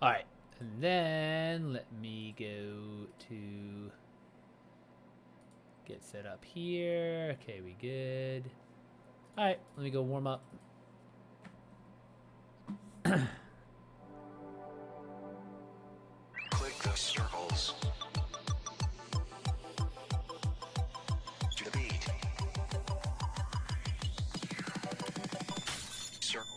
All right, and then let me go to get set up here. Okay, we good. All right, let me go warm up. Click the circles to the beat. Circle.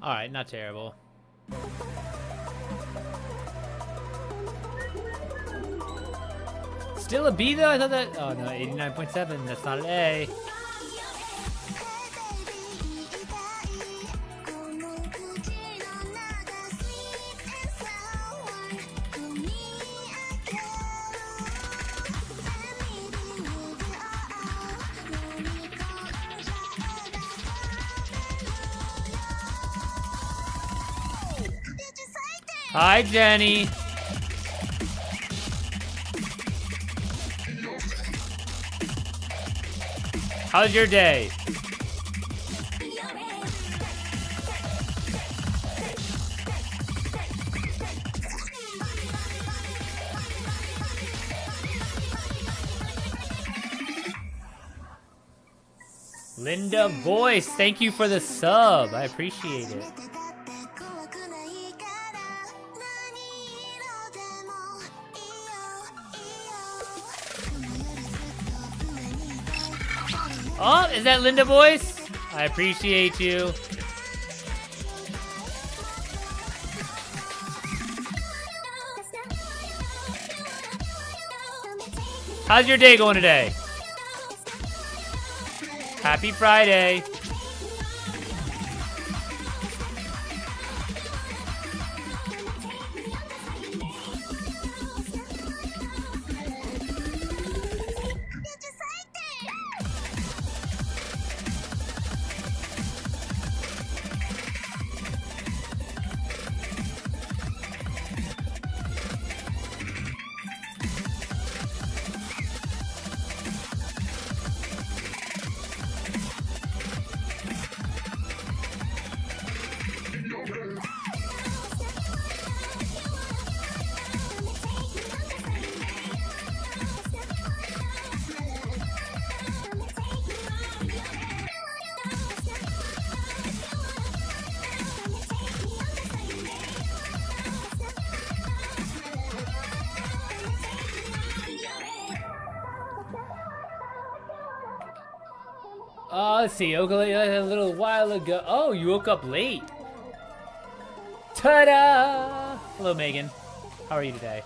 All right, not terrible. Still a B though? I thought that. Oh no, 89.7. That's not an A. Hi, Jenny. How's your day? Linda Voice, thank you for the sub. I appreciate it. Oh, is that Linda Voice? I appreciate you. How's your day going today? Happy Friday. Let's see. Woke up a little while ago. Oh, you woke up late. Ta-da! Hello, Megan. How are you today?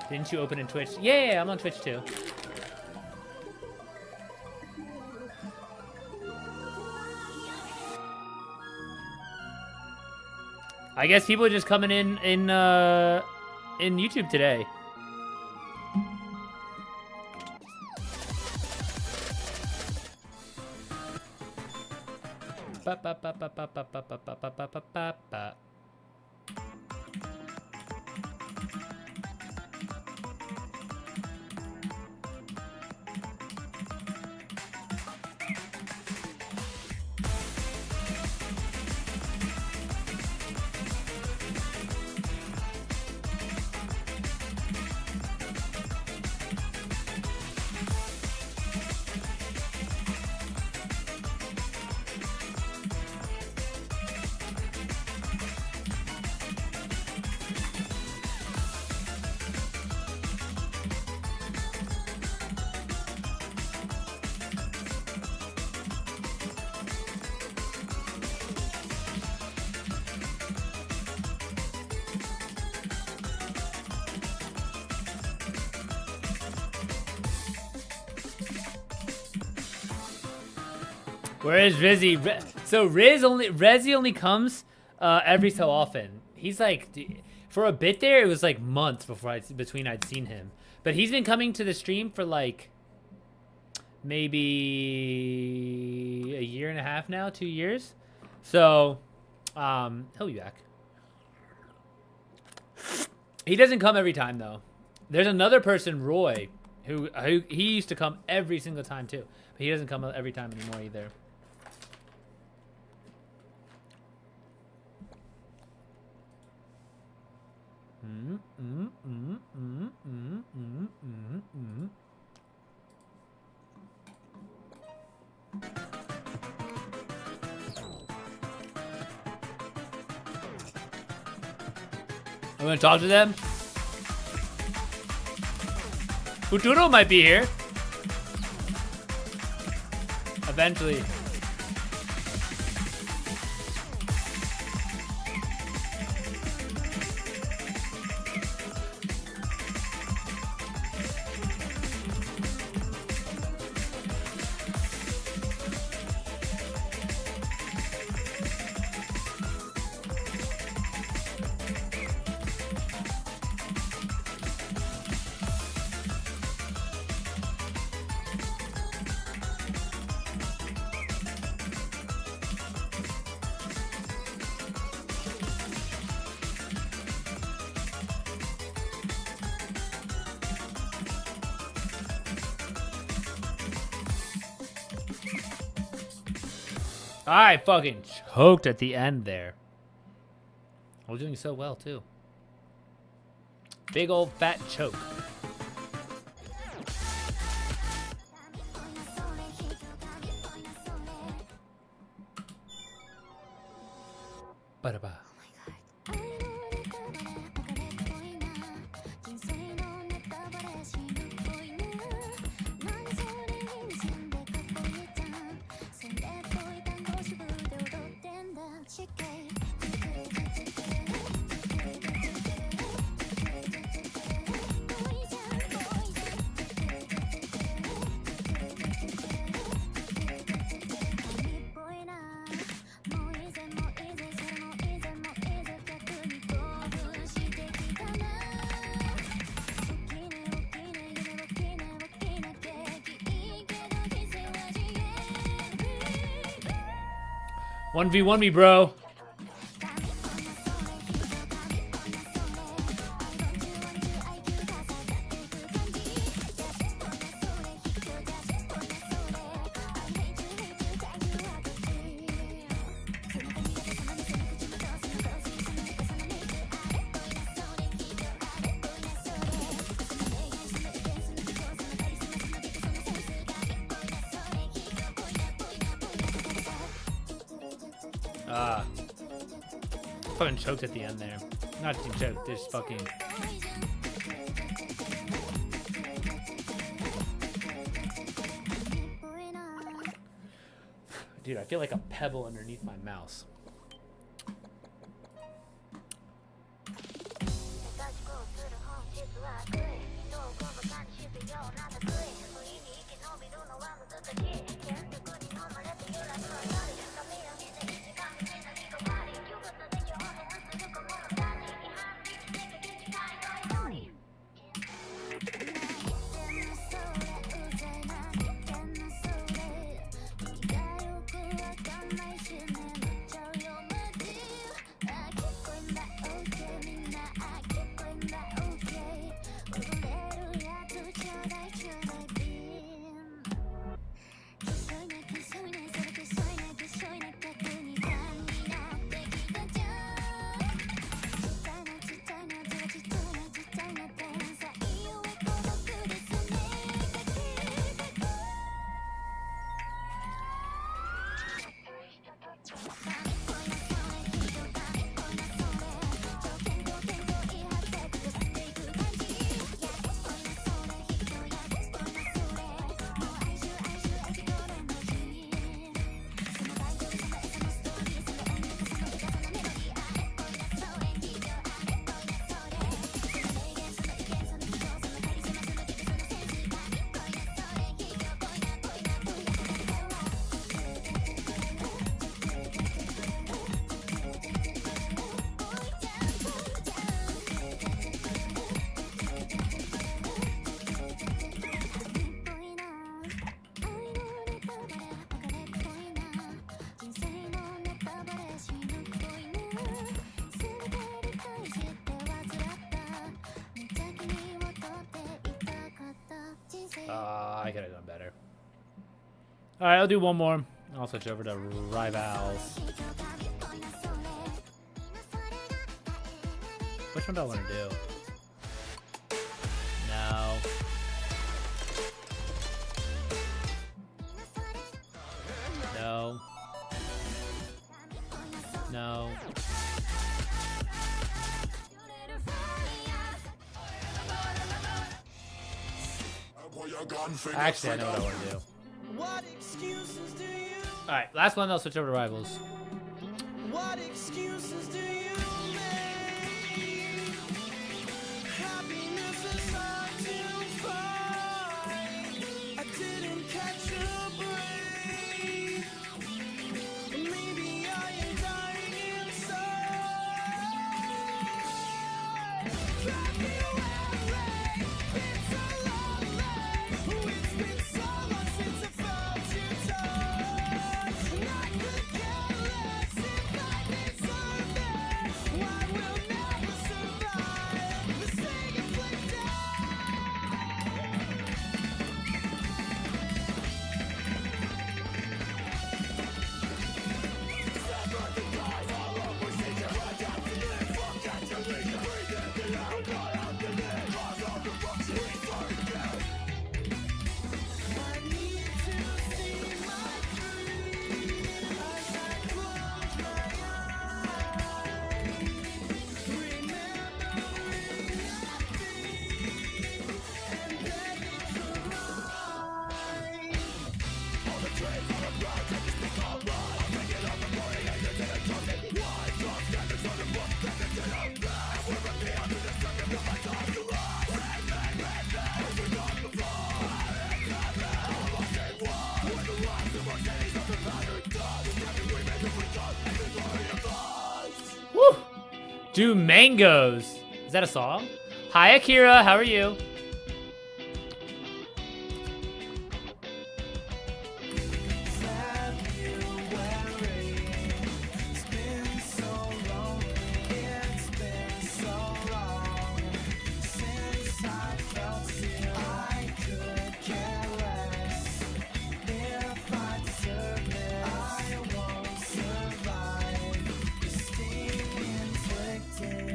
Didn't you open in Twitch? Yeah, I'm on Twitch too. I guess people are just coming in YouTube today. Ba ba ba ba ba ba ba ba ba ba ba ba ba ba. Where is Rizzy? So Rezzy only comes every so often. He's like, for a bit there, it was like months between I'd seen him. But he's been coming to the stream for like maybe a year and a half now, 2 years. So he'll be back. He doesn't come every time though. There's another person, Roy, who he used to come every single time too, but he doesn't come every time anymore either. I'm gonna talk to them. Futuro might be here. Eventually. I fucking choked at the end there. I was doing so well too. Big old fat choke. Ba-da-ba. One v one me, bro. Fucking choked at the end there. Not too choked, just fucking. Dude, I feel like a pebble underneath my mouse. I could have done better. All right, I'll do one more. I'll switch over to Rivals. Which one do I want to do? No. No. No. Actually, I know what I want to do. What excuses do you? All right, last one. I'll switch over to Rivals. What excuses do you make? Happiness is hard to find. I didn't catch a break. Maybe I am dying inside. Drive me away. It's a long way. It's been so long since I felt you touch. And I could care less if I deserve it. I will never survive the sting inflicted. I need to see my dream as I close my eyes. Remembering nothing and begging for right. Woo! Do mangoes. Is that a song? Hi, Akira. How are you? February, it's been so long, it's been so long since I felt you. I could care less if I deserve it. I won't survive the sting inflicted.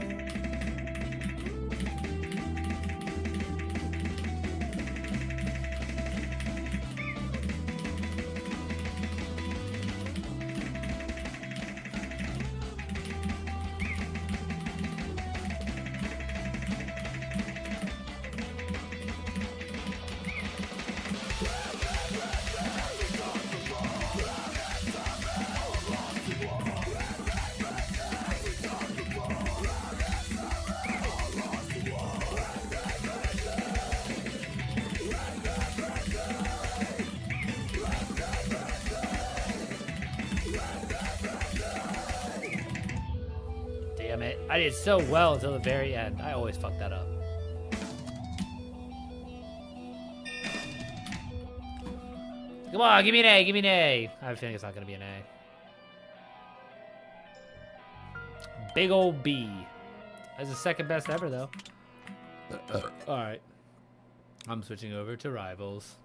Damn it. I did so well until the very end. I always fuck that up. Come on, give me an A, give me an A. I have a feeling it's not going to be an A. Big old B. That's the second best ever, though. All right. I'm switching over to Rivals.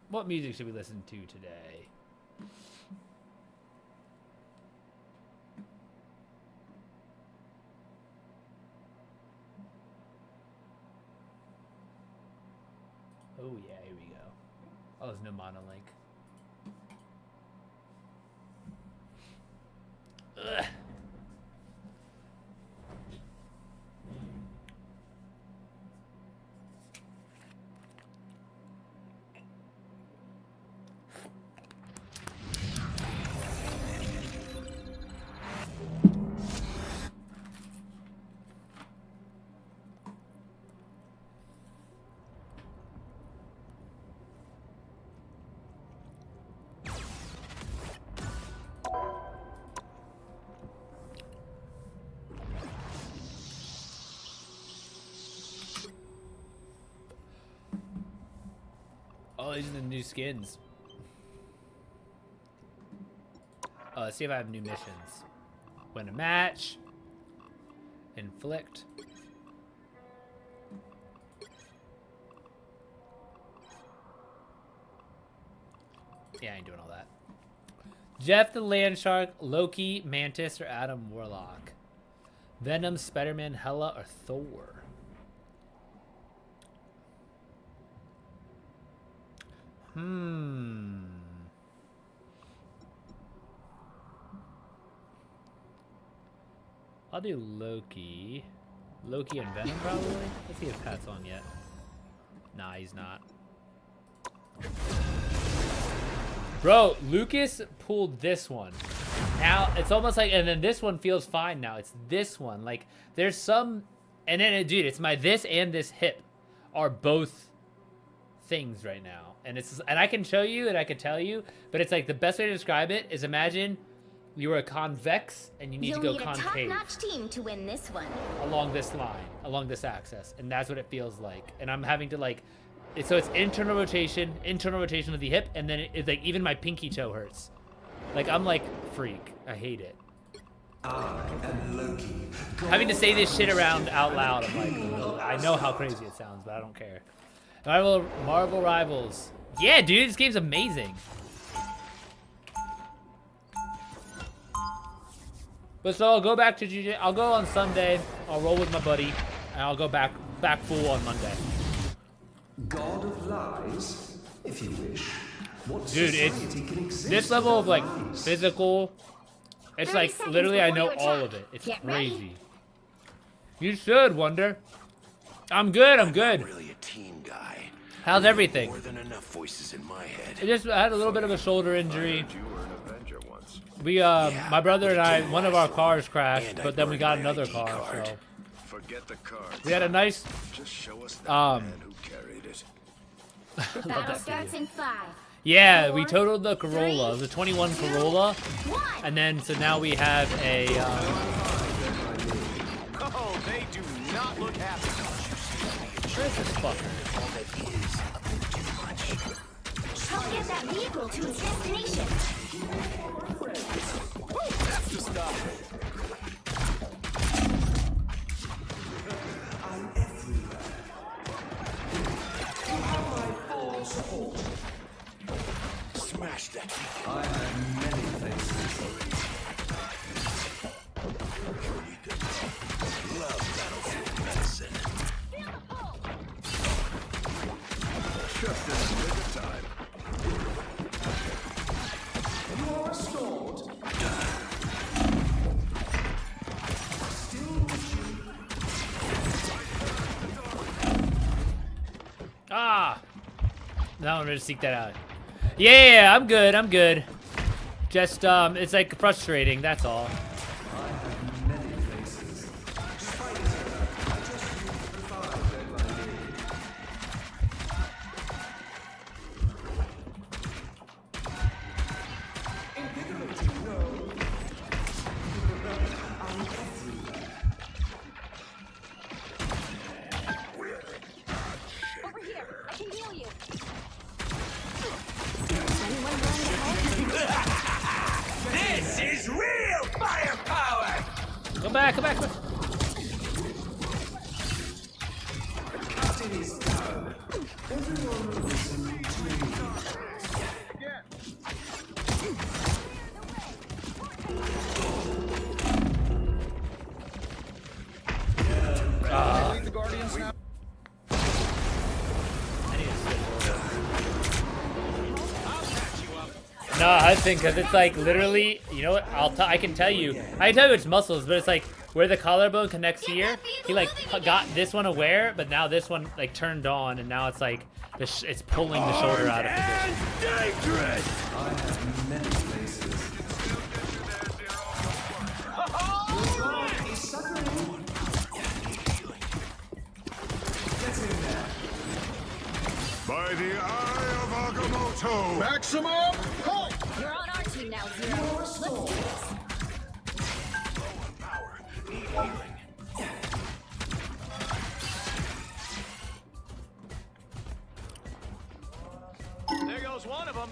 What music should we listen to today? Oh yeah, here we go. Oh, there's no monolink. Ugh. Oh, these are the new skins. Let's see if I have new missions. Win a match. Inflict. Yeah, I ain't doing all that. Jeff the Land Shark, Loki, Mantis, or Adam Warlock? Venom, Spider-Man, Hela, or Thor? I'll do Loki. Loki and Venom, probably? Let's see if Pat's on yet. Nah, he's not. Bro, Lucas pulled this one. Now, it's almost like, and then this one feels fine now. It's this one. Like, there's some, and then, dude, it's my this and this hip are both things right now. And it's, and I can show you and I can tell you, but it's like the best way to describe it is imagine you were a convex and you need to go concave. You'll need a top-notch team to win this one. Along this line, along this axis. And that's what it feels like. And I'm having to like, so it's internal rotation of the hip, and then it's like even my pinky toe hurts. Like I'm like freak. I hate it. I am Loki. Having to say this shit around out loud, I'm like, ugh. I know how crazy it sounds, but I don't care. Marvel Rivals. Yeah, dude, this game's amazing. But so I'll go back to Jiu-Jitsu. I'll go on Sunday. I'll roll with my buddy, and I'll go back full on Monday. God of lies, if you wish. What Dude, society can exist this level of like without lies? physical. It's 30 like seconds literally I before know you all attack. of it. It's Get ready. crazy. You should, Wonder. I'm good. I'm good. Really a team guy. How's everything? More than enough voices in my head. I had a little bit of a shoulder injury. You were an Avenger once. We my brother and I, one of our cars crashed, And I but then we burned got my another ID car. card. So Forget the cards. we had a nice. Just show us the Um, man who carried it. The battle starts in 5. Yeah, we totaled the Corolla, the 21 Corolla, 1. and then so now we have a. Oh, they do not look happy. Where's this fucker? Help get that vehicle to its destination. That's the stuff. I'm everywhere. You have my full support. Smash that. I have many faces. Love battlefield medicine. Just in the nick of time. You are restored. Ah! Now I'm gonna seek that out. Yeah, I'm good. I'm good. Just it's like frustrating. That's all. I have many faces. Over here. I can heal you. This is real firepower! Come back. Come back. Come back. Captain is down. Everyone listen to me. The Guardians now. I need to switch over. No, I think because it's like literally, you know what? I can tell you. I can tell you it's muscles, but it's like where the collarbone connects here. He like got this one aware, but now this one like turned on, and now it's like it's pulling the shoulder out of position. Dangerous! I have many faces. He's suffering. Get in there. By the eye of Agamotto. Maximum halt! You're on our team now, Zero. Let's do this. Power. Need healing. one of them.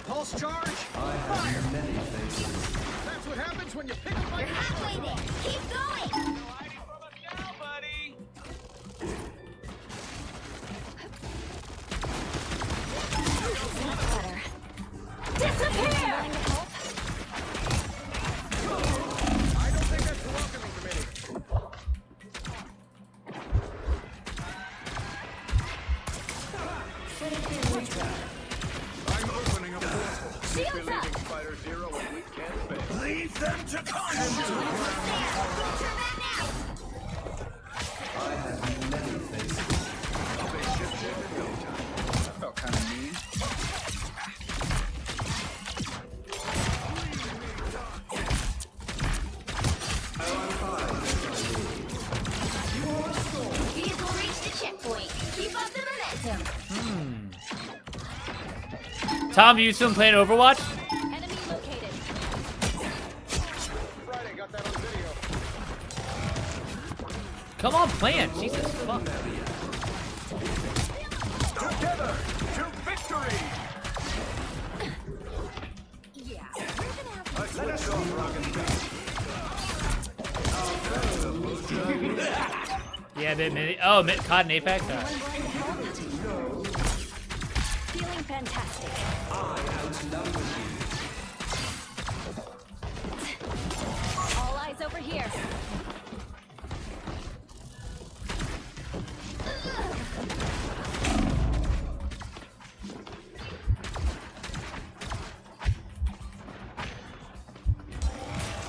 Pulse charge. I have many faces. That's what happens when you pick up my You're halfway there. Keep going. No hiding from us now, buddy. Better. Disappear! I don't think that's the welcoming committee. I'm opening a portal. Shields up! Spider Zero and we can't fail. Leave them to consume. Turn that now! I have many faces. I'll be ship in no time. That felt kind of mean. Vehicle reached the checkpoint. Keep up the momentum. Tom, you still playing Overwatch? Enemy located. Friday got that on video. Come on, plant. Jesus fuck. Together to victory. Yeah, we're gonna have I switched off rocket Yeah, oh, caught an Apex. All right. feeling fantastic. All eyes over here.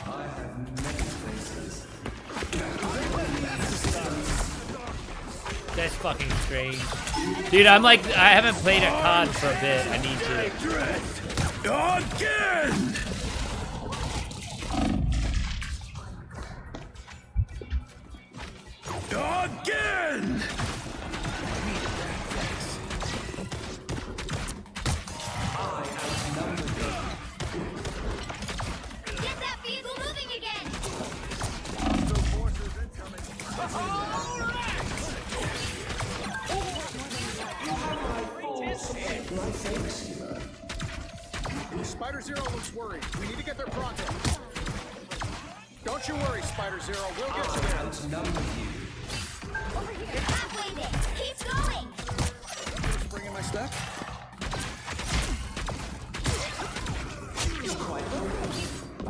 I have many faces. That's fucking strange. Dude, I'm like, I haven't played a COD for a bit. I need to. Drift again. Again. Get that vehicle moving again. Spider Zero looks worried. We need to get there pronto. Don't you worry, Spider Zero. We'll get you there. Outnumber you. Over here. You're halfway there. Keep going. Spring in my step.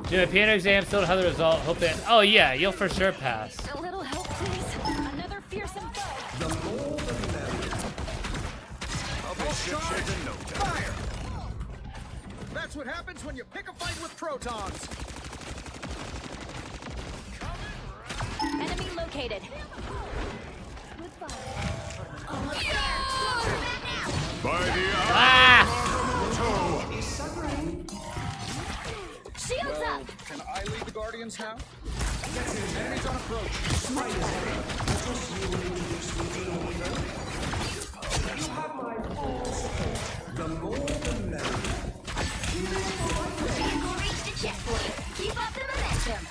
Dude, piano exam, still don't have the result. Hope that. Oh yeah, you'll for sure pass. A little help, please. Another fearsome foe. I'll be ship in no time. Fire! That's what happens when you pick a fight with protons. Enemy located. Goodbye. Almost there. Turn that now. By the Ah! Shields up. Can I lead the Guardians now? Enemies on approach. Vehicle reached the checkpoint. Keep up the momentum.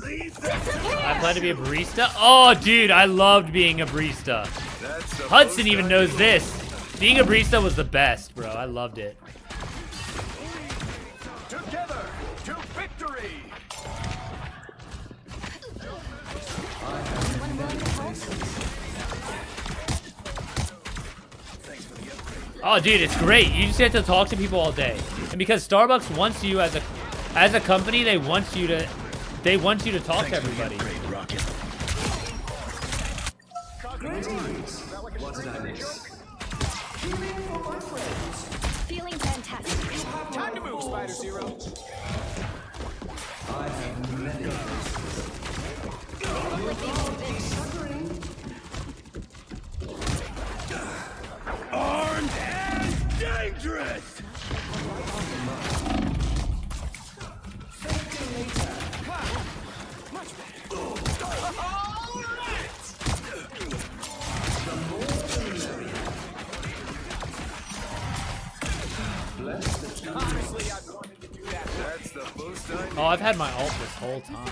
Leave them. I plan to be a barista. Oh, dude, I loved being a barista. Hudson even knows this. Being a barista was the best, bro. I loved it. Together to victory. Oh, dude, it's great. You just have to talk to people all day, and because Starbucks wants you as a company, they want you to talk to everybody. Rocket. What did I miss? Feeling fantastic. Time to move, Spider Zero. I have many Armed and dangerous. Honestly, I've wanted to do that. That's the boost I need. Oh, I've had my ult this whole time.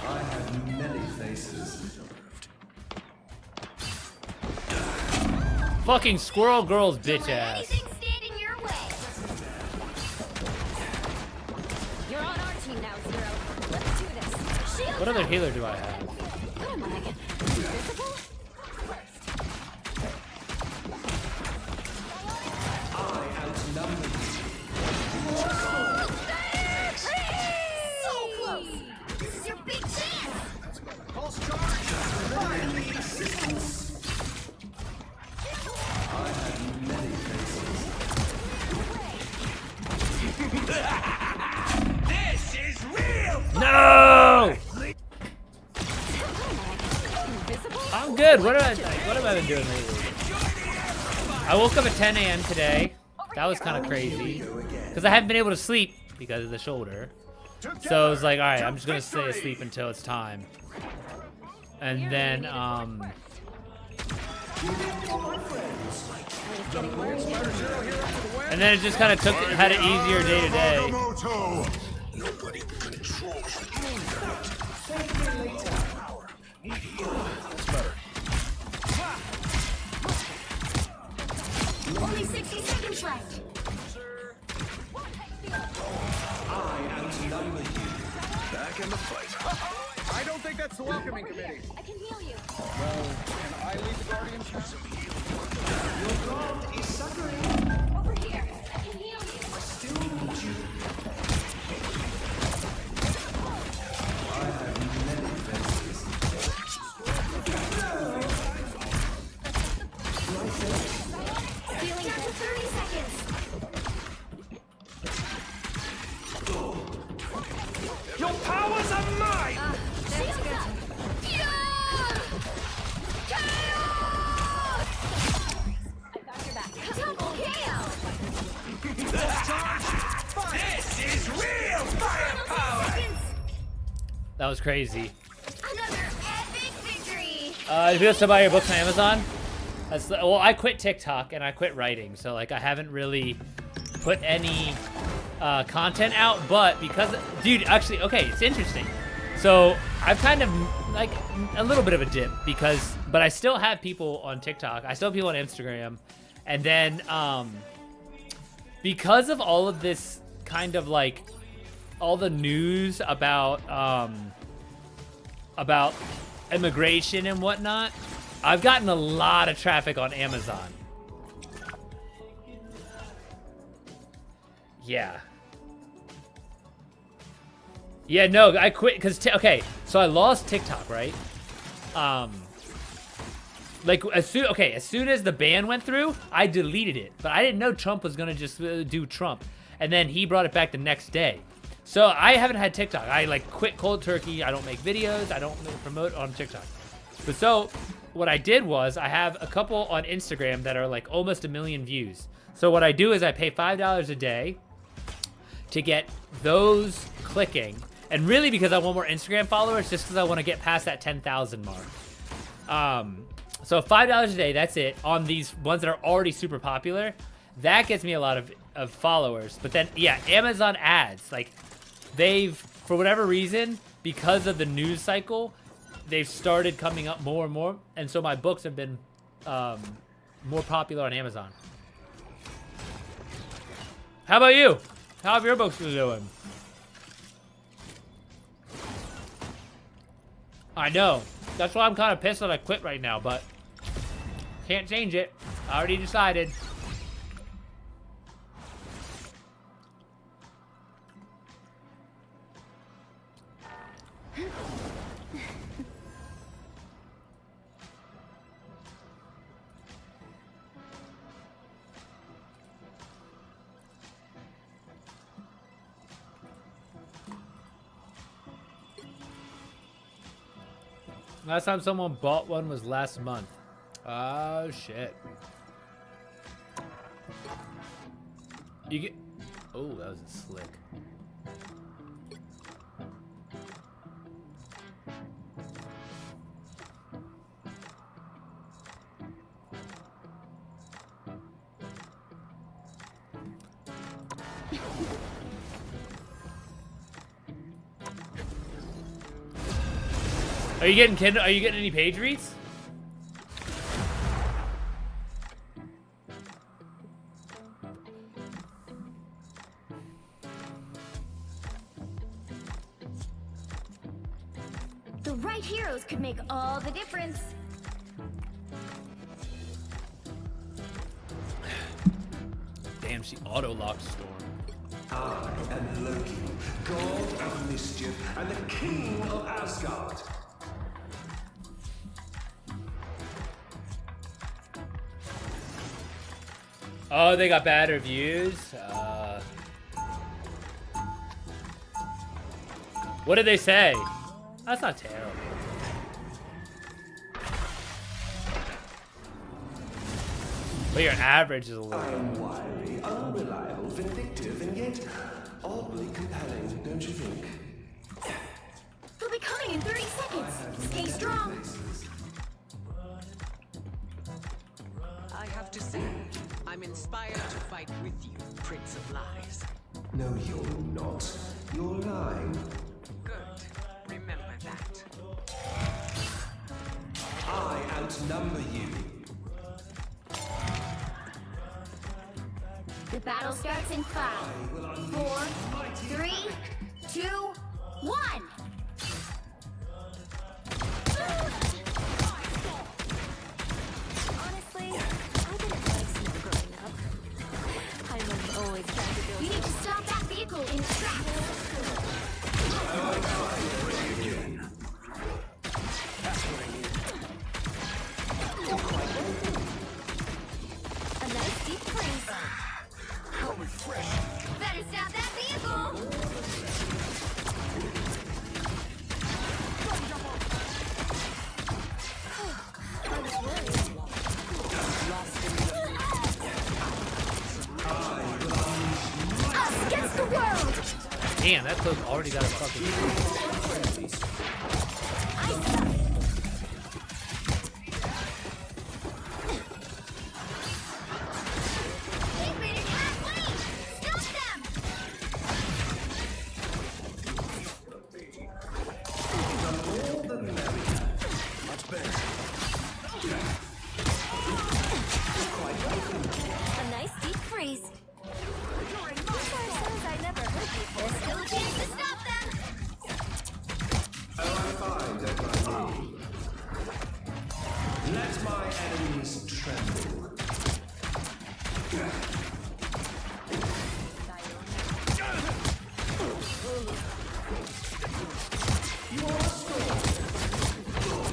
I have many faces. Fucking squirrel girl's Don't bitch let ass. anything stand in your way. You're on our team now, Zero. Let's do this. Shield What other up. healer do I have? What am I? Invisible? So close. This is your big chance. Pulse charge. This is real. No! Invisible? I'm good. What have I been doing lately? I woke up at 10 a.m. today. That was kind of crazy. Because I haven't been able to sleep because of the shoulder. So I was like, alright, I'm just going to stay asleep until it's time. And then, and then it just kind of had an easier day to day. Nobody controls Only 60 seconds left. back in the fight. I don't think that's the welcoming committee. I can heal you. Well, can I lead the Guardians now? Over here. I can heal you. Healing for 30 seconds. Your powers are mine. That's good. I got your back. Double KO. This is real firepower. That was crazy. Another epic victory. If you want to buy your books on Amazon, well, I quit TikTok and I quit writing, so like I haven't really put any content out. But because, dude, actually, okay, it's interesting. So I've kind of like a little bit of a dip but I still have people on TikTok. I still have people on Instagram, and then because of all of this kind of like all the news about immigration and whatnot, I've gotten a lot of traffic on Amazon. Yeah. Yeah, no, I quit because okay, so I lost TikTok, right? Like as soon as the ban went through, I deleted it, but I didn't know Trump was gonna just do Trump, and then he brought it back the next day. So I haven't had TikTok. I like quit cold turkey. I don't make videos. I don't promote on TikTok. But so what I did was I have a couple on Instagram that are like almost 1 million views. So what I do is I pay $5 a day to get those clicking, and really because I want more Instagram followers, just because I want to get past that 10,000 mark. So $5 a day, that's it, on these ones that are already super popular. That gets me a lot of followers. But then, yeah, Amazon ads, like they've, for whatever reason, because of the news cycle, they've started coming up more and more. And so my books have been more popular on Amazon. How about you? How have your books been doing? I know. That's why I'm kind of pissed that I quit right now, but can't change it. I already decided. Last time someone bought one was last month. Oh, shit. You get... Oh, that was a slick. Are you getting Kindle? Are you getting any page reads? The right heroes could make all the difference. Damn, she auto-locked Storm. I am Loki, god of mischief and the king of Asgard. Oh, they got bad reviews? What did they say? That's not terrible. But your average is a little I bit. am wily, unreliable, vindictive, and yet oddly compelling, don't you think? They'll be coming in 30 seconds. Stay strong. I have to say, I'm inspired to fight with you, Prince of Lies. No, you're not. You're lying. Good. Remember that. I outnumber you. The battle starts in 5, 4, 3, 2, 1. Honestly, I didn't like snow growing up. I was always trying to build. You need to stop that vehicle in its tracks. A nice deep freeze. How refreshing. Better stop that vehicle. I was worried. Us against the world. Damn, that cloak already got a fucking. They made it halfway. Stop them. Much better. A nice deep freeze. Those are sounds I never heard before. There's still a chance to stop them. Oh, I'm fine, don't mind me. Let my enemies tremble.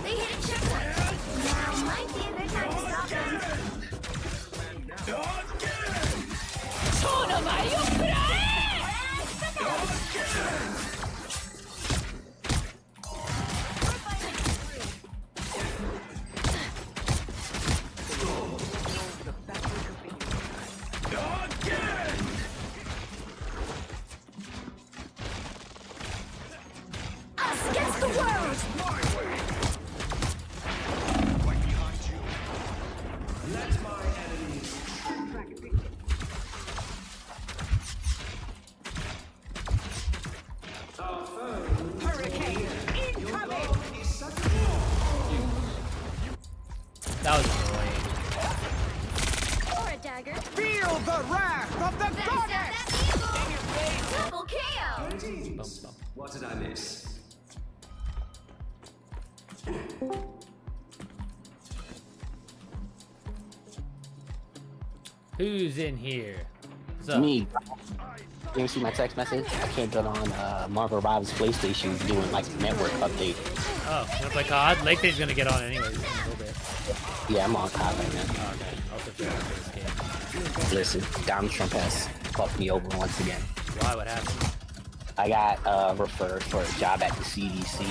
They hit a checkpoint. Now might be a good time to stop them. Us against the world. Right behind you. Let my enemies Our foe Hurricane incoming! is such a That was annoying. Or a dagger. Feel the wrath of the Better stop that vehicle. Double KO. Bum, bum. What did I miss? Who's in here? What's up? Me. You ever see my text message? I can't get on Marvel Rob's PlayStation doing like network update. Oh, you wanna play COD? Lakethay's gonna get on anyways in a little bit. Yeah, I'm on COD right now. Oh, okay. I'll prepare for this game. Listen, Donald Trump has fucked me over once again. Why? What happened? I got referred for a job at the CDC.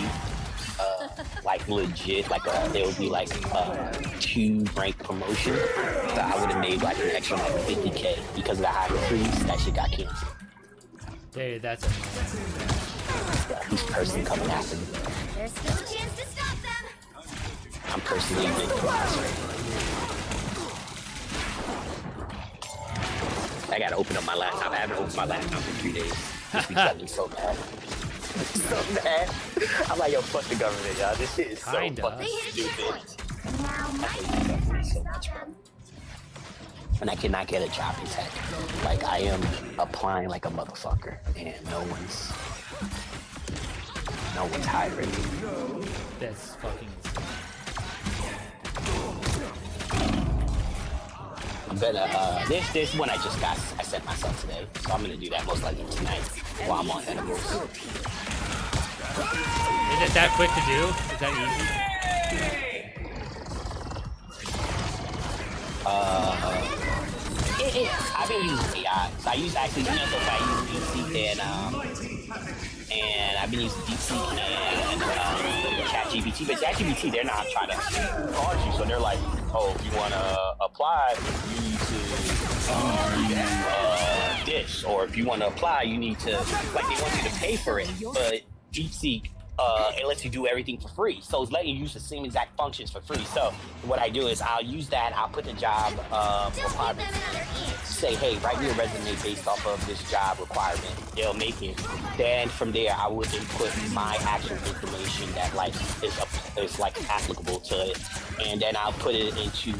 Like legit, like there would be like 2 rank promotion. So I would have made like an extra like 50K because of the hiring freeze. That shit got canceled. Dude, that's annoying. Who's person coming after me? There's still a chance to stop them. I'm personally victimized. I gotta open up my laptop. I haven't opened my laptop in 3 days. This week's got me so mad. So mad. I'm like, yo, fuck the government, y'all. This shit is so Kinda. fucking They hit a stupid. checkpoint. Now might be a good time to So stop much, bro. them. And I cannot get a job in tech. Like, I am applying like a motherfucker, and no no one's high rated. That's fucking. I'm gonna, this one I sent myself today, so I'm gonna do that most likely tonight while I'm on edibles. Is it that quick to do? Is that easy? I've been using AI. So I use actually, so I use DeepSeek and I've been using DeepSeek and ChatGPT. But ChatGPT, they're not trying to charge you, so they're like, oh, if you want to apply, you need to do this, or if you want to apply, you need to, like, they want you to pay for it. But DeepSeek, it lets you do everything for free. So it's letting you use the same exact functions for free. So what I do is I'll use that. I'll put the job requirement. Say, hey, write me a resume based off of this job requirement. They'll make it. Then from there, I would input my actual information that like is like applicable to it, and then I'll put it into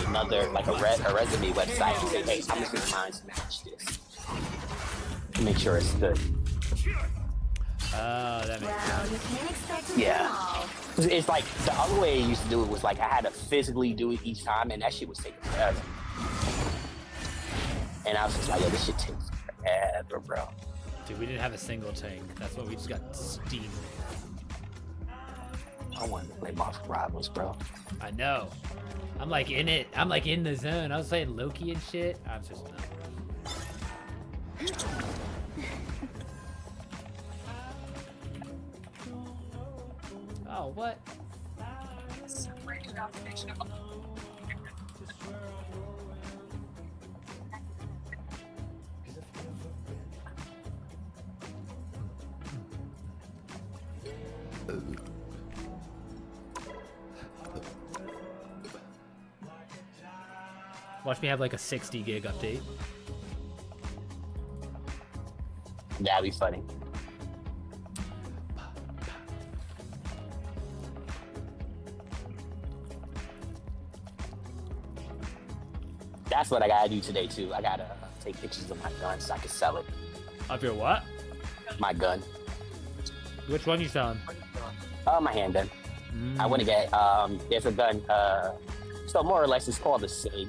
another like a resume website and say, hey, how much does mine match this? To make sure it's good. Oh, that makes sense. Well, you can't expect to Yeah. do them all. It's like the other way I used to do it was like I had to physically do it each time, and that shit was taking forever. And I was just like, yo, this shit takes forever, bro. Dude, we didn't have a single tank. That's why we just got steamed. I wanted to play Marvel Rivals, bro. I know. I'm like in it. I'm like in the zone. I was playing Loki and shit. I'm just no. Oh, what? Watch me have like a 60 gig update. That'd be funny. That's what I gotta do today too. I gotta take pictures of my gun so I can sell it. Of your what? My gun. Which one you selling? My handgun. I want to get, there's a gun, so more or less it's called the SIG.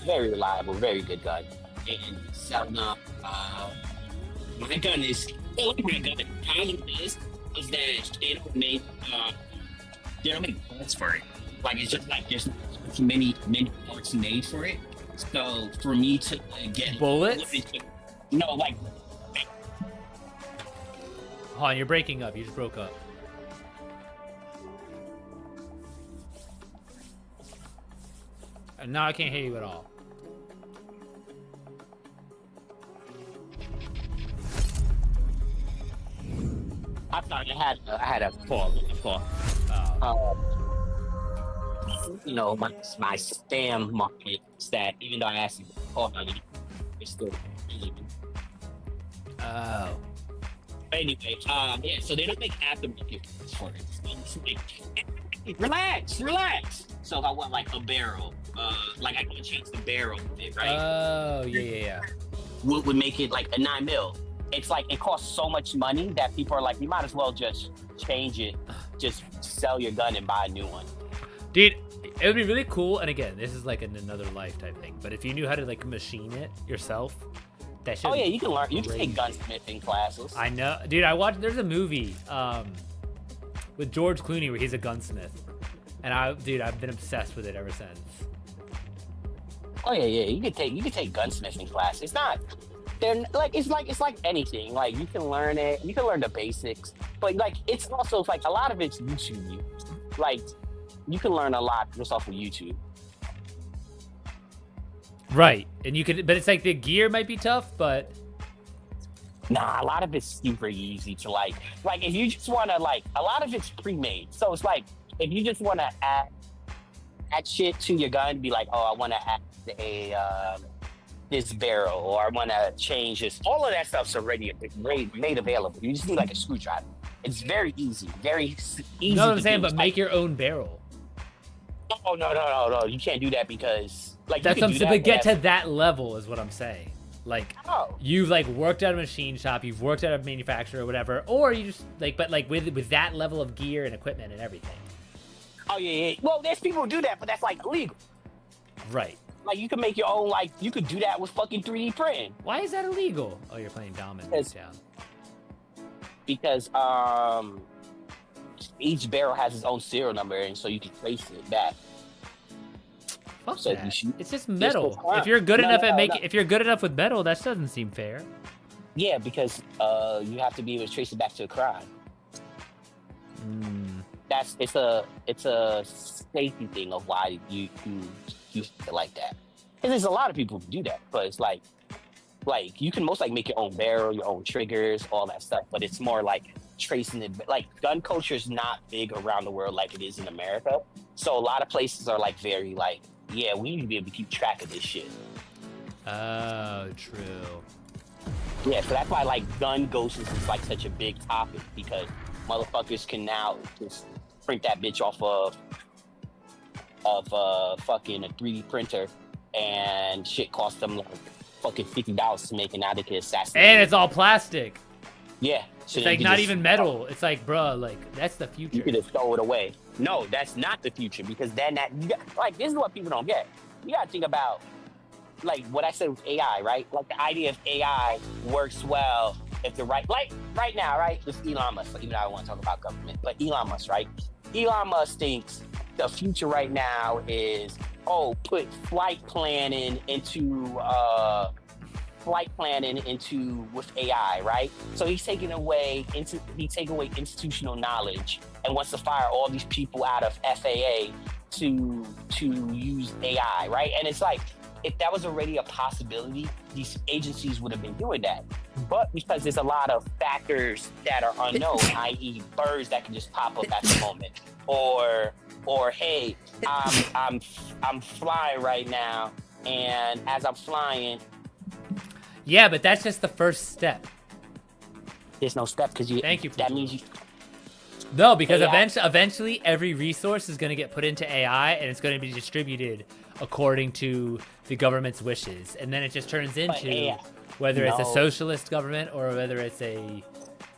Very reliable, very good gun. And selling my gun is, my gun, the problem is that they don't make bullets for it. Like, it's just like, there's not many parts made for it. So for me to get Bullets? No, like, Hold on, you're breaking up. You just broke up. And now I can't hear you at all. I thought I had a call. You know, my spam market stat, even though I asked you to call on it, it's still. Oh. Anyway, yeah, so they don't make aftermarket for it. It's like, relax. So if I want like a barrel, like I can change the barrel of it, right? Oh, yeah. What would make it like a 9mm? It's like it costs so much money that people are like, you might as well just change it, just sell your gun and buy a new one. Dude, it would be really cool. And again, this is like an another life type thing. But if you knew how to like machine it yourself, that should. Oh yeah, you can learn. You can take gunsmithing classes. I know, dude. I watched. There's a movie with George Clooney where he's a gunsmith, and I've been obsessed with it ever since. Oh yeah. You can take gunsmithing class. It's not. They're like it's like anything. Like you can learn it. You can learn the basics, but like it's also like a lot of it's YouTube. Like you can learn a lot just off of YouTube. Right, and you could, but it's like the gear might be tough, but Nah, a lot of it's super easy to like if you just want to like a lot of it's pre-made. So it's like if you just want to add shit to your gun, be like, oh, I want to add a this barrel, or I want to change this. All of that stuff's already made available. You just need like a screwdriver. It's very easy, easy. you know what I'm saying. do. But make your own barrel. Oh no! You can't do that because like That's you can what do I'm that, but get but to that level is what I'm saying. Like, Oh. you've like worked at a machine shop, you've worked at a manufacturer or whatever, or you just like, but like with that level of gear and equipment and everything. Oh yeah. Well, there's people who do that, but that's like illegal. Right. Like you can make your own. Like you could do that with fucking 3D printing. Why is that illegal? Oh, you're playing Dominant down. Because each barrel has its own serial number, and so you can trace it back. Fuck So that. you shoot- It's just metal. for crime. If you're good No, enough no, at no, making, no. if you're good enough with metal, that doesn't seem fair. Yeah, because you have to be able to trace it back to a crime. That's it's a safety thing of why you feel like that. Because there's a lot of people who do that, but it's like you can most like make your own barrel, your own triggers, all that stuff. But it's more like tracing it. Like gun culture is not big around the world like it is in America. So a lot of places are like very like, yeah, we need to be able to keep track of this shit. Oh, true. Yeah, so that's why like gun ghosts is like such a big topic because motherfuckers can now just print that bitch off of fucking a 3D printer and shit costs them like fucking $50 to make, and now they can assassinate. And it's all plastic. Yeah, so It's they like can not just- even metal. It's like, bruh, like that's the You future. can just throw it away. No, that's not the future because then you got, like this is what people don't get. You gotta think about like what I said with AI, right? Like the idea of AI works well if the right now, right? With Elon Musk, even though I don't want to talk about government, but Elon Musk, right? Elon Musk thinks the future right now is put flight planning into with AI, right? So he's taking away institutional knowledge and wants to fire all these people out of FAA to use AI, right? And it's like if that was already a possibility, these agencies would have been doing that. But because there's a lot of factors that are unknown, i.e., birds that can just pop up at the moment, or hey, I'm flying right now, and as I'm flying, Yeah, but that's just the first step. there's no step because you. Thank you, That means you. No, because AI. eventually every resource is going to get put into AI and it's going to be distributed according to the government's wishes. And then it just turns into AI whether it's a No. socialist government or whether it's a AI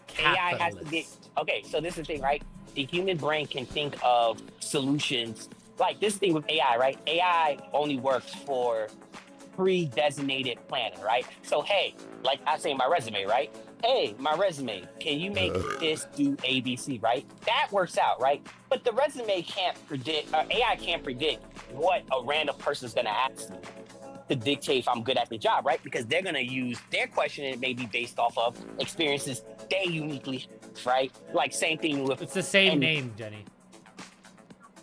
capitalist. has to get. Okay, so this is the thing, right? The human brain can think of solutions. Like this thing with AI, right? AI only works for pre-designated planning, right? So hey, like I say in my resume, right? Hey, my resume, can you make this do ABC, right? That works out, right? But the resume can't predict, AI can't predict what a random person's gonna ask me to dictate if I'm good at the job, right? Because they're gonna use their question and it may be based off of experiences they uniquely have, right? Like same thing with It's the same and- name, Jenny.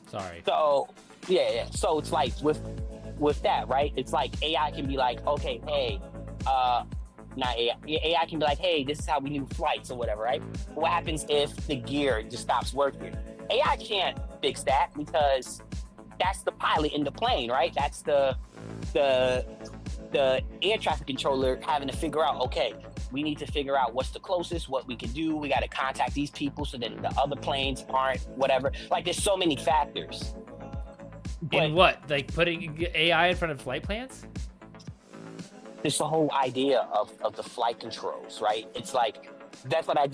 Sorry. So yeah. So it's like with that, right? It's like AI can be like, okay, hey, not AI. AI can be like, hey, this is how we do flights or whatever, right? What happens if the gear just stops working? AI can't fix that because that's the pilot in the plane, right? That's the air traffic controller having to figure out, okay, we need to figure out what's the closest, what we can do. We got to contact these people so that the other planes aren't whatever. Like there's so many factors. But In what? Like putting AI in front of flight plans? it's the whole idea of the flight controls, right? It's like that's what I'm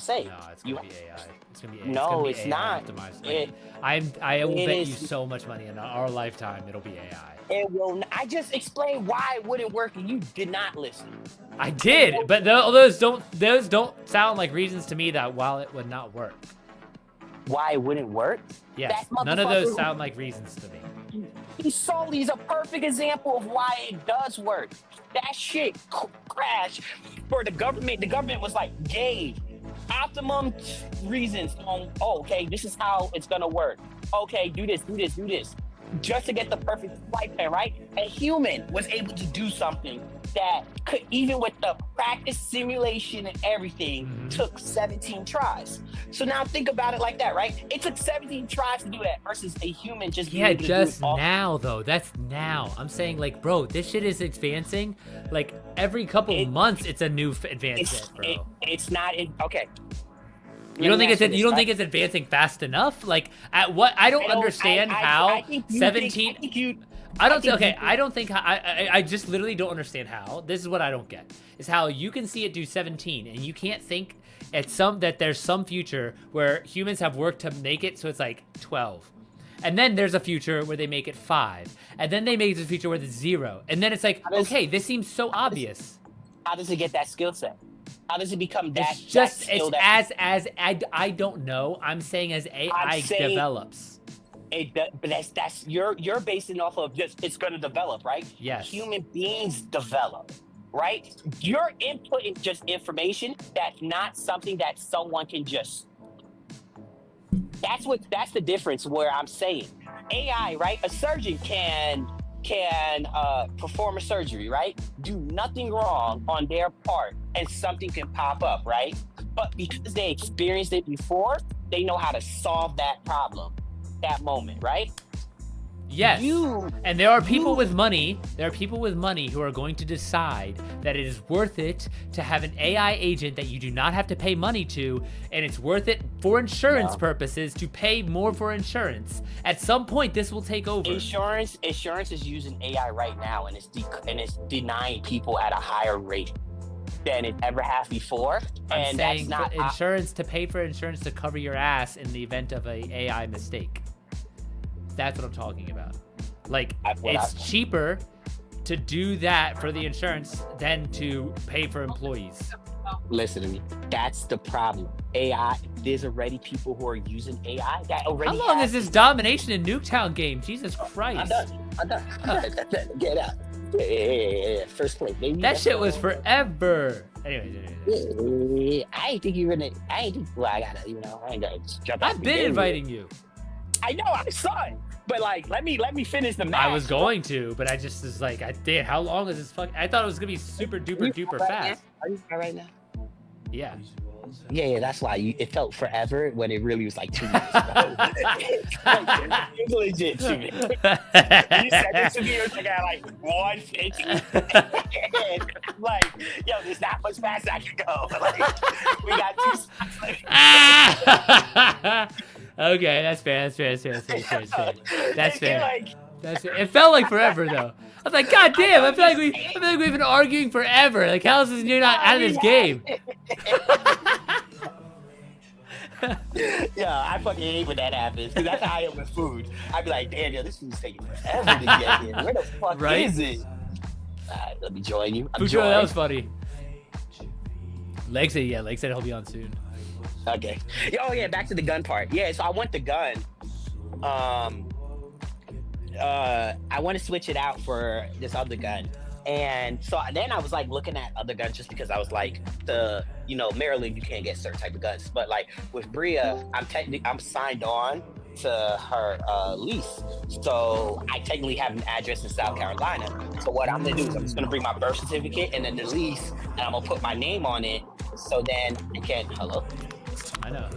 saying. No, it's gonna be AI. It's gonna be AI. No, gonna be it's AI not. optimized. It- I will it bet is- you so much money in our lifetime it'll be AI. It will. I just explained why it wouldn't work, and you did not listen. I did, but those don't sound like reasons to me that while it would not work. Why it wouldn't work? Yes, That none of those motherfucker- sound like reasons to me. He's a perfect example of why it does work. That shit crashed for the government. The government was like, gave optimum reasons on, okay, this is how it's gonna work. Okay, do this, just to get the perfect flight plan, right? A human was able to do something that could, even with the practice simulation and everything, took 17 tries. So now think about it like that, right? It took 17 tries to do that versus a human just being Yeah, able to do just it all. now though. That's now. I'm saying like, bro, this shit is advancing. Like every couple months, it's a new advancement, bro. It's not in, okay. You don't think it's advancing fast enough? Like at what? I don't understand how 17. I don't think. Okay, I don't think. I just literally don't understand how. This is what I don't get. Is how you can see it do 17, and you can't think that there's some future where humans have worked to make it so it's like 12, and then there's a future where they make it 5, and then they make a future where it's 0, and then it's like, okay, this seems so obvious. How does it get that skill set? How does it become that? It's just that skill it's as I don't know. I'm saying as AI develops. But that's you're basing off of just it's going to develop, right? Yes. Human beings develop, right? You're inputting just information that's not something that someone can just. That's the difference where I'm saying AI, right? A surgeon can perform a surgery, right? Do nothing wrong on their part, and something can pop up, right? But because they experienced it before, they know how to solve that problem. That moment, right? Yes. And there are people with money. There are people with money who are going to decide that it is worth it to have an AI agent that you do not have to pay money to, and it's worth it for insurance purposes to pay more for insurance. At some point, this will take over. Insurance is using AI right now, and it's denying people at a higher rate than it ever has before. I'm and saying that's not insurance to pay for insurance to cover your ass in the event of a AI mistake. That's what I'm talking about. Like, it's cheaper to do that for the insurance than to pay for employees. Listen to me. That's the problem. AI. There's already people who are using AI that already. How long is this domination in Nuketown game? Jesus Christ! I'm done. Get out. Yeah. First place, baby. That shit was forever. Anyways. I ain't think you were gonna. I ain't think. Well, I ain't gotta jump out. I've been inviting you. I know. I saw it. But like, let me finish the match. I was going to, but I just was like, damn, how long is this I thought it was gonna be super duper fast. Are you right now? Yeah. Yeah, that's why it felt forever when it really was like 2 minutes. It's legit 2 minutes. You said this to me, it was like 150. Like, yo, there's not much faster I can go. Like, we got 2 spots. Okay, that's fair. That's fair. It felt like forever though. I was like, God damn! I feel like we've been arguing forever. Like, how is this you're not out of this game? Yeah, I fucking hate when that happens because that's how I am with food. I'd be like, damn, yo, this food's taking forever to get here. Where the fuck is it? Alright, let me join you. Fujo, that was funny. Leg said he'll be on soon. Okay. Oh yeah, back to the gun part. Yeah, so I want the gun. I want to switch it out for this other gun. And so then I was like looking at other guns just because I was like Maryland, you can't get certain type of guns. But like with Bria, I'm signed on to her lease. So I technically have an address in South Carolina. So what I'm gonna do is I'm just gonna bring my birth certificate and then the lease, and I'm gonna put my name on it. So then I can, hello? I know.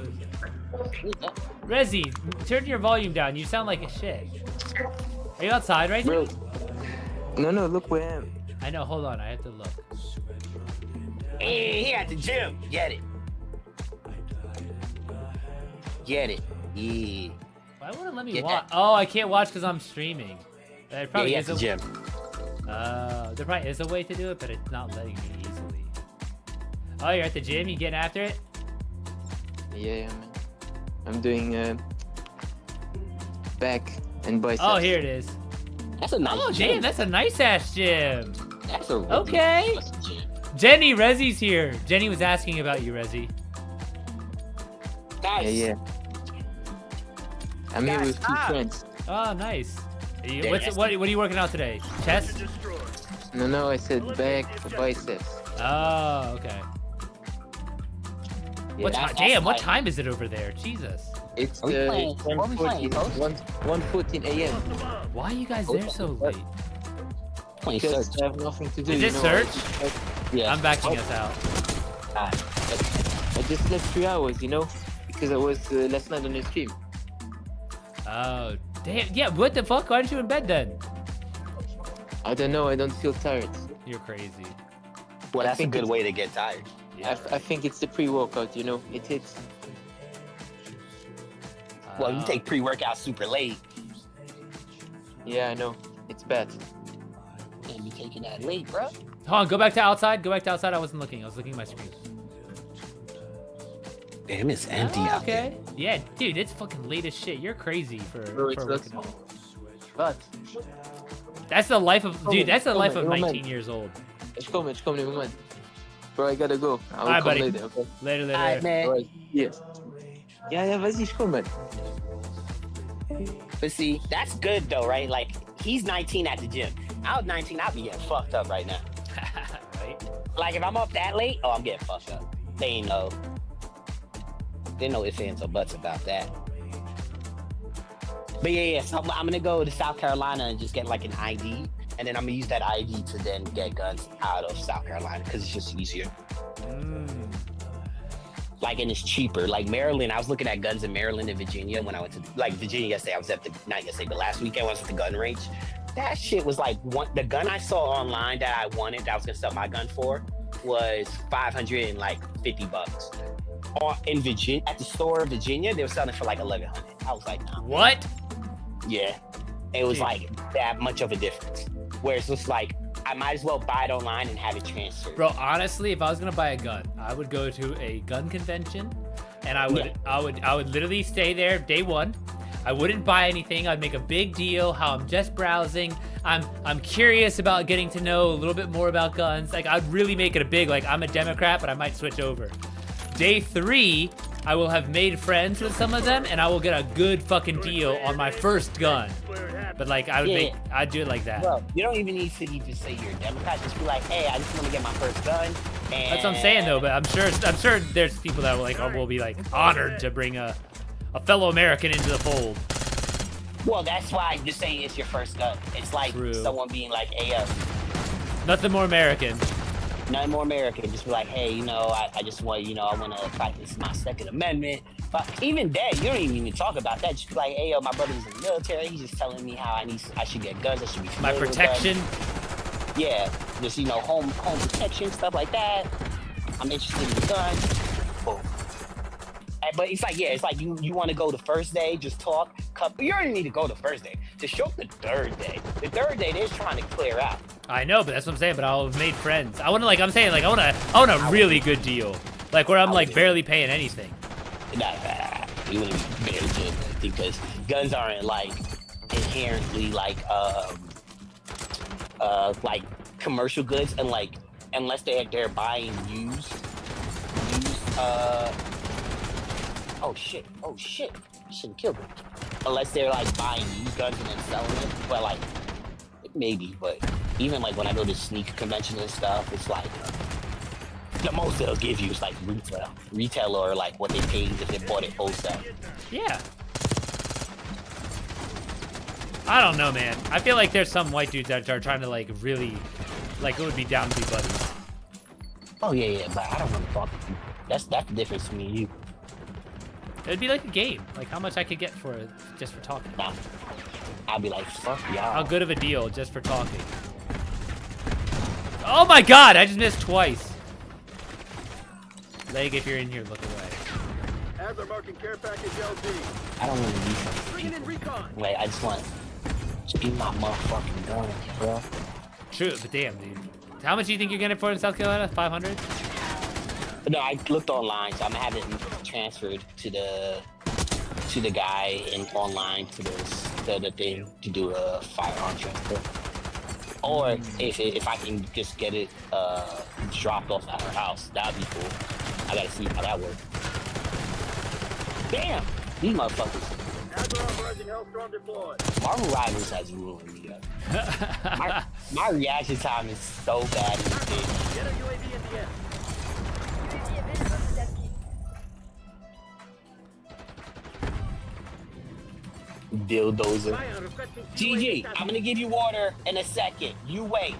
Rezzy, turn your volume down. You sound like a shit. Are you outside right now? No, look where I am. I know, hold on, I have to look. Hey, he at the gym. Get it. Yeah. Why wouldn't it let me Get watch? that. Oh, I can't watch because I'm streaming. There probably Yeah, is he at the gym. There probably is a way to do it, but it's not letting me easily. Oh, you're at the gym? You getting after it? Yeah, man. I'm doing back and biceps. Oh, here it is. That's a nice Oh, gym. damn, that's a nice ass gym. That's a really Okay. nice gym. Jenny, Rezzy's here. Jenny was asking about you, Rezzy. Nice. Yeah. I'm here Guys, with two friends. Oh, nice. Yeah, What are you working out today? Chest? No, I said back, biceps. Oh, okay. Yeah, What time is it over there? Jesus. It's Are we playing- what are we playing, 1:14 a.m. Why are you guys there so late? Playing Because search. I have nothing to do. Is you it know, search? Yeah. I'm backing us out. I just left 3 hours, because I was last night on the stream. Oh, damn. Yeah, what the fuck? Why aren't you in bed then? I don't know. I don't feel tired. You're crazy. Well, I that's a think good it's- way to get tired. Yeah. I think it's the pre-workout. It hits. Well, you take pre-workout super late. Yeah, I know. It's bet. Can't be taking that late, bro. Hold on, go back to outside. Go back to outside. I wasn't looking. I was looking at my screen. Damn, it's empty Oh, out there. okay. Yeah, dude, it's fucking late as shit. You're crazy for Bro, it's working not out. But, That's the life of dude. That's the life of Roman. 19 years old. let's go, never mind. Bro, I gotta go. I'll Alright, come buddy. later, okay? Later, later. Alright, man. Alright, yes. Yeah, vas-y, je cours, man. But see, that's good though, right? Like, he's 19 at the gym. I was 19, I'd be getting fucked up right now. Right? Like, if I'm up that late, oh, I'm getting fucked up. They ain't know. They know ifs, ands, or buts about that. But yeah, so I'm gonna go to South Carolina and just get like an ID, and then I'm gonna use that ID to then get guns out of South Carolina because it's just easier. Like, and it's cheaper. Like Maryland, I was looking at guns in Maryland and Virginia when I went to like Virginia yesterday. I was at the not yesterday, but last weekend I was at the gun range. That shit was like the gun I saw online that I wanted, that I was gonna sell my gun for, was $550. In Virginia, at the store in Virginia, they were selling for like $1,100. I was like, nah. What? Yeah, it was Dude. like that much of a difference. Where it's just like I might as well buy it online and have it transferred. Bro, honestly, if I was gonna buy a gun, I would go to a gun convention, and I would literally stay there day one. I wouldn't buy anything. I'd make a big deal how I'm just browsing. I'm curious about getting to know a little bit more about guns. Like, I'd really make it a big, like, I'm a Democrat, but I might switch over. Day 3, I will have made friends with some of them, and I will get a good fucking deal on my first gun. But like, I'd do it like that. Bro, you don't even need to even say you're a Democrat. Just be like, hey, I just want to get my first gun. And That's what I'm saying though. But I'm sure there's people that will be like honored to bring a fellow American into the fold. Well, that's why I just say it's your first gun. It's like True. someone being like, hey, Nothing more American. none more American. Just be like, hey, I just want, I want to practice my Second Amendment. But even then, you don't even talk about that. Just be like, hey, my brother was in the military. He's just telling me how I should get guns. I should be My familiar with protection. guns. Yeah, just home protection, stuff like that. I'm interested in the gun. Boom. But it's like, you want to go the first day, just talk. You don't even need to go the first day. Just show up the third day. The third day, they're trying to clear out. I know, but that's what I'm saying. But I'll have made friends. I want to I want a really good deal, like where I'm like barely paying anything. Nah, you wouldn't be very good because guns aren't like inherently like commercial goods, and like unless they're buying used. Oh shit! I shouldn't kill them. Unless they're like buying used guns and then selling it, but like maybe. But even like when I go to sneaker conventions and stuff, it's like the most they'll give you is like retail or like what they paid if they bought it wholesale. Yeah. I don't know, man. I feel like there's some white dudes that are trying to like really, like it would be down to be buddies. Oh yeah, but I don't want to talk to you. That's the difference between you. It'd be like a game, like how much I could get for it just for talking. Nah, I'll be like, fuck How y'all. good of a deal just for talking? Oh my god, I just missed twice. Leg, if you're in here, look away. Adler marking care package LZ. I don't want to be such Bringing in recon. Like, I just want to be my motherfucking gun, bro. True, but damn, dude. How much do you think you're getting for it in South Carolina? 500? No, I looked online, so I'm gonna have it transferred to the guy online to the thing to do a firearm transfer. Or if I can just get it dropped off at her house, that'd be cool. I gotta see how that works. Damn, these motherfuckers. Adler authorizing Hellstorm deployed. Marvel Rivals has ruined me. My reaction time is so bad in this game. Get a UAV in the air. Dildozer. Fire requesting GG, UAV I'm gonna give you water in a second. You wait.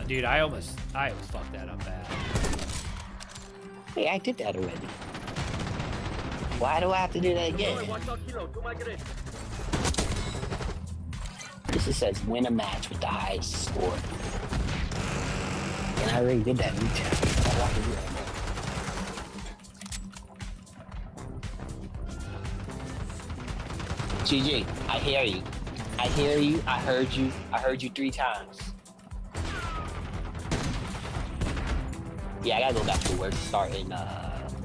Dude, I almost fucked that up bad. Hey, I did that already. Why do I have to do that again? Watch out, Kilo, to my grenade. This just says win a match with the highest score. And I already did that new chapter. All I can do right now. GG, I hear you. I hear you. I heard you. I heard you 3 times. Yeah, I gotta go back to work starting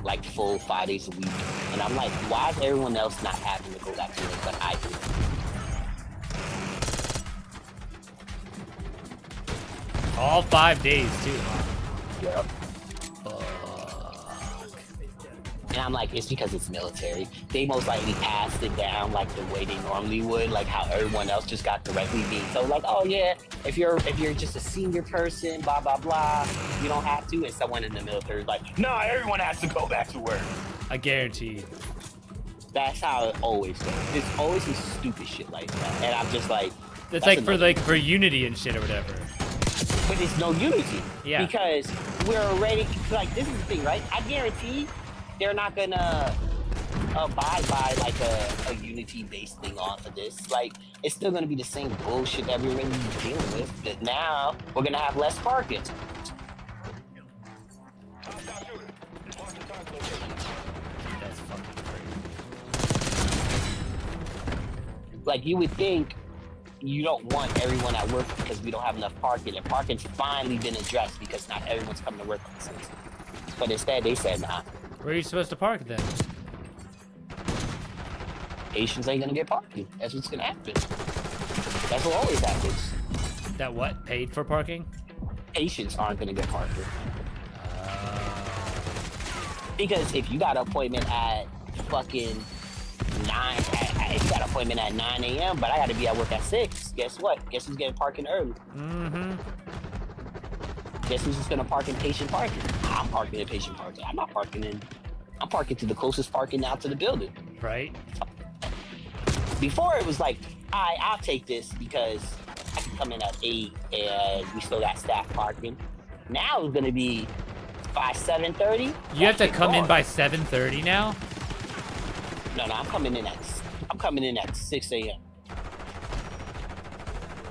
like full 5 days a week. And I'm like, why is everyone else not having to go back to work but I do? All 5 days too. Yep. And I'm like, it's because it's military. They most likely passed it down like the way they normally would, like how everyone else just got directly beat. So like, oh yeah, if you're just a senior person, blah blah blah, you don't have to. And someone in the military is like, no, everyone has to go back to work. I guarantee. That's how it always goes. It's always some stupid shit like that. And I'm just like, It's that's like for unity and shit or whatever. but there's no unity. Yeah. Because we're already, like, this is the thing, right? I guarantee they're not gonna abide by like a unity-based thing off of this. Like, it's still gonna be the same bullshit that we're already dealing with. But now we're gonna have less parking. That's fucking crazy. Like, you would think you don't want everyone at work because we don't have enough parking, and parking's finally been addressed because not everyone's coming to work on Sunday. But instead they said, nah, Where are you supposed to park then? Asians ain't gonna get parking. That's what's gonna happen. That's what always happens. That what? Paid for parking? Asians aren't gonna get parking. Because if you got an appointment at fucking 9, if you got an appointment at 9 a.m., but I gotta be at work at 6, guess what? Guess who's getting parking early? Mm-hmm. Guess who's just gonna park in patient parking? I'm parking in patient parking. I'm not parking in. I'm parking to the closest parking out to the building. Right? Before it was like, I'll take this because I can come in at 8 and we still got staff parking. Now it's gonna be by 7:30. You have to come in by 7:30 now? No, I'm coming in at 6 a.m.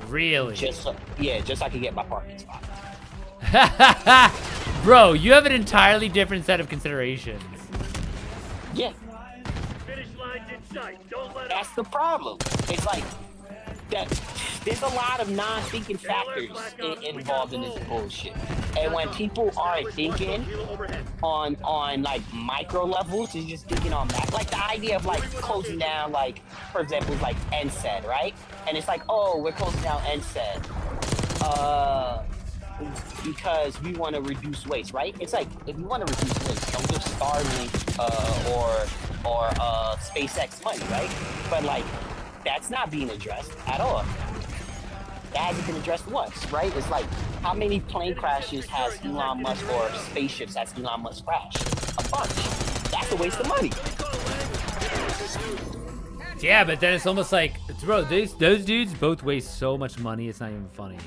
Really? Just so I can get my parking spot. Bro, you have an entirely different set of considerations. Yeah. That's the problem. It's like that. There's a lot of non-thinking factors involved in this bullshit. And when people aren't thinking on like micro levels, they're just thinking on that. Like the idea of like closing down, like for example, like NSAID, right? And it's like, oh, we're closing down NSAID because we want to reduce waste, right? It's like, if you want to reduce waste, don't give Starlink or SpaceX money, right? But like, that's not being addressed at all. That hasn't been addressed once, right? It's like, how many plane crashes has Elon Musk or spaceships has Elon Musk crashed? A bunch. That's a waste of money. Yeah, but then it's almost like, bro, those dudes both waste so much money, it's not even funny.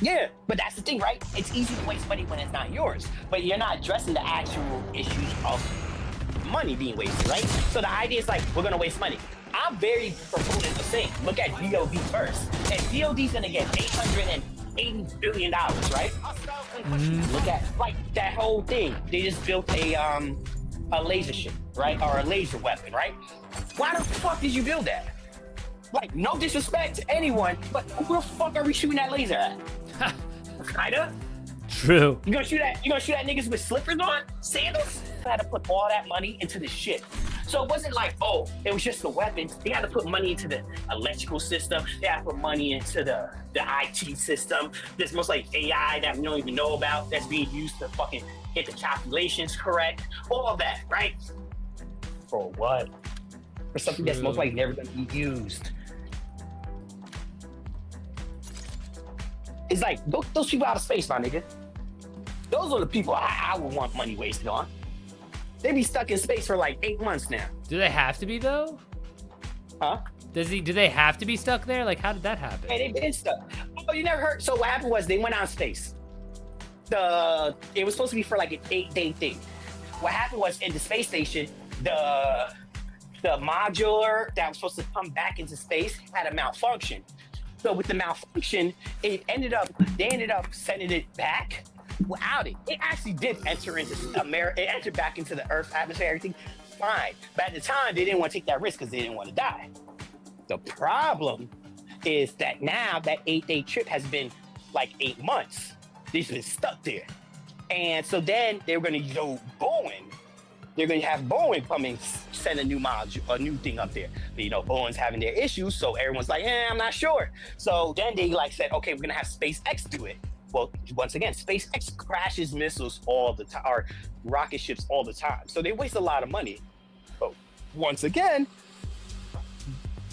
Yeah, but that's the thing, right? It's easy to waste money when it's not yours, but you're not addressing the actual issues of money being wasted, right? So the idea is like, we're gonna waste money. I'm very proponent of saying, look at DOD first. And DOD's gonna get $880 billion, right? Look at like that whole thing. They just built a laser ship, right? Or a laser weapon, right? Why the fuck did you build that? Like, no disrespect to anyone, but who the fuck are we shooting that laser at? Kinda. True. You gonna shoot at niggas with slippers on? Sandals? They had to put all that money into the shit. So it wasn't like, oh, it was just the weapons. They had to put money into the electrical system. They had to put money into the IT system. There's most like AI that we don't even know about that's being used to fucking get the calculations correct. All of that, right? For what? For something that's most likely never gonna be used. It's like, those people out of space, my nigga. Those are the people I would want money wasted on. They be stuck in space for like 8 months now. Do they have to be though? Huh? Do they have to be stuck there? Like, how did that happen? Hey, they've been stuck. Oh, you never heard? So what happened was they went out of space. It was supposed to be for like an 8-day thing. What happened was in the space station, the modular that was supposed to come back into space had a malfunction. So with the malfunction, they ended up sending it back without it. It actually did enter into America. It entered back into the Earth's atmosphere, everything fine. But at the time, they didn't want to take that risk because they didn't want to die. The problem is that now that 8-day trip has been like 8 months. They've been stuck there. And so then they were going to go Boeing. They're going to have Boeing come and send a new module, a new thing up there. But, you know, Boeing's having their issues, so everyone's like, I'm not sure. So then they like said, okay, we're going to have SpaceX do it. Well, once again, SpaceX crashes missiles all the time, or rocket ships all the time. So they waste a lot of money. But once again,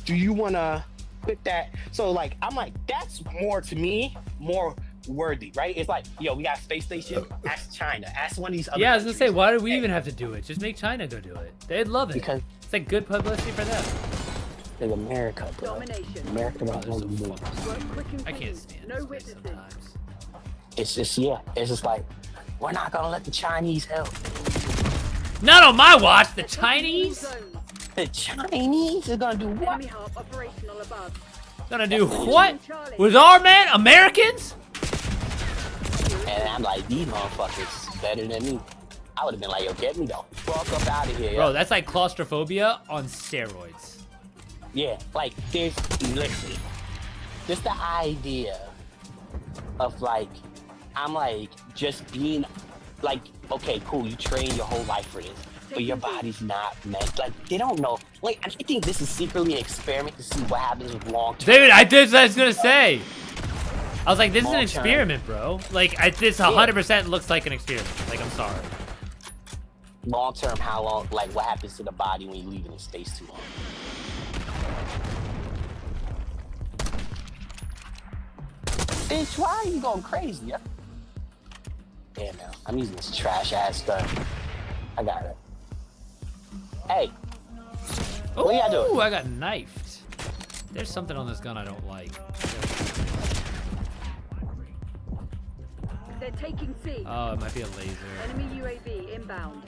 do you want to put that? So like, I'm like, that's more to me, more worthy, right? It's like, yo, we got a space station. Ask China. Ask one of these other. Yeah, I was gonna say, countries. why do we even have to do it? Just make China go do it. They'd love it. Because It's like good publicity for them. in America, bro. Domination. America Bro, don't they're so want to move. fucking Work stupid. quick and I can't clean. stand No this place witnesses. sometimes. It's just, yeah, it's just like, we're not gonna let the Chinese help. Not on my watch. The Chinese Zones. The Chinese are gonna do what? Enemy hub operational above. gonna do what with our man Americans? And I'm like, these motherfuckers better than me. I would have been like, yo, get me the fuck up out of here. Bro, yo. that's like claustrophobia on steroids. Yeah, like, there's, listen, just the idea of like, I'm like, just being like, okay, cool, you train your whole life for this, but your body's not meant, like, they don't know. Like, I think this is secretly an experiment to see what happens with long-term. Dude, I was gonna say. I was like, this is an Long-term. experiment, bro. Like, this 100% looks like an experiment. Like, I'm sorry. Long-term, how long, like, what happens to the body when you leave it in space too long? Bitch, why are you going crazy? Yeah, man, I'm using this trash ass gun. I got it. Hey, what y'all doing? Ooh, I got knifed. There's something on this gun I don't like. They're taking C. Oh, it might be a laser. Enemy UAV inbound.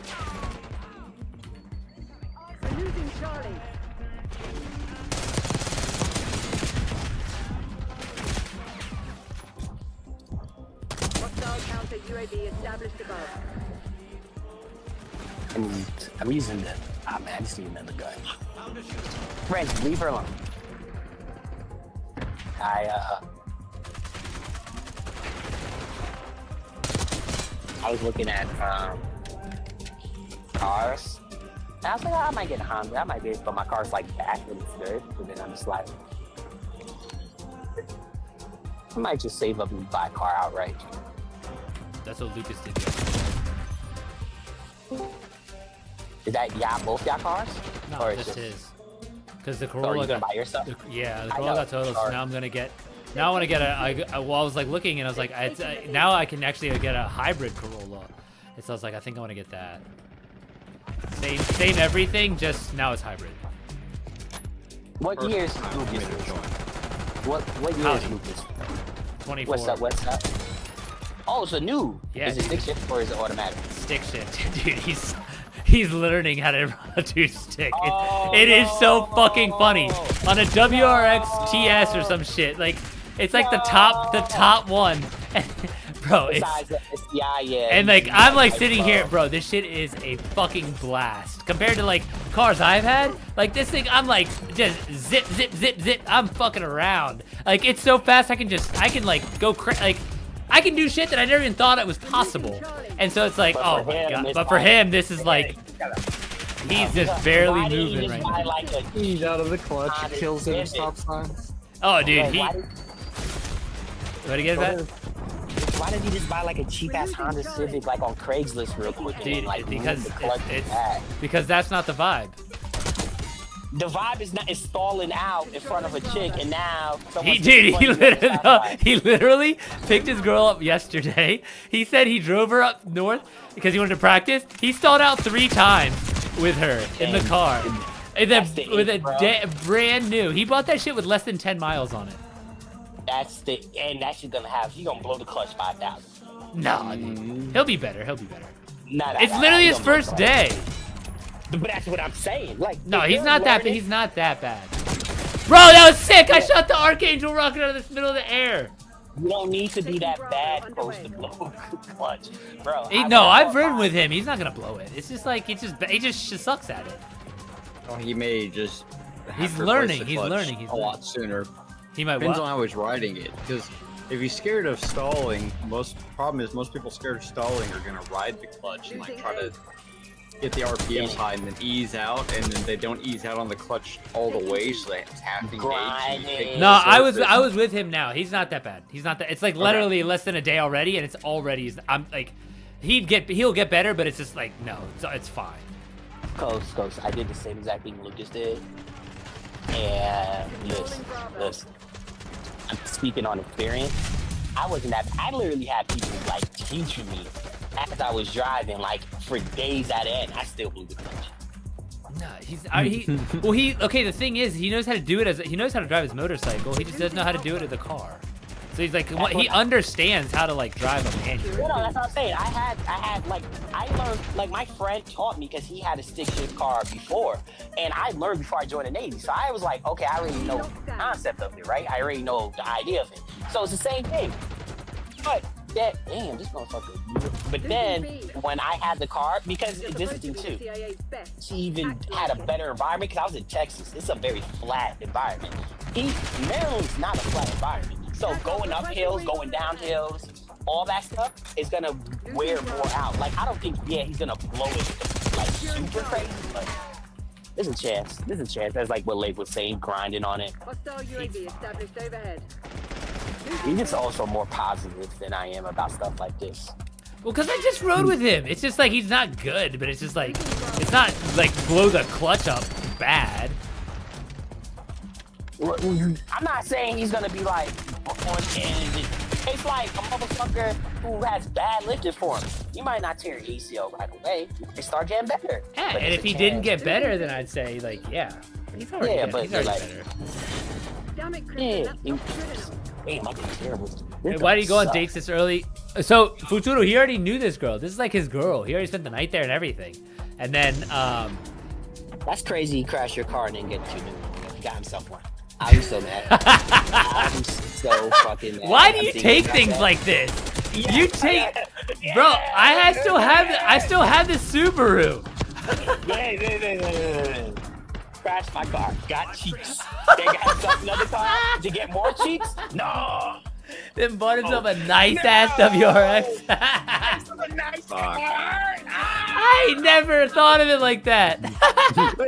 We're losing Charlie. Hostile counter UAV established above. I'm using the. Ah, man, I just need another gun. Friends, leave her alone. I was looking at cars. And I was like, I might get a Honda. I might be, but my car's like back and it's good. But then I'm just like, I might just save up and buy a car outright. That's what Lucas did. Is that y'all both y'all cars? No, Or it's just just- his. Because the Or are Corolla you gonna got buy yourself? yeah, the I Corolla know, got totaled. So sorry. now I'm gonna get. Now I want to get a. Well, I was like looking, and I was like, now I can actually get a hybrid Corolla. And so I was like, I think I want to get that. Same everything, just now it's hybrid. What year is Lucas? What year is Howdy. Lucas? 24. What's up? Oh, it's a new. Yeah, Is it dude. stick shift or is it automatic? Stick shift, dude. He's learning how to do stick. Oh, it is so no. fucking funny on a WRX TS or some shit. Like it's like the top one, bro. It's, Besides, yeah. and like I'm like sitting here, bro. This shit is a fucking blast compared to like cars I've had. Like this thing, I'm like just zip. I'm fucking around. Like it's so fast. I can like go like. I can do shit that I never even thought it was possible. And so it's like, But oh for my him, god. it's But for like- him, this is like, he's just barely Why didn't you moving just right buy now. like a He's out of the clutch. Honda Kills him. Civic? Stop signs. Oh, dude, Like, he. why What to get that? why did he just buy like a cheap ass Honda Civic like on Craigslist real quick and Dude, then, like because move the clutch it's back? because that's not the vibe. The vibe is not stalling out in front of a chick, and now He someone's he literally picked his girl up yesterday. He said he drove her up north because he wanted to practice. He stalled out 3 times with her in the car. And then That's the with a age, bro. brand new. He bought that shit with less than 10 miles on it. That's shit gonna have. He gonna blow the clutch 5,000. No, dude. He'll be better. He'll be better. Nah, It's literally he his gonna blow the first clutch. day. But that's what I'm saying. Like, No, if he's you're not that. learning- He's not that bad. Bro, that was sick! I shot the Archangel rocket out of the middle of the air. You don't need to be that bad close to blow clutch, bro. No, I've ridden with him. He's not gonna blow it. It's just like he just sucks at it. Oh, he may just. have He's to replace learning, the he's clutch learning, he's a lot sooner. He might Depends what? on how he's riding it, because if he's scared of stalling, most people scared of stalling are gonna ride the clutch and like try to get the RPMs high and then ease out, and then they don't ease out on the clutch all the way, so they have to engage. No, I was with him now. He's not that bad. He's not that. It's like literally less than a day already, and it's already. I'm like, he'll get better, but it's just like no, it's fine. Close. I did the same exact thing Lucas did. And listen. I'm speaking on experience. I literally had people like teaching me as I was driving, like for days at end. I still blew the clutch. No, okay. The thing is, he knows how to do it he knows how to drive his motorcycle. He just doesn't know how to do it in the car. So he's like, he understands how to like drive a manual. No, that's what I'm saying. I learned, like my friend taught me because he had a stick shift car before, and I learned before I joined the Navy. So I was like, okay, I already know the concept of it, right? I already know the idea of it. So it's the same thing. But damn, this motherfucker. But then when I had the car, because this is the thing too, she even had a better environment because I was in Texas. It's a very flat environment. Maryland's not a flat environment. So going up hills, going down hills, all that stuff is gonna wear more out. Like I don't think, he's gonna blow it like super crazy, but there's a chance. That's like what Lake was saying, grinding on it. He's just also more positive than I am about stuff like this. Well, because I just rode with him. It's just like he's not good, but it's just like it's not like blow the clutch up bad. I'm not saying he's gonna be like on end. It's like a motherfucker who has bad lifting form. You might not tear your ACL right away. You start getting better. Yeah, But and there's if a he didn't chance. get better, then I'd say like, he's already Yeah, good. but He's already like- better. Damn, I think terrible. Hey, why did he go on dates this early? So Futuro, he already knew this girl. This is like his girl. He already spent the night there and everything. And then That's crazy. You crash your car and then get 2 new. He got himself one. I'm so mad. I'm so fucking mad. why do I'm you thinking take about things that. like this? You take, bro. I still have the Subaru. Crashed my car. Got cheeks. They got himself another car to get more cheeks? No. Then bought himself a nice ass WRX. Nice I never thought of it like that.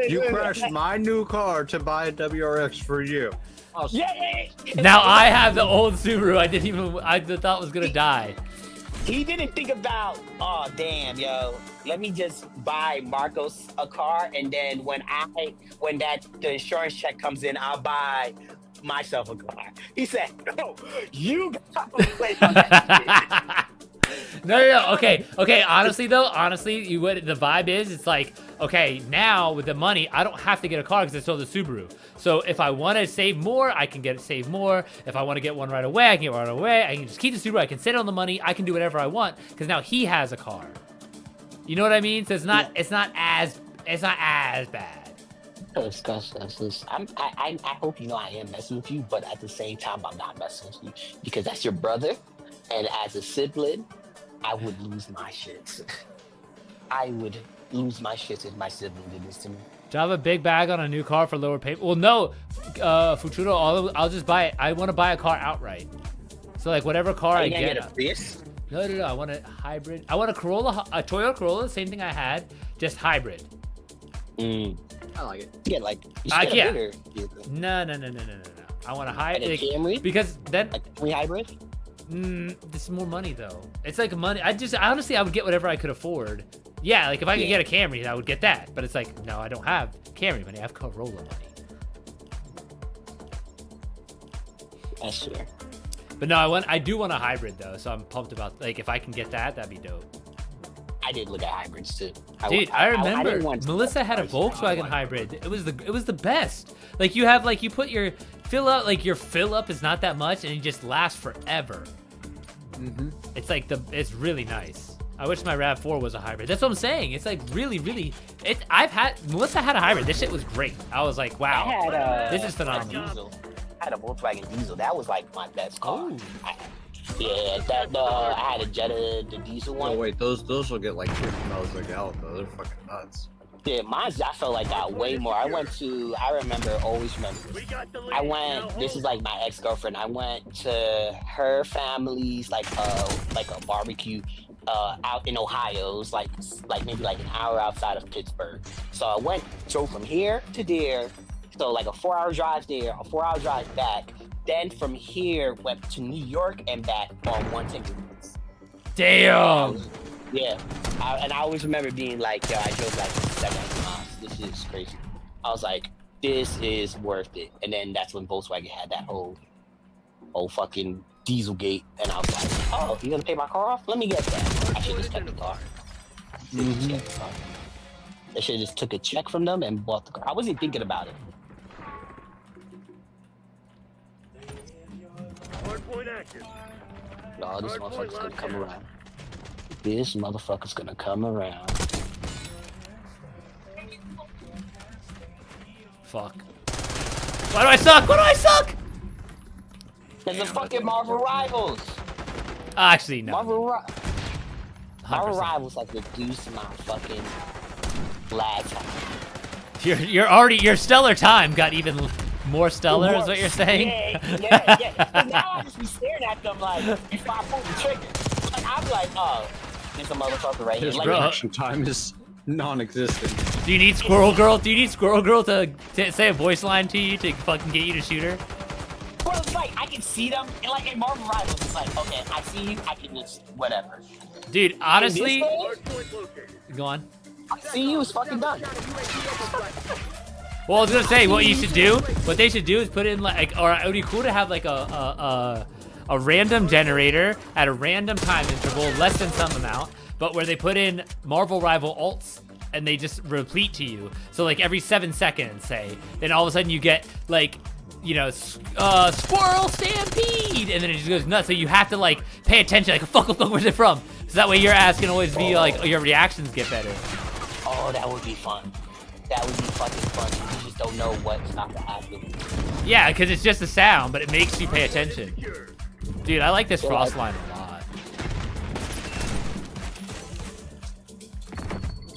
You crashed my new car to buy a WRX for you. Yeah. Now I have the old Subaru. I thought was gonna die. He didn't think about, oh damn, yo, let me just buy Marcos a car, and then when the insurance check comes in, I'll buy myself a car. He said, no, you got to play on that shit. No. Okay. Honestly, the vibe is, it's like, okay, now with the money, I don't have to get a car because I sold the Subaru. So if I want to save more, I can save more. If I want to get one right away, I can get one right away. I can just keep the Subaru. I can sit on the money. I can do whatever I want because now he has a car. You know what I mean? So it's not as bad. I hope you know I am messing with you, but at the same time, I'm not messing with you because that's your brother, and as a sibling, I would lose my shit. I would lose my shit if my sibling did this to me. Drive a big bag on a new car for lower payment. Well, no, Futuro, I'll just buy it. I want to buy a car outright. So like whatever car I get. Get a Prius? No. I want a hybrid. I want a Corolla, a Toyota Corolla, same thing I had, just hybrid. I like it. Yeah, like you I should get a can't. bigger vehicle. No. I want a hybrid. Like a Camry? Because then Like a hybrid? this is more money though. It's like money. Honestly, I would get whatever I could afford. Yeah, like if I could get a Camry, I would get that. But it's like, no, I don't have Camry money. I have Corolla money. That's fair. But no, I do want a hybrid though. So I'm pumped about like if I can get that, that'd be dope. I did look at hybrids too. Dude, I remember didn't want to- Melissa had a Volkswagen hybrid. It was the best. Like you put your fill up is not that much and it just lasts forever. It's like it's really nice. I wish my RAV4 was a hybrid. That's what I'm saying. It's like really, really. Melissa had a hybrid. This shit was great. I was like, wow, I had this is phenomenal. Diesel. I had a Volkswagen Diesel. That was like my best car. Oh. Yeah, I had a Jetta, the diesel one. Oh wait, those will get like 50 miles a gallon though. They're fucking nuts. Yeah, mine's, I felt like that way more. I always remember. This is like my ex-girlfriend. I went to her family's like a barbecue out in Ohio. It was like maybe like an hour outside of Pittsburgh. So I drove from here to there. So like a 4-hour drive there, a 4-hour drive back. Then from here went to New York and back on one ticket. Damn. Yeah, and I always remember being like, yo, I drove like 700 miles. This is crazy. I was like, this is worth it. And then that's when Volkswagen had that whole fucking Dieselgate. And I was like, oh, you gonna pay my car off? Let me get that. I should just kept the car. I should just took a check from them and bought the car. I wasn't thinking about it. No, this motherfucker's gonna come around. This motherfucker's gonna come around. Fuck. Why do I suck? Why do I suck? There's the fucking Marvel Rivals. Actually, no. Marvel 100%. Rivals like reduced my fucking lag time. Your stellar time got even more stellar, is what you're saying? Yeah. And now I just be staring at them like, before I pull the trigger. Like, I'm like, oh, there's a motherfucker right here. His Like, reaction time is non-existent. Do you need Squirrel Girl? Do you need Squirrel Girl to say a voice line to you to fucking get you to shoot her? well, it's like, I can see them. And like in Marvel Rivals, it's like, okay, I see you, I can just, whatever. Dude, honestly, In this game, go on. I see you, it's fucking done. Well, I was gonna say what they should do is put in like, or it would be cool to have like a random generator at a random time interval, less than some amount, but where they put in Marvel Rival alts and they just replete to you. So like every 7 seconds, say, then all of a sudden you get like, you know, Squirrel Stampede, and then it just goes nuts. So you have to like pay attention, like fuck, where's it from? So that way your ass can always be like, your reactions get better. Oh, that would be fun. That would be fucking fun. You just don't know what's not to happen. Yeah, because it's just a sound, but it makes you pay attention. Dude, I like this frost line a lot.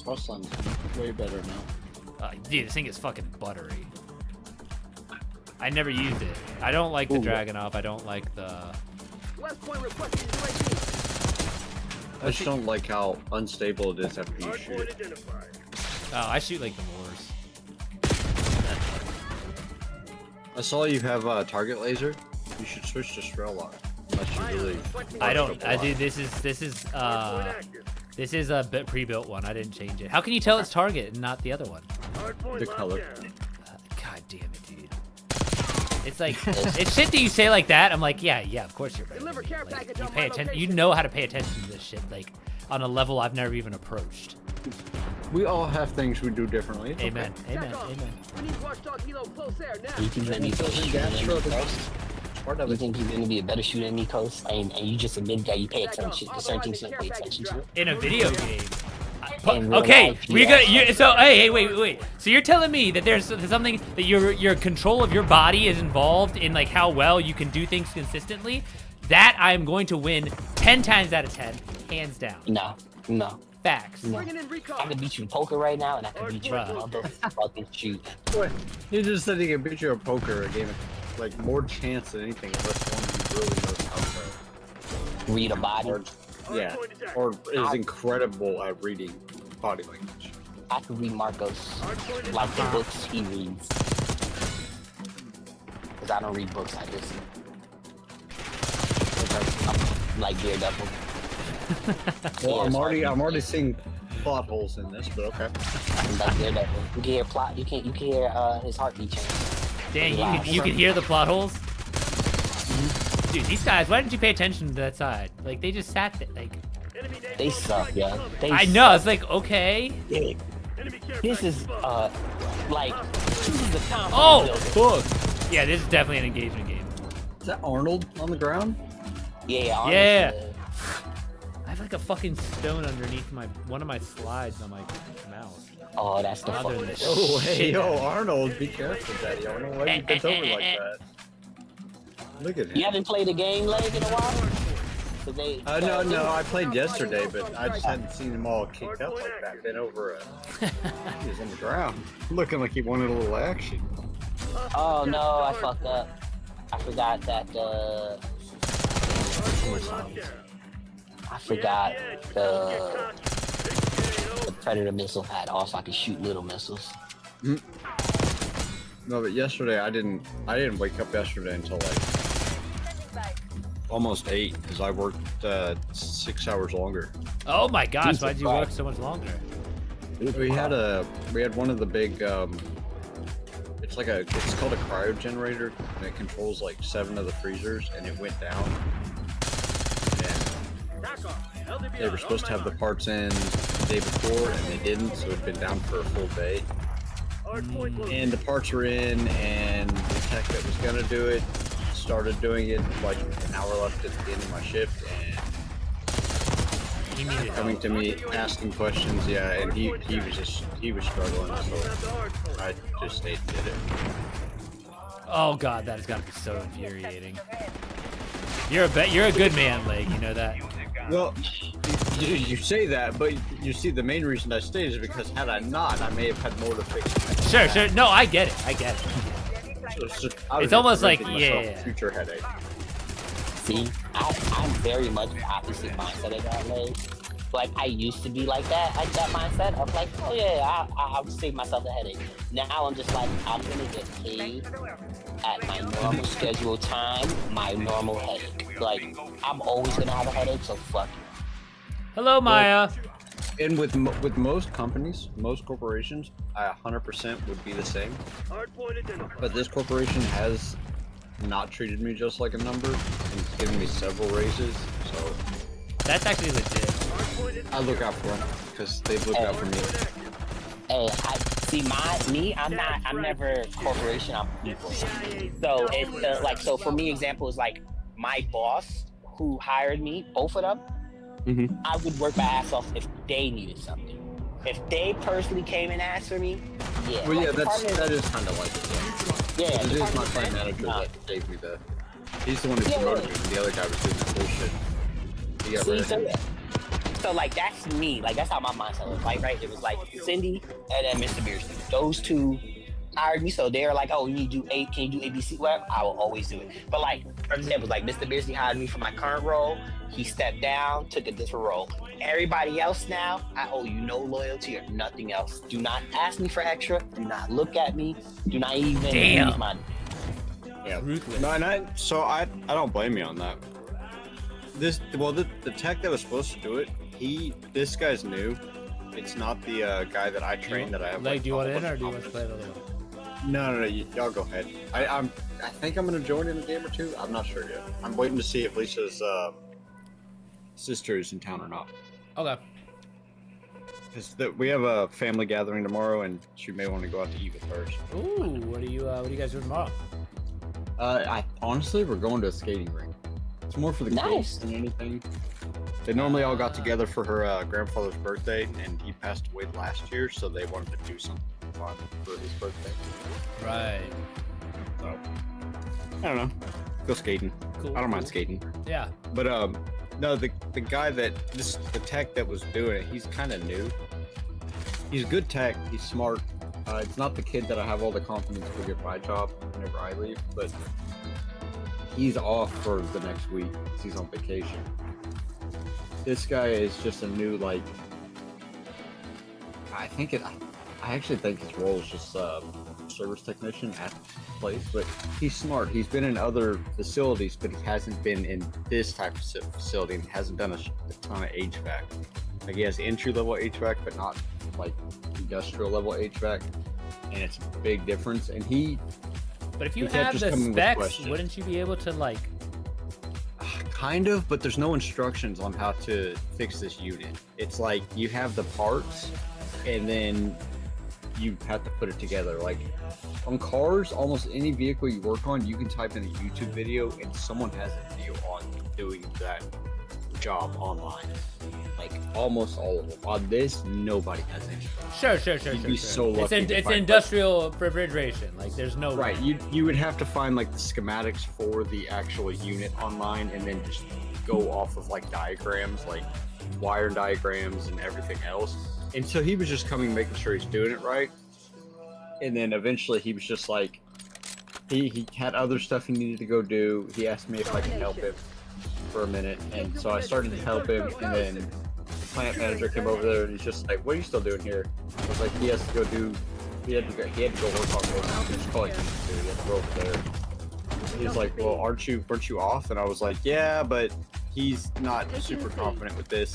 Frostline's way better now. Dude, this thing is fucking buttery. I never used it. I don't like the Dragunov. I don't like the... I just don't like how unstable it is after you shoot. Oh, I shoot like the Moors. I saw you have a target laser. You should switch to Strellock. Unless you really. I don't. Dude, this is a bit pre-built one. I didn't change it. How can you tell it's target and not the other one? The color. God damn it, dude. It's like it's shit that you say like that. I'm like, yeah, of course you're right. Like, you pay attention. You know how to pay attention to this shit, like on a level I've never even approached. We all have things we do differently. It's Amen. okay. Amen. You think you're gonna be a better shooter than me, Coast? You think you're gonna be a better shooter than me, Coast? And you just admitted that you pay attention to certain things you don't pay attention to. In a video game. In real Okay, life, we're yeah. gonna. So hey, wait. So you're telling me that there's something that your control of your body is involved in, like how well you can do things consistently? That I am going to win 10 times out of 10, hands down. No. Facts. No. I can beat you in poker right now, and I can beat you in motherfucking shoot. What? You just said he can beat you at poker, a game of, like more chance than anything, unless one really knows how to Read a body. yeah, or is incredible at reading body language. I can read Marcos like the books he reads. Cause I don't read books, I listen. I'm like Daredevil. Well, I'm already seeing plot holes in this, but okay. Like Daredevil. You can hear plot. You can hear his heartbeat change. Dang, you can hear the plot holes. Dude, these guys, why didn't you pay attention to that side? Like they just sat there, like. They suck, yeah. I know. It's like okay. Yeah. This is like this is the time. Oh, fuck. Yeah, this is definitely an engagement game. Is that Arnold on the ground? Yeah. Yeah. have like a fucking stone underneath one of my slides on my mouse. Oh, that's the Other fucking. than Oh, hey, shit. yo, Arnold, be careful, Daddy. I don't know why you bent over like that. Look at You him. haven't played a game leg in a while? 'Cause they. No, I played yesterday, but I just hadn't seen him all kicked up like that. Been over he was on the ground, looking like he wanted a little action. Oh no, I fucked up. I forgot that. I forgot the Predator missile had also I could shoot little missiles. No, but yesterday I didn't wake up yesterday until like almost 8 because I worked 6 hours longer. Oh my gosh, Jesus why'd you Christ. work so much longer? We had one of the big it's called a cryo generator and it controls like 7 of the freezers and it went down. And they were supposed to have the parts in the day before and they didn't, so it'd been down for a full day. And the parts were in and the tech that was gonna do it started doing it like an hour left at the end of my shift and He needed coming help. to me asking questions, yeah, and he was struggling, so I just stayed and did it. Oh god, that has got to be so infuriating. You're a good man, Leg. You know that. Well, you say that, but you see, the main reason I stayed is because had I not, I may have had more to fix. Sure. No, I get it. I get it. So I was It's almost like, preventing myself yeah. future headache. See, I'm very much the opposite mindset of that, like. Like, I used to be like that, mindset. I was like, oh yeah, I'll save myself a headache. Now I'm just like, I'm gonna get paid at my normal scheduled time, my normal headache. Like, I'm always gonna have a headache, so fuck it. Hello, Maya. And with most companies, most corporations, I 100% would be the same. But this corporation has not treated me just like a number and given me several raises, so That's actually legit. I look out for them because they've looked out for me. Hey, I'm never corporation, I'm people. So it's so for me, example is like my boss who hired me, both of them, I would work my ass off if they needed something. If they personally came and asked for me, yeah. Well, yeah, like, that is kind of like it. yeah. It is my department plant head, manager nah. that gave me the. He's the one who Yeah. promoted me. And the other guy was doing the bullshit. He got rid See, of him. so like that's me. Like that's how my mindset was. Like right, it was like Cindy and then Mr. Beerson. Those two hired me, so they're like, "Oh, you need to do A. Can you do ABC web?" I will always do it. But like, for example, like Mr. Beerson hired me for my current role. He stepped down, took a different role. Everybody else now, I owe you no loyalty or nothing else. Do not ask me for extra. Do not look at me. Do not even Damn. use my. Yeah. Ruthless. No, and I don't blame you on that. The tech that was supposed to do it, this guy's new. It's not the guy that I trained that I have. Leg, do you want a in bunch or of do you want to play confidence it alone? in. No, y'all go ahead. I think I'm gonna join in a game or two. I'm not sure yet. I'm waiting to see if Lisa's sister is in town or not. Okay. Because we have a family gathering tomorrow, and she may want to go out to eat with her. So. Ooh, what do you guys do tomorrow? Honestly, we're going to a skating rink. It's more for the Nice. kids than anything. They normally all got together for her grandfather's birthday, and he passed away last year, so they wanted to do something fun for his birthday. Right. So, I don't know. Go skating. Cool. I don't mind skating. Yeah. But no, the guy the tech that was doing it, he's kind of new. He's good tech. He's smart. It's not the kid that I have all the confidence to get my job whenever I leave, but he's off for the next week 'cause he's on vacation. This guy is just a new, like, I actually think his role is just service technician at the place, but he's smart. He's been in other facilities, but he hasn't been in this type of facility and hasn't done a ton of HVAC. Like, he has entry-level HVAC, but not, like, industrial-level HVAC, and it's a big difference. And But if you You can't have just the come in with specs, questions. wouldn't you be able to like? kind of, but there's no instructions on how to fix this unit. It's like you have the parts, and then you have to put it together. Like on cars, almost any vehicle you work on, you can type in a YouTube video, and someone has a video on doing that job online. Like almost all of them. On this, nobody has any. Sure. You'd be so lucky It's to it's find, industrial refrigeration. Like there's no Right, you would have to find like the schematics for the actual unit online, and then just go off of like diagrams, like wire diagrams and everything else. And so he was just coming, making sure he's doing it right. And then eventually he was just like, he had other stuff he needed to go do. He asked me if I could help him for a minute, and so I started to help him. And then the plant manager came over there, and he's just like, "What are you still doing here?" I was like, "He has to go do. He had to go work on this. He was calling him to do. He had to go over there." He's like, "Well, weren't you off?" And I was like, "Yeah, but he's not super confident with this."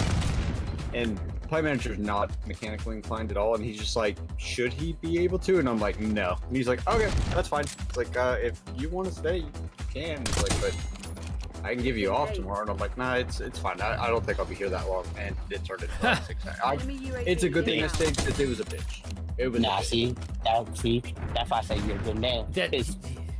And the plant manager's not mechanically inclined at all, and he's just like, "Should he be able to?" And I'm like, "No." And he's like, "Okay, that's fine." It's like, if you want to stay, you can. He's like, "But I can give you off tomorrow." And I'm like, "Nah, it's fine. I don't think I'll be here that long." And it turned into like 6 hours. It's a good thing I stayed because it was a bitch. It was. Nah, see, that's why I say you're a good man. Because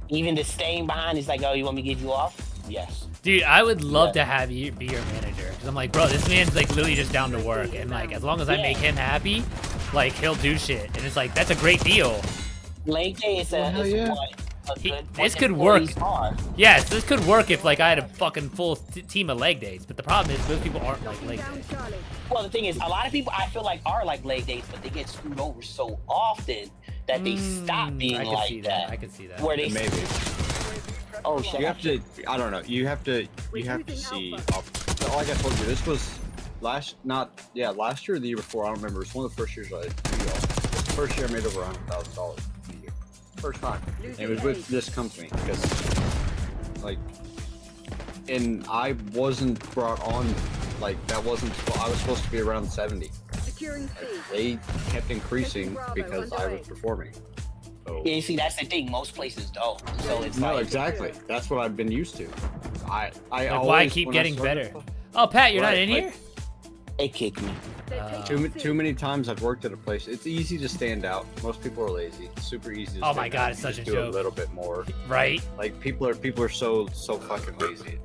even the staying behind is like, oh, you want me to give you off? Yes. Dude, I would love to have you be your manager. Cause I'm like, bro, this man's like literally just down to work, and like as long as I make him happy, like he'll do shit. And it's like that's a great deal. Leg day is a This could work. Yes, this could work if like I had a fucking full team of leg days. But the problem is most people aren't like leg days. Well, the thing is, a lot of people I feel like are like leg days, but they get screwed over so often that they stop being like that. I can see that. Where they Maybe. Oh shit. You have to. I don't know. You have to see. Like I told you, this was last year or the year before. I don't remember. It's one of the first years I did. It's the first year I made over $100,000 a year. First time. And it was with this company because, like, and I wasn't brought on. Like that wasn't. I was supposed to be around 70. They kept increasing because I was performing. So, yeah, see, that's the thing. Most places don't. So it's no, like, exactly. That's what I've been used to. I Like, always, why keep when I getting started- better? Oh, Pat, you're not Right, in like- here? they kick me. Too many times I've worked at a place. It's easy to stand out. Most people are lazy. It's super easy. To Oh stand my God, out. it's You such just a do joke. a little bit more. Right? Like people are so fucking lazy.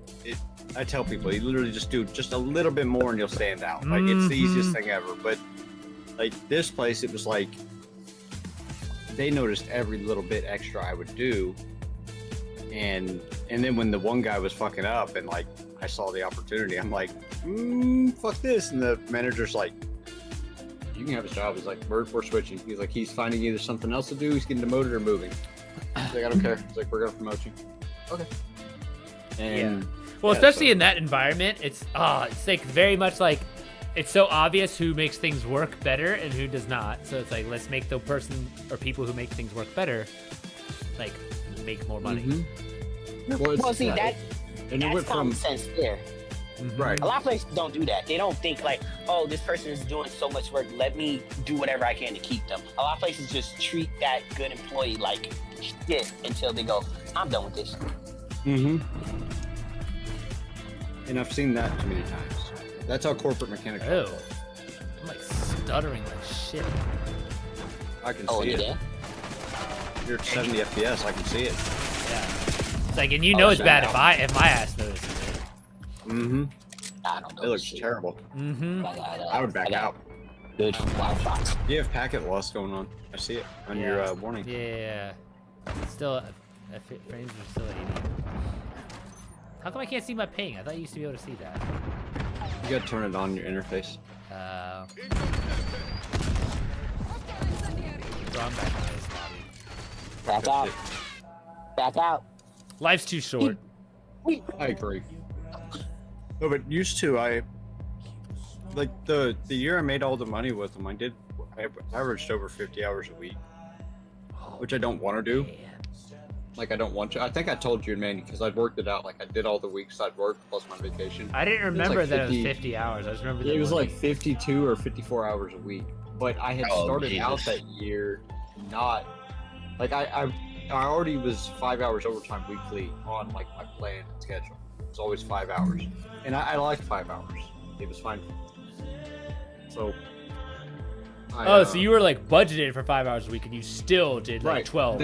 I tell people you literally just do just a little bit more and you'll stand out. Like it's the easiest thing ever. But like this place, it was like they noticed every little bit extra I would do, and then when the one guy was fucking up and like I saw the opportunity, I'm like, fuck this. And the manager's like, you can have his job. He's like, we're switching. He's like, he's finding either something else to do, he's getting demoted or moving. He's like, I don't care. He's like, we're gonna promote you. Okay. And Well, yeah, especially so- in that environment, it's like very much like it's so obvious who makes things work better and who does not. So it's like let's make the person or people who make things work better, like make more money. Well, see, that and it that's went common from sense there. right. A lot of places don't do that. They don't think like, oh, this person is doing so much work. Let me do whatever I can to keep them. A lot of places just treat that good employee like shit until they go, I'm done with this. And I've seen that too many times. That's how corporate mechanics Oh, are. I'm like stuttering like shit. I can Oh, see you it. did? You're at 70 FPS. I can see it. Yeah. It's like, and you know it's bad if my ass notices it. I don't know. It looks shit. terrible. I would back out. Good Wi-Fi. You have packet loss going on. I see it on your warning. Yeah. Still, frames are still at 80. How come I can't see my ping? I thought you used to be able to see that. You gotta turn it on your interface. Wrong back on this lobby. Back out. Back out. Life's too short. I agree. No, but used to I like the year I made all the money with them. I averaged over 50 hours a week, which I don't want to do. Like I don't want to. I think I told you, man, because I'd worked it out. Like I did all the weeks I'd worked plus my vacation. I didn't It was remember like that it was 50 hours. I just remember that It was like 52 or 54 hours a week. But I had started out that year not like I already was 5 hours overtime weekly on like my planned schedule. It was always 5 hours, and I liked 5 hours. It was fine. So. So you were like budgeted for 5 hours a week, and you still did like 12.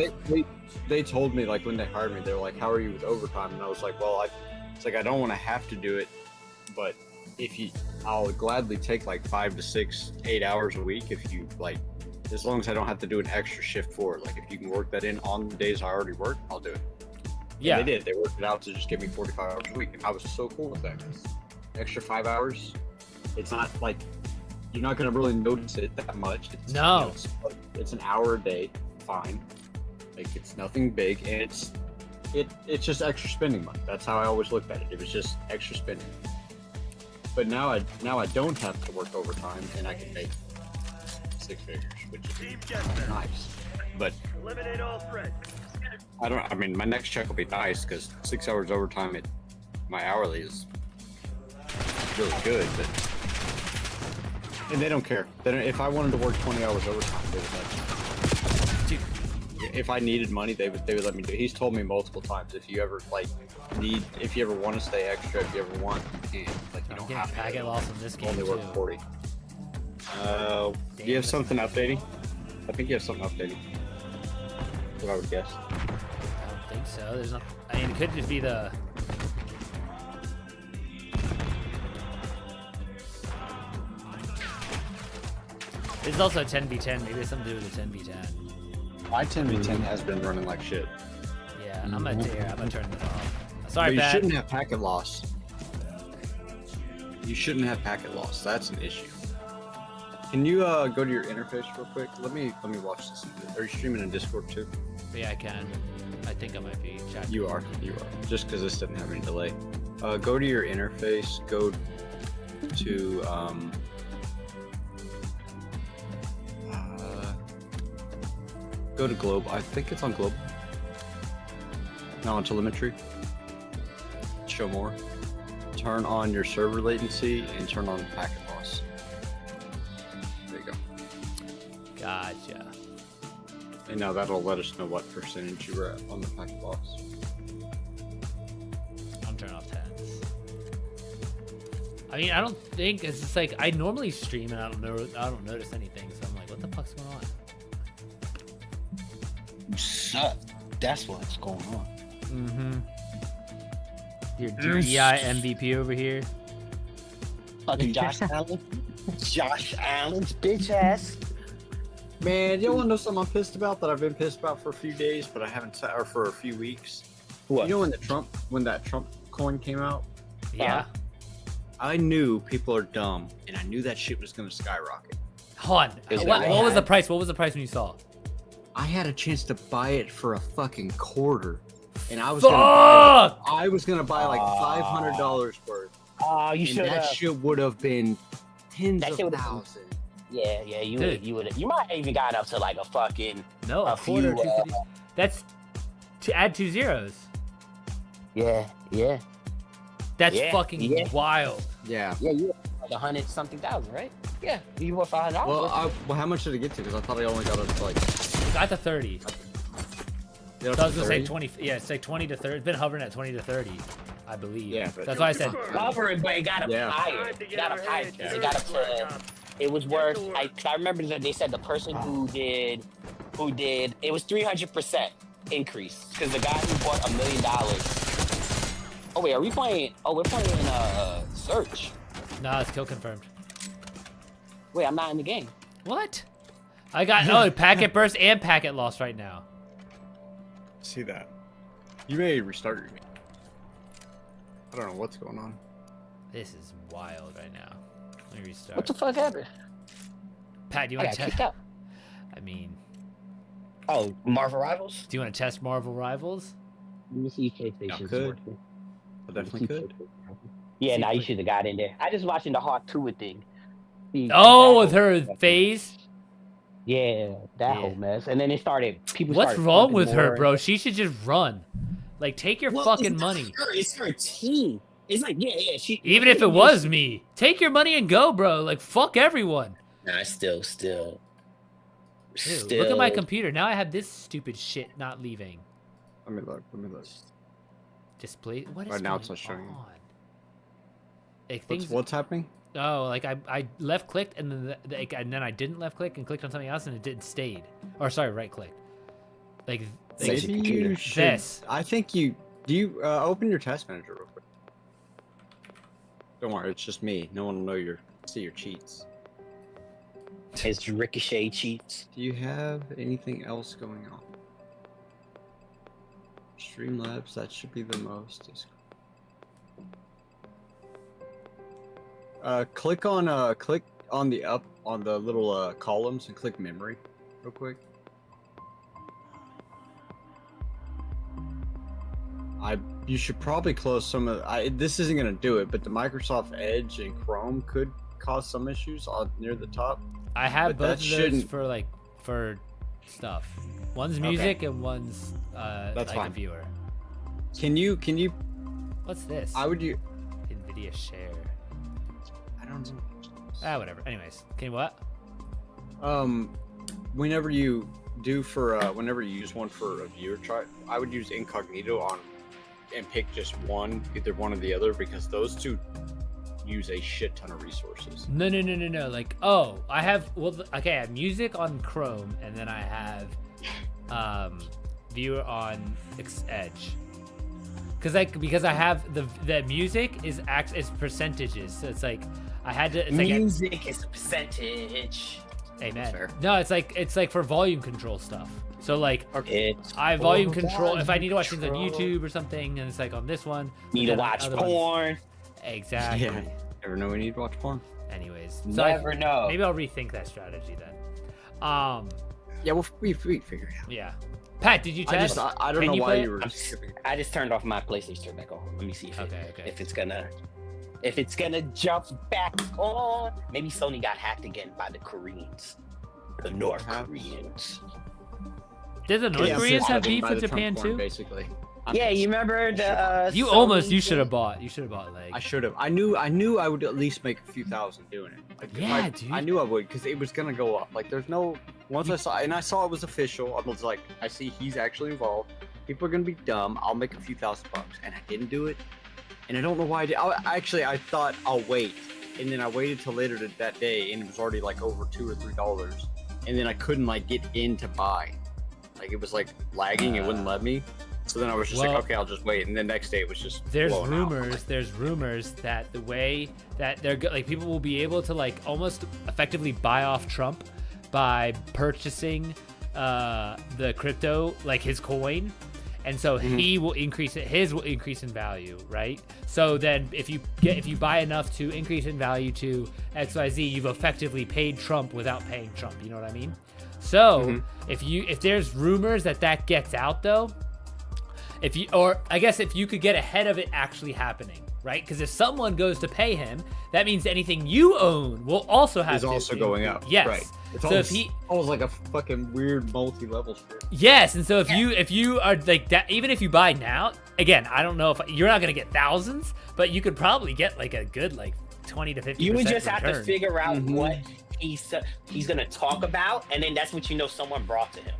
They told me like when they hired me, they were like, "How are you with overtime?" And I was like, "Well, it's like I don't want to have to do it, but I'll gladly take like 5 to 6, 8 hours a week if you like, as long as I don't have to do an extra shift for it. Like if you can work that in on the days I already work, I'll do it. Yeah. And they did. They worked it out to just give me 45 hours a week, and I was so cool with that. Extra 5 hours. It's not like you're not gonna really notice it that much. It's, No. It's an hour a day. Fine. Like it's nothing big, and it's just extra spending money. That's how I always looked at it. It was just extra spending. But now I don't have to work overtime, and I can make 6 figures, which is nice. But Eliminate all threats. I mean, my next check will be nice because 6 hours overtime at my hourly is really good. But and they don't care. If I wanted to work 20 hours overtime, they would let me. Dude. If I needed money, they would let me do it. He's told me multiple times, if you ever if you ever want to stay extra, if you ever want, you can. Like you don't have to. Packet loss in this game Only work too. 40. Do you have something updating? I think you have something updating. That's what I would guess. I don't think so. There's not. I mean, it could just be the. There's also a 10v10. Maybe there's something to do with the 10v10. My 10v10 has been running like shit. Yeah, I'm gonna turn it off. Sorry, But you Pat. shouldn't have packet loss. You shouldn't have packet loss. That's an issue. Can you go to your interface real quick? Let me watch this. Are you streaming in Discord too? Yeah, I can. I think I might be. Chat. You are. Just because this didn't have any delay. Go to your interface. Go to go to Globe. I think it's on Globe. No, on telemetry. Show more. Turn on your server latency and turn on packet loss. There you go. Gotcha. And now that'll let us know what percentage you were at on the packet loss. I'm turning off 10s. I mean, I don't think it's just like I normally stream and I don't notice anything. So I'm like, what the fuck's going on? You suck. That's what's going on. Mm-hmm. Your DEI MVP over here. Fucking Josh Allen. Josh Allen's bitch ass. Man, you want to know something I'm pissed about that I've been pissed about for a few days, but I haven't, or for a few weeks? What? You know when that Trump coin came out? Yeah. I knew people are dumb, and I knew that shit was going to skyrocket. Hold on. What was the price? What was the price when you saw it? I had a chance to buy it for a fucking quarter, and I was Fuck! gonna buy like $500 worth. Oh, you And should that have. shit would have been tens That of shit would've been- thousands. Yeah, you would. You might have even got up to like a fucking. No, a few, quarter. 250. That's to add 2 zeros. Yeah. That's Yeah, fucking yeah. wild. Yeah. Yeah, you were like 100 something thousand, right? Yeah, you were $500. Well, how much did it get to? Because I thought I only got up to like. Got to 30. Get up So I was to gonna say 30? 20. Yeah, it's like 20 to 30. It's been hovering at 20 to 30, I believe. Yeah, but- That's why I said. Hovering, but it got up Yeah. higher. It got up higher. It got up to. It was worth. I remember that they said the person who did, it was 300% increase because the guy who bought $1 million. Oh wait, are we playing? Oh, we're playing Search. Nah, it's kill confirmed. Wait, I'm not in the game. What? I got packet burst and packet loss right now. See that? You may restart your game. I don't know what's going on. This is wild right now. Let me restart. What the fuck happened? Pat, do you I want got to kicked test? out. I mean, Oh, Marvel Rivals. do you want to test Marvel Rivals? Let me see if PlayStation's could. working. I definitely could. Yeah, nah, you should have got in there. I just watching the Hawk Tuah thing. Oh, with her phase. Yeah, that Yeah. whole mess. And then it started. People. What's started wrong pumping with her, more. bro? She should just run. Like, take your fucking money. It's her team. It's like, yeah. She. Even if it was me, take your money and go, bro. Like, fuck everyone. Nah, still. Dude, look at my computer. Now I have this stupid shit not leaving. Let me look. Display. What is Right now going it's not showing. on? Like, things. What's happening? Oh, like I left clicked and then and then I didn't left click and clicked on something else and it didn't stayed. Or sorry, right click. Like Maybe you should. This. I think you. Do you open your test manager real quick? Don't worry, it's just me. No one will know see your cheats. His Ricochet cheats. Do you have anything else going on? Streamlabs, that should be the most. Click on the little columns and click memory real quick. You should probably close some of this isn't gonna do it, but the Microsoft Edge and Chrome could cause some issues near the top. I have But both that of those shouldn't- for stuff. One's music and one's That's like fine. a viewer. Can you What's this? NVIDIA share. I don't know. Whatever. Anyways, can you what? Whenever you whenever you use one for a viewer chart, I would use incognito on and pick just one, either one or the other, because those two use a shit ton of resources. No. Like, I have I have music on Chrome, and then I have viewer on Edge. Because I have the music is percentages, so it's like I had to. It's Music is a percentage. Amen. Fair. No, it's like for volume control stuff. So like It's I have volume for control if I need to watch control. things on YouTube or something, and it's like on this one. Need but to then watch other ones- porn. Exactly. Yeah. Never know we need to watch porn. Anyways, Never know. Maybe I'll rethink that strategy then. Yeah, we figure it out. Yeah. Pat, did you test? I don't Can know you why play you it? were skipping. I just turned off my PlayStation back on. Let me see if Okay. if it's gonna jump back on. Maybe Sony got hacked again by the Koreans, the North Koreans. Did the North Yeah, Koreans have by beef the with Trump Japan porn, too? basically. Yeah, you remember the? You Sony should have thing? bought. You should have bought like. I should have. I knew I would at least make a few thousand doing it. Like, Yeah, dude. I knew I would because it was gonna go up. Like, there's no. Once I saw it was official, I was like, I see he's actually involved. People are gonna be dumb. I'll make a few $1,000, and I didn't do it. And I don't know why I did. I thought I'll wait, and then I waited till later that day, and it was already like over $2 or $3, and then I couldn't like get in to buy. Like it was like lagging. It wouldn't let me. So then I was just Well, like, okay, I'll just wait. And then next day it was just. There's blowing out. rumors that the way that like people will be able to like almost effectively buy off Trump by purchasing the crypto, like his coin, and so he will increase it. His will increase in value, right? So then if you buy enough to increase in value to XYZ, you've effectively paid Trump without paying Trump. You know what I mean? So if there's rumors that gets out though. If you could get ahead of it actually happening, right? Because if someone goes to pay him, that means anything you own will also have Is to also going up. Yes. Right. It's So almost, if he almost like a fucking weird multi-level shit. yes, and so if you are like that, even if you buy now, again, I don't know if you're not gonna get thousands, but you could probably get like a good like 20 to 50%. You would just have to return. figure out what he's gonna talk about, and then that's what someone brought to him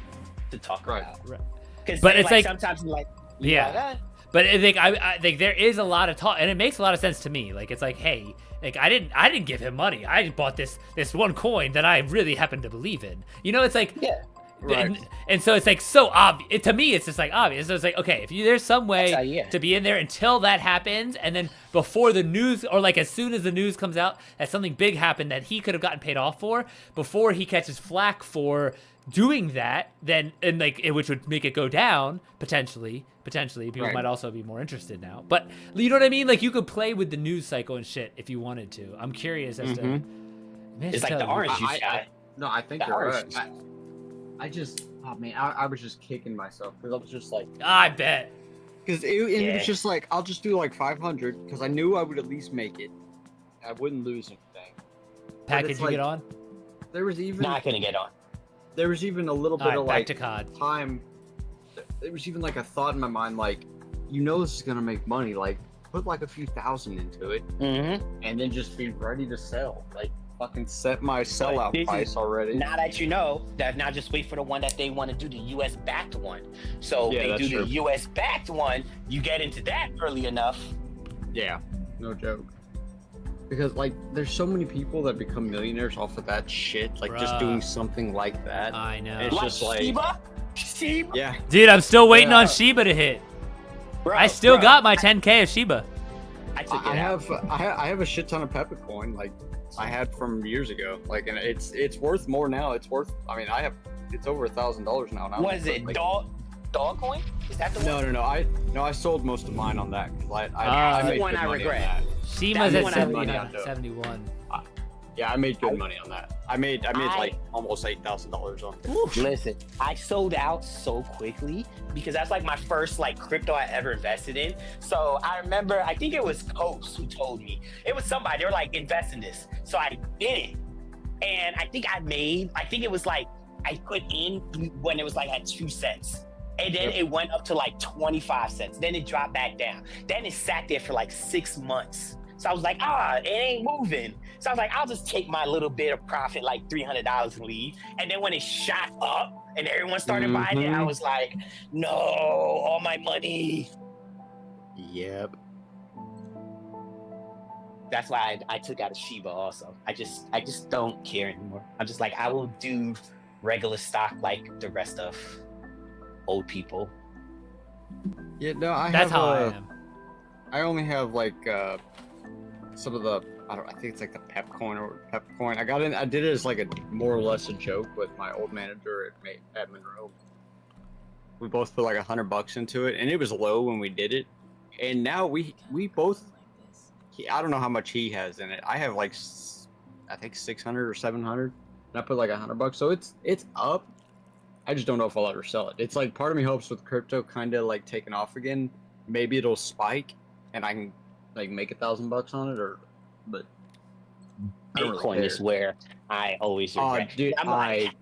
to talk about. Right. Because But it's like- sometimes like Yeah. But I think there is a lot of talk, and it makes a lot of sense to me. Like it's like, hey, like I didn't give him money. I bought this one coin that I really happen to believe in. You know, it's like yeah. Right. And so it's like so obvious. To me, it's just like obvious. So it's like, okay, there's some way to be in there until that happens, and then before the news, or like as soon as the news comes out that something big happened that he could have gotten paid off for, before he catches flack for doing that, then and like which would make it go down potentially people might also be more interested now. But you know what I mean? Like you could play with the news cycle and shit if you wanted to. I'm curious as to. Man, It's like the orange juice guy. No, I think The you're orange right. I just, oh man, I was just kicking myself because I was just like, I bet. because it was just like, I'll just do like 500 because I knew I would at least make it. I wouldn't lose anything. Pat, But could it's you get like- on? There was even Not gonna get on. there was even a little bit All right, of back like to COD. time. There was even like a thought in my mind, like, this is gonna make money. Like, put like a few thousand into it, and then just be ready to sell. Like, fucking set my sellout this is- price already. Now that you know that, now just wait for the one that they want to do, the U.S. backed one. So Yeah, they that's do true. the U.S. backed one. You get into that early enough. Yeah, no joke. Because like, there's so many people that become millionaires off of that shit. Like, just Bruh. doing something like that. I know. It's just like, Shiba. yeah. Dude, I'm still waiting Yeah. on Shiba to hit. Bro, I still bro. got my 10K of Shiba. I took it I out. have a shit ton of peppercoin, like I had from years ago. Like, and it's worth more now. It's worth. I mean, it's over $1,000 now. What is it? Like, Dog coin? Is that the one? No. I sold most of mine on that. 'Cause I That's the made one good I money on regret. that. Shima's That's at when I 70, money on dope. 71. Yeah, I made good money on that. I made I- like almost $8,000 on it. Listen, I sold out so quickly because that's like my first like crypto I ever invested in. So I remember, I think it was Coast who told me. It was somebody. They were like, invest in this. So I did it, and I think it was like I put in when it was like at 2 cents. And then it went up to like 25 cents. Then it dropped back down. Then it sat there for like 6 months. So I was like, it ain't moving. So I was like, I'll just take my little bit of profit, like $300 and leave. And then when it shot up and everyone started buying it, I was like, no, all my money. Yep. That's why I took out a Shiba also. I just don't care anymore. I'm just like, I will do regular stock like the rest of old people. Yeah, no, I That's have how I a- am. I only have like some of the I think it's like the Pepcoin. I did it as like a more or less a joke with my old manager at Monroe. We both put like $100 into it, and it was low when we did it. And now we both. I don't know how much he has in it. I have like I think 600 or 700, and I put like $100. So it's up. I just don't know if I'll ever sell it. It's like part of me hopes with crypto kind of like taking off again, maybe it'll spike and I can like make $1,000 on it, but I don't really Bitcoin is care. where I always regret. Dude, I'm like,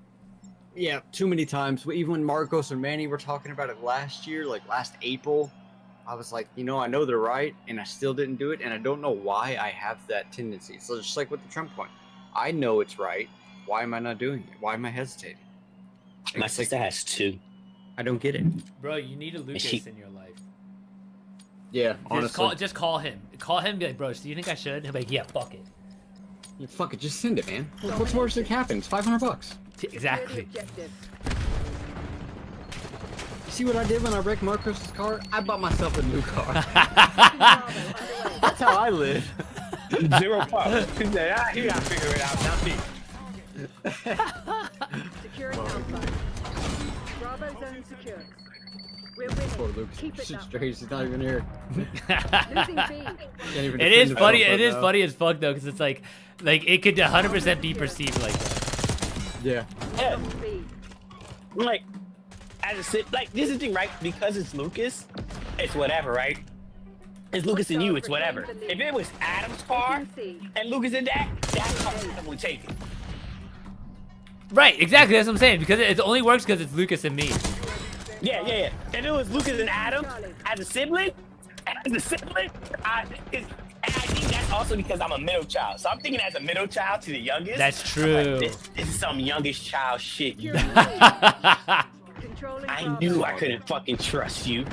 yeah, too many times. Even when Marcos and Manny were talking about it last year, like last April, I was like, I know they're right, and I still didn't do it, and I don't know why I have that tendency. So just like with the Trump coin, I know it's right. Why am I not doing it? Why am I hesitating? my It's like, sister has 2. I don't get it. Bro, you need a Lucas she- in your life. Yeah, honestly. Just call him. Call him and be like, bro, do you think I should? He'll be like, yeah, fuck it. Yeah, fuck it, just send it, man. What's worse that happens? $500. Exactly. See what I did when I wrecked Marcos's car? I bought myself a new car. That's how I live. 0 problems. He said, he gotta figure it out, not me. Securing Alpha. Bravo zone secure. We're Poor winning. Lucas. Keep it Shit up. strange, he's not even here. Losing feed. Can't even It is defend funny. himself It is right now. funny as fuck though, because it's like it could 100% be perceived like that. Yeah. Yeah, Feed. like, as a sit, like, this is the thing, right? Because it's Lucas, it's whatever, right? It's Lucas and you, it's whatever. If it was Adam's car and Lucas in that car would take it. Right, exactly. That's what I'm saying. Because it only works because it's Lucas and me. Yeah. If it was Lucas and Adam as a sibling, I think that's also because I'm a middle child. So I'm thinking as a middle child to the youngest. That's I'm true. like, this is some youngest child shit. Controlling I Bravo. knew I couldn't fucking trust you.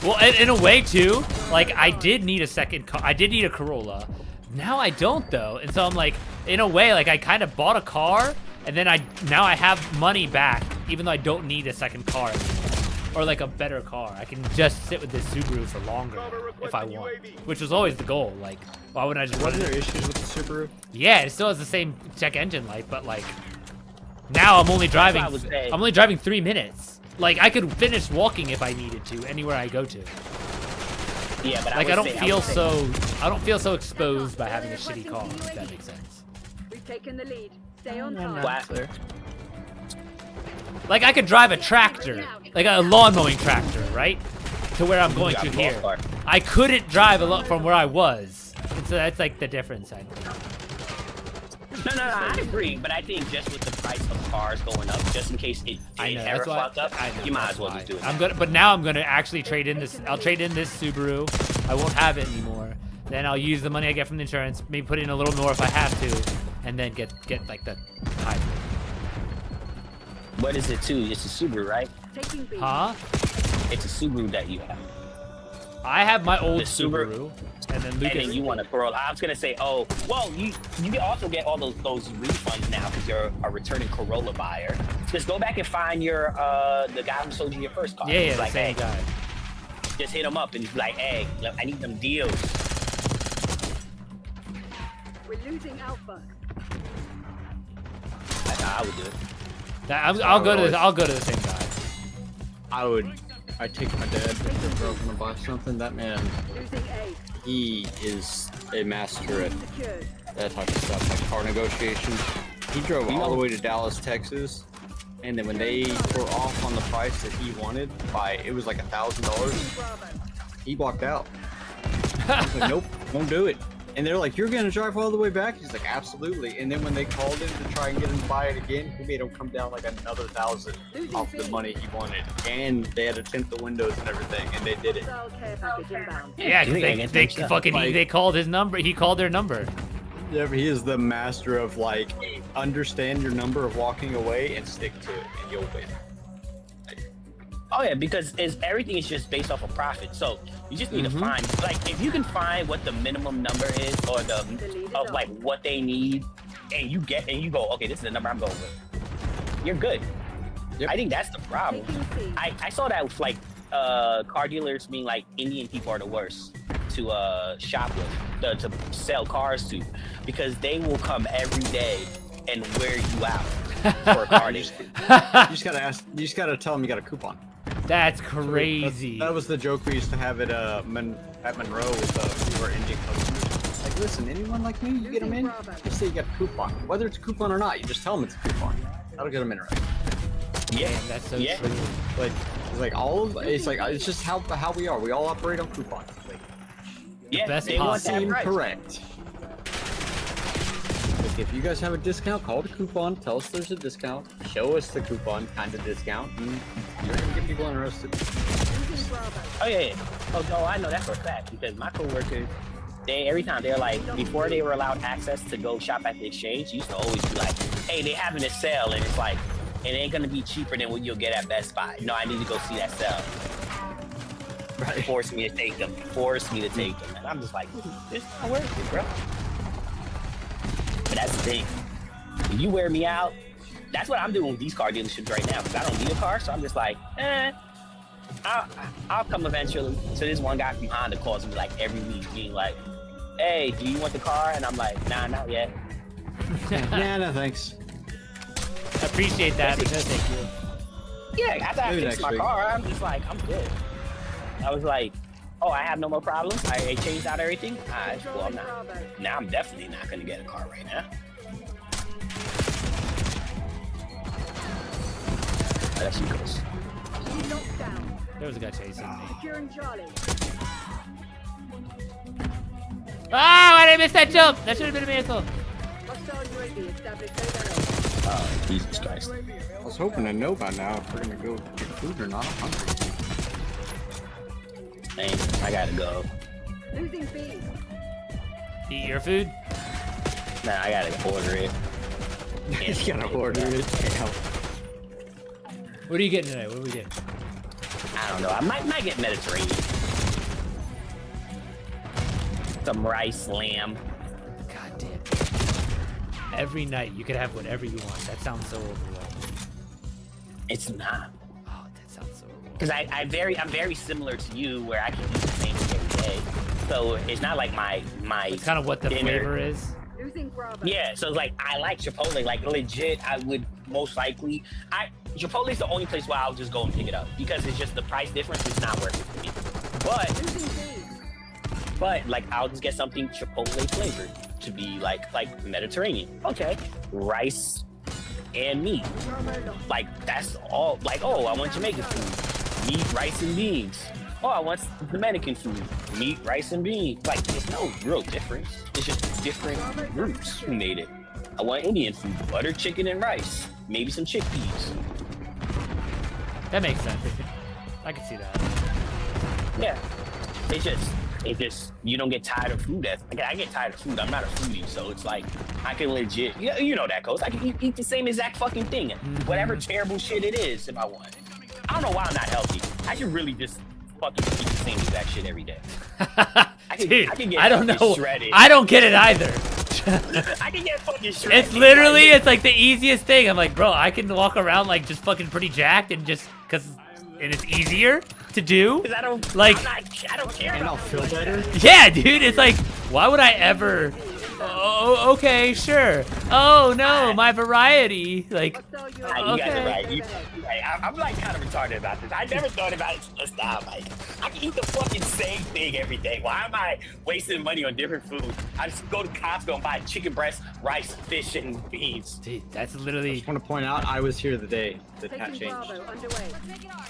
Well, in a way too, like I did need a second car. I did need a Corolla. Now I don't though, and so I'm like, in a way, like I kind of bought a car, and then now I have money back, even though I don't need a second car anymore, or like a better car. I can just sit with this Subaru for longer if I want, which was always the goal. Like, why wouldn't I just run Wasn't it? there issues with the Subaru? Yeah, it still has the same check engine light, but like now I'm only driving. I would say. I'm only driving 3 minutes. Like I could finish walking if I needed to anywhere I go to. Yeah, but Like I I don't would say- I don't feel so exposed by having a shitty car. If that makes sense. We've taken the lead. Stay on target. Flat. Like I could drive a tractor, like a lawn mowing tractor, right? To where I'm going got to a golf here. cart. I couldn't drive a lot from where I was. And so that's like the difference, I think. No, I agree, but I think just with the price of cars going up, just in case it I did know, ever that's why. fuck up, I know, you might that's as well why. just do it. I'm gonna, but now I'm gonna actually trade in this. I'll trade in this Subaru. I won't have it anymore. Then I'll use the money I get from the insurance, maybe put in a little more if I have to, and then get like the hybrid. What is it too? It's a Subaru, right? Taking B. Huh? It's a Subaru that you have. I have my old The Subaru. Subaru, and then And Lucas. then you want a Corolla. I was gonna say, oh, well, you can also get all those refunds now because you're a returning Corolla buyer. Just go back and find your the guy who sold you your first car. Yeah, It's the like, same hey, guy. Just hit them up and just be like, hey, look, I need them deals. We're losing Alpha. That's how I would do it. I'll go to the same guy. I'd take my dad if they're broken to buy something. That man, Losing A. he is a master at Secured. that type of stuff, like car negotiations. He drove all the way to Dallas, Texas, and then when they were off on the price that he wanted by, it was like $1,000, Bravo. he walked out. I was like, nope, won't do it. And they're like, you're gonna drive all the way back? He's like, absolutely. And then when they called him to try and get him to buy it again, he made him come down like another $1,000 off the money he wanted. And they had to tint the windows and everything, and they did it. Style care package inbound. Yeah, 'cause they called his number. He called their number. Yeah, but he is the master of like, understand your number of walking away and stick to it, and you'll win. Oh yeah, because everything is just based off of profit. So you just need to find, like, if you can find what the minimum number is, or of like what they need, and you go, okay, this is the number I'm going with. You're good. Yep. I think that's the problem. I saw that with like car dealers being like Indian people are the worst to shop with, to sell cars to, because they will come every day and wear you out for a car deal. You just gotta tell them you got a coupon. That's crazy. That was the joke we used to have at at Monroe with our Indian customers. Like, listen, anyone like me, you get them in, just say you got a coupon. Whether it's a coupon or not, you just tell them it's a coupon. That'll get them interested. Yeah, Damn, that's so yeah. true. Like, it's like all of it's just how we are. We all operate on coupons. Like, Yeah, best they want possible. that seem price. correct. Like, if you guys have a discount, call the coupon. Tell us there's a discount. Show us the coupon kind of discount, and you're gonna get people interested. Losing Bravo. Oh yeah, yeah. Oh no, I know that for a fact because my coworkers, every time they're like, before they were allowed access to go shop at the exchange, used to always be like, hey, they having a sale, and it's like, it ain't gonna be cheaper than what you'll get at Best Buy. No, I need to go see that sale. Right. Force me to take them. Force me to take them. And I'm just like, it's not worth it, bro. But that's the thing. If you wear me out, that's what I'm doing with these car dealerships right now, because I don't need a car, so I'm just like, I'll come eventually. So this one guy from Honda calls me like every week, being like, hey, do you want the car? And I'm like, nah, not yet. Yeah, no thanks. Appreciate that. But no, thank you. Yeah, after I Maybe fix next my week. car, I'm just like, I'm good. I was like, oh, I have no more problems. I changed out everything. Alright, well, I'm not. Now I'm definitely not gonna get a car right now. Oh, that's you, Chris. Enemy knocked down. There was a guy chasing me. Securing Charlie. Ah, I didn't miss that jump. That should have been a miracle. Hostile UAV established overhead. Oh, Jesus Christ. I was hoping to know by now if we're gonna go get food or not. I'm hungry. Man, I gotta go. Losing B. Eat your food. Nah, I gotta order it. You gotta order it. Damn. What are you getting today? What are we getting? I don't know. I might get Mediterranean. Some rice, lamb. God damn. Every night you could have whatever you want. That sounds so overwhelming. It's not. Oh, that sounds so overwhelming. Because I'm very similar to you, where I can eat the same thing every day. So it's not like my It's kind of what the dinner. flavor is. Losing Bravo. Yeah, so it's like I like Chipotle. Like legit, I would most likely. Chipotle is the only place where I'll just go and pick it up because it's just the price difference is not worth it for me. Losing B. But like I'll just get something Chipotle flavored to be like Mediterranean. Okay, rice and meat. Bravo lost. Like that's all. Like, oh, I want Jamaican food, meat, rice, and beans. Oh, I want Dominican food, meat, rice, and beans. Like, there's no real difference. It's just different groups who made it. I want Indian food, butter chicken and rice, maybe some chickpeas. That makes sense. I can see that. Yeah, it just you don't get tired of food. I get tired of food. I'm not a foodie, so it's like I can legit. Yeah, you know that goes. I can eat the same exact fucking thing, whatever terrible shit it is, if I want. I don't know why I'm not healthy. I should really just fucking eat the same exact shit every day. Dude, I can get I don't fucking know. shredded. I don't get it either. I can get fucking shredded. It's literally, it's like the easiest thing. I'm like, bro, I can walk around like just fucking pretty jacked and just and it's easier. to do. 'Cause I don't Like- I don't care. And I'll feel better. Yeah, dude. It's like, why would I ever? Oh, okay, sure. Oh no, my variety. Like, You guys are okay. right. I'm like kind of retarded about this. I never thought about it till just now. Like, I can eat the fucking same thing every day. Why am I wasting money on different food? I just go to Costco and buy chicken breast, rice, fish, and beans. Dude, that's literally. I want to point out I was here the day that hat Taking changed. Bravo underway.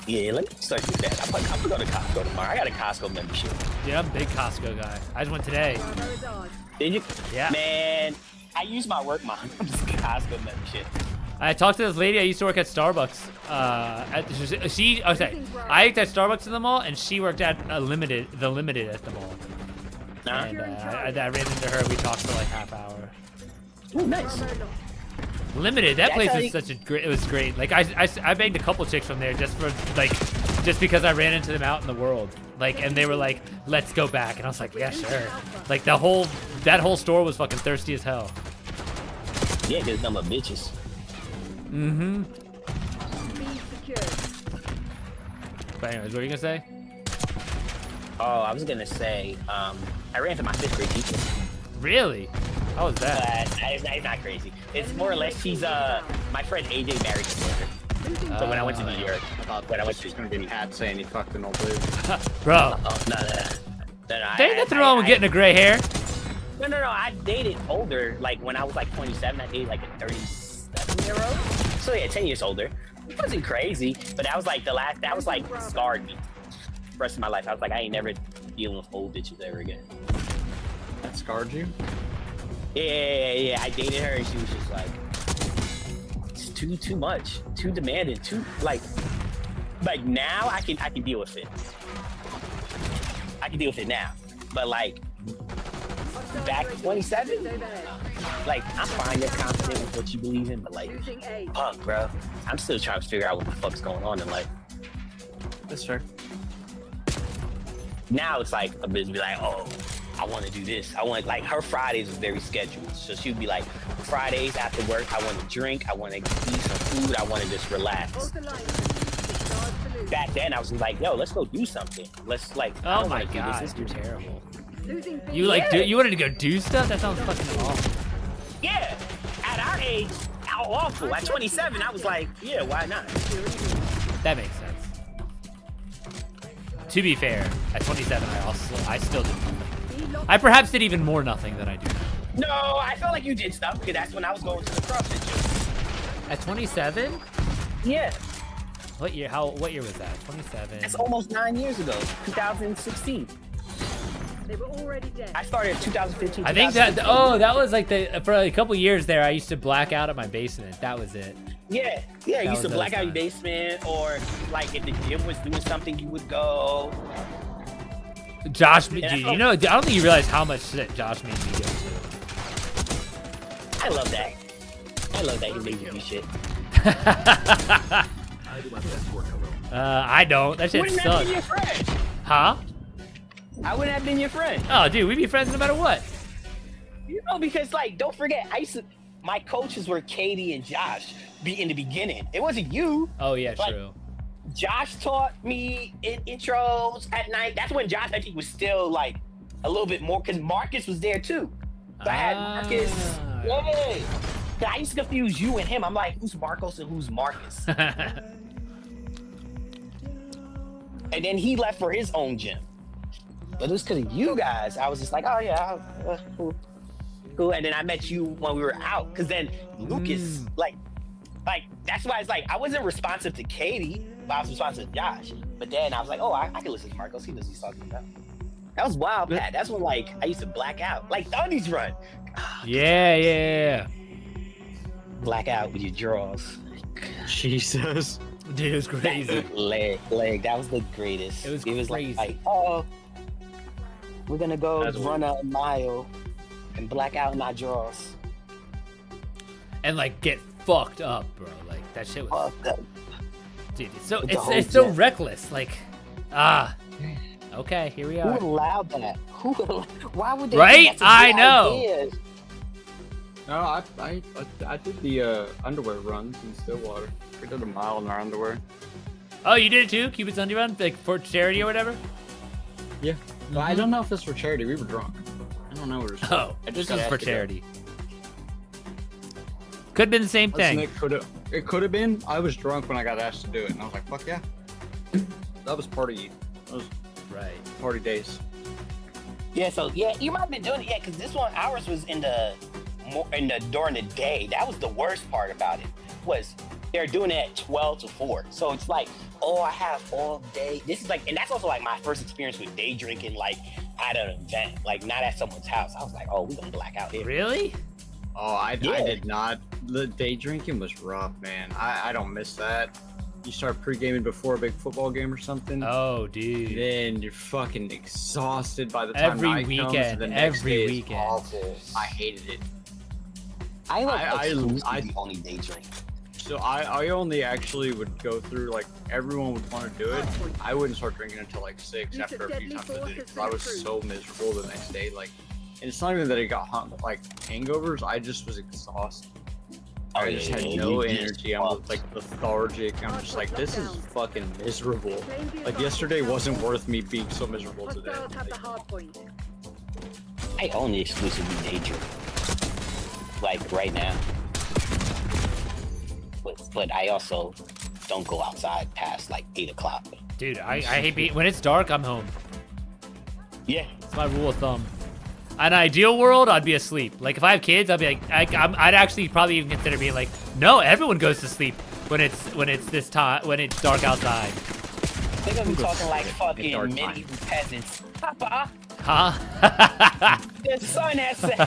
Yeah, let me start doing that. I'm gonna go to Costco tomorrow. I got a Costco membership. Dude, I'm a big Costco guy. I just went today. Bravo is ours. Did you? Yeah. Man, I use my work mom's Costco membership. I talked to this lady. I used to work at Starbucks. Okay, I worked at Starbucks in the mall, and she worked at the limited at the mall. Nah. And I ran into her. We talked for like half hour. Ooh, nice. Limited. That That's place how was you- such a great. It was great. Like I banged a couple chicks from there just for like, just because I ran into them out in the world. Like, and they were like, "Let's go back," and I was like, "Yeah, sure." Like that whole store was fucking thirsty as hell. Yeah, because I'm a bitches. Mm-hmm. Be secured. But anyways, what were you gonna say? Oh, I was gonna say, I ran for my 5th grade teacher. Really? How was that? But it's not crazy. It's more or less she's my friend AJ married his brother. So when I went to New York, when I went She's to gonna be Pat saying he fucked an old dude. Bro, no. there ain't nothing wrong with getting a gray hair. No. I dated older. Like when I was like 27, I dated like a 37-year-old. So yeah, 10 years older. It wasn't crazy, but that was like that was like scarred me. The rest of my life, I was like, I ain't never dealing with old bitches ever again. That scarred you? Yeah. I dated her, and she was just like, it's too much, too demanding, too like now I can deal with it. I can deal with it now, but like back 27, like I'm fine, you're confident with what you believe in, but like, Losing A. fuck, bro, I'm still trying to figure out what the fuck's going on in life. That's fair. Now it's like a bitch be like, oh, I want to do this. I want, like, her Fridays was very scheduled. So she would be like, Fridays after work, I want to drink, I want to eat some food, I want to just relax. Both alliances. It's ours to lose. Back then, I was like, yo, let's go do something. Let's, like, I Oh don't my wanna do god, this. you're terrible. Losing B. You like you wanted to go do stuff? That sounds fucking awful. Yeah, at our age, how awful. At 27, I was like, yeah, why not? That makes sense. To be fair, at 27, I still did nothing. I perhaps did even more nothing than I do now. No, I felt like you did stuff, because that's when I was going to the CrossFit gym. At 27? Yeah, What year was that? 27. that's almost 9 years ago, 2016. They were already dead. I started in 2015. I think that that was like for a couple years there. I used to black out at my basement. That was it. Yeah, you That used to was black those out your times. basement, or like if the gym was doing something, you would go. Josh, Yeah, dude, you know, I don't think you realize how much shit Josh made me go to. I love that. I love that he made you do shit. I don't. That shit Wouldn't have been sucks. your friend. Huh? I wouldn't have been your friend. Oh, dude, we'd be friends no matter what. You know, because like, don't forget, my coaches were Katie and Josh. In the beginning, it wasn't you. Oh yeah, Like, true. Josh taught me in intros at night. That's when Josh, I think, was still like a little bit more, because Marcus was there too. So I had Marcus. Ah. Yeah. I used to confuse you and him. I'm like, who's Marcos and who's Marcus? And then he left for his own gym. But it was because of you guys. I was just like, oh yeah, cool. And then I met you when we were out. Because then Lucas, like that's why it's like I wasn't responsive to Katie, but I was responsive to Josh. But then I was like, oh, I can listen to Marcos. He knows what he's talking about. That was wild, Pat. That's when like I used to black out, like Thundy's run. Yeah. Black out with your draws. Jesus. Dude, it was crazy. Leg. That was the greatest. It was like, crazy. oh, we're gonna go That's run a mile and black out in our drawers. And like get fucked up, bro. Like that shit was, Fucked up. dude. It's so With the whole it's so gym. reckless. Like, okay, here we Who are. allowed that? Why would they? Right? think that's a I good know. idea? No, I did the underwear runs in Stillwater. We did a mile in our underwear. Oh, you did it too? Cupid Sunday Run? Like for charity or whatever? Yeah. But I don't know if this was for charity. We were drunk. I don't know what it was. Oh, I this just got is for asked to go. charity. Could have been the same Listen, thing. it could have been. I was drunk when I got asked to do it, and I was like, "Fuck yeah!" That was party. That was Right. party days. Yeah, so yeah, you might have been doing it, yeah, because this one ours was in the during the day. That was the worst part about it. Was they're doing it at 12 to 4. So it's like, oh, I have all day. This is like, and that's also like my first experience with day drinking, like at an event, like not at someone's house. I was like, oh, we gonna black out here. Really? Oh, I Yeah. did not. The day drinking was rough, man. I don't miss that. You start pre-gaming before a big football game or something. Oh, dude. Then you're fucking exhausted by the time Every night comes, weekend, and the next every day is weekend. awful. I hated it. I like I exclusively only day drink. So I only actually would go through, like, everyone would want to do it. I wouldn't start drinking until like 6 after a few times I did it, 'cause I was so miserable the next day. Like, and it's not even that I got like hangovers. I just was exhausted. I just had no energy. I'm like lethargic. I'm just like, this is fucking miserable. Like yesterday wasn't worth me being so miserable today. I only exclusively day drink. Like right now. But I also don't go outside past like 8 o'clock. Dude, I hate being, when it's dark, I'm home. Yeah. It's my rule of thumb. In an ideal world, I'd be asleep. Like if I have kids, I'd be like, I'd actually probably even consider being like, no, everyone goes to sleep when it's this time, when it's dark outside. They're gonna be talking like fucking medieval peasants. Papa, Huh? the sun has set.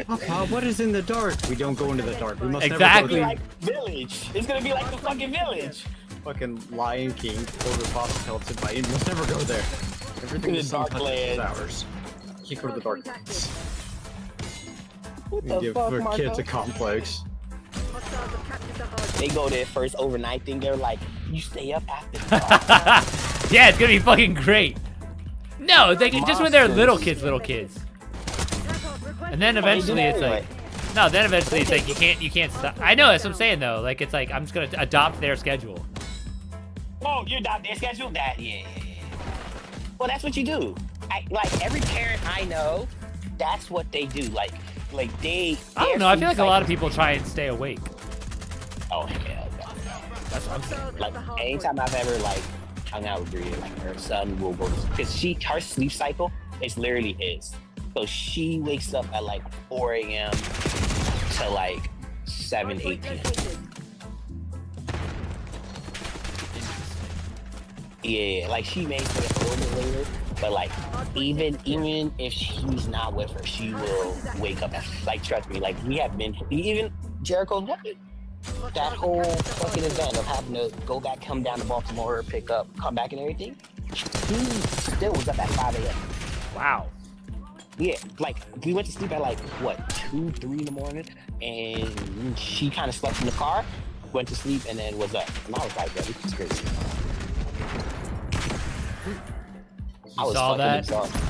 Papa, what is in the dark? We don't go into the dark. We must Exactly. never go Like village. It's gonna be like the fucking village. fucking Lion King or the Boss Pelton by Must never go there. Everything The the sun dark touches is lands. ours. You go to the dark lands. What We the give fuck, for Marco? kids a complex. They go there first overnight thing. They're like, you stay up after dark. Yeah, it's gonna be fucking great. No, they can just when they're little kids. And then eventually it's like, no, then eventually it's like you can't stop. I know, that's what I'm saying though. Like it's like I'm just gonna adopt their schedule. Oh, you adopt their schedule? That yeah. Well, that's what you do. Like every parent I know, that's what they do. Like they. I don't know. I feel like a lot of people try and stay awake. Oh yeah. That's what I'm saying. Like anytime I've ever like hung out with Bria, like her son will work because her sleep cycle is literally his. So she wakes up at like 4 a.m. to like 7, 8 p.m. Yeah, like she may stay up a little bit later, but like even if she's not with her, she will wake up. Like trust me, like we have been even Jericho. That whole fucking event of having to go back, come down to Baltimore, pick up, come back and everything, he still was up at 5 a.m. Wow. Yeah, like we went to sleep at like what 2, 3 in the morning, and she kind of slept in the car, went to sleep, and then was up. And I was like, yeah, this is crazy. I was saw fucking that? exhausted.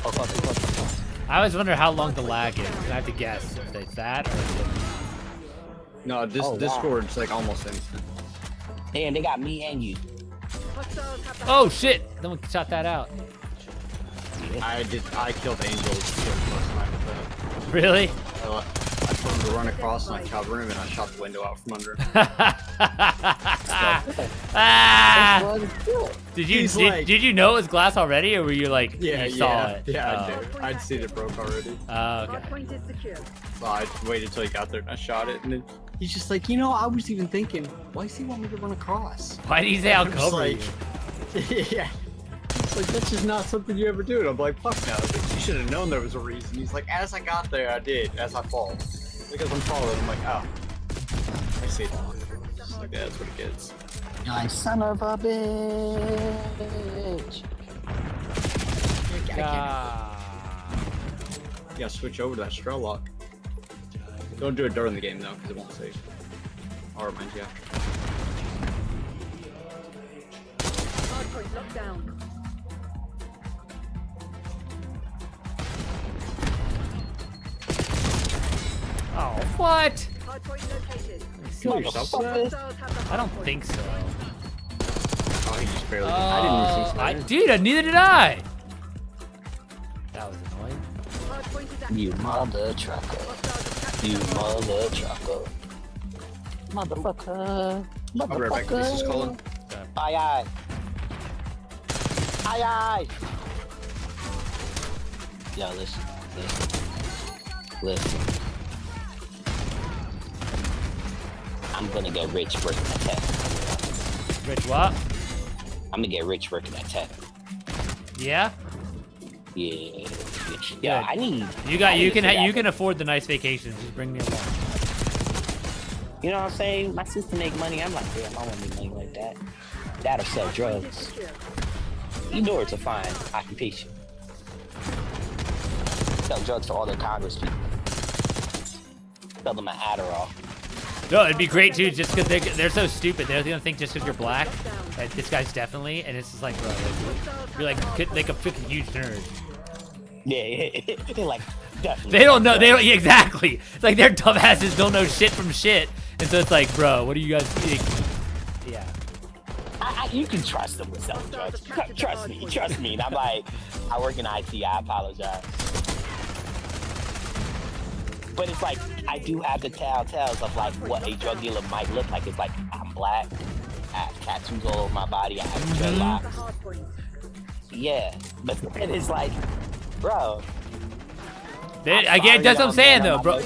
Oh, fuck. I always wonder how long the lag is. I have to guess if it's that or if it's... No, Oh, wow. Discord's like almost instant. Damn, they got me and you. Oh shit! Someone shot that out. I killed Angels last night with that. Really? I told him to run across and I cover him and I shot the window out from under him. Ah! He's like- Did you know it was glass already, or were you like Yeah, you saw yeah, it? yeah, Oh. I knew. I'd seen it broke already. Oh, okay. So I waited till he got there and I shot it, and then he's just like, I was even thinking, why does he want me to run across? Why did he say I'll I'm just cover like, you? Yeah. It's like, that's just not something you ever do. And I'm like, fuck no. Like, you should have known there was a reason. He's like, as I got there, I did. As I fall. Because I'm falling, I'm like, oh. I see. Just like, yeah, that's what it gets. You're like, son of a bitch. You gotta switch over to that Strel lock. Don't do it during the game though, because it won't save. I'll remind you after. Oh, what? kill yourself for that? I don't think so. Oh, he just barely did. I didn't even see Spider. Dude, neither did I. That was annoying. You mother trucker. You mother trucker. Motherfucker. I'll be right back. This is Colin. Aye aye. Aye aye. Yo, listen. I'm gonna get rich working at tech. Rich what? I'm gonna get rich working at tech. Yeah. Yeah. Yeah, I need. You can afford the nice vacations. Just bring me along. You know what I'm saying? My sister make money. I'm like, damn, I want to make money like that. That'll sell drugs. You know it's a fine occupation. Sell drugs to all the Congress people. Sell them an Adderall. No, it'd be great too, just because they're so stupid. They're gonna think just because you're black that this guy's definitely, and it's just like, bro, you're like a freaking huge nerd. Yeah, they're like, definitely. They don't know. They don't exactly. It's like their dumbasses don't know shit from shit, and so it's like, bro, what do you guys think? Yeah. You can trust them with selling drugs. Trust me. And I'm like, I work in IT. I apologize. But it's like, I do have the telltales of like what a drug dealer might look like. It's like, I'm black, I have tattoos all over my body, I have dreadlocks. Yeah, but then it's like, bro. That's what I'm saying though, bro.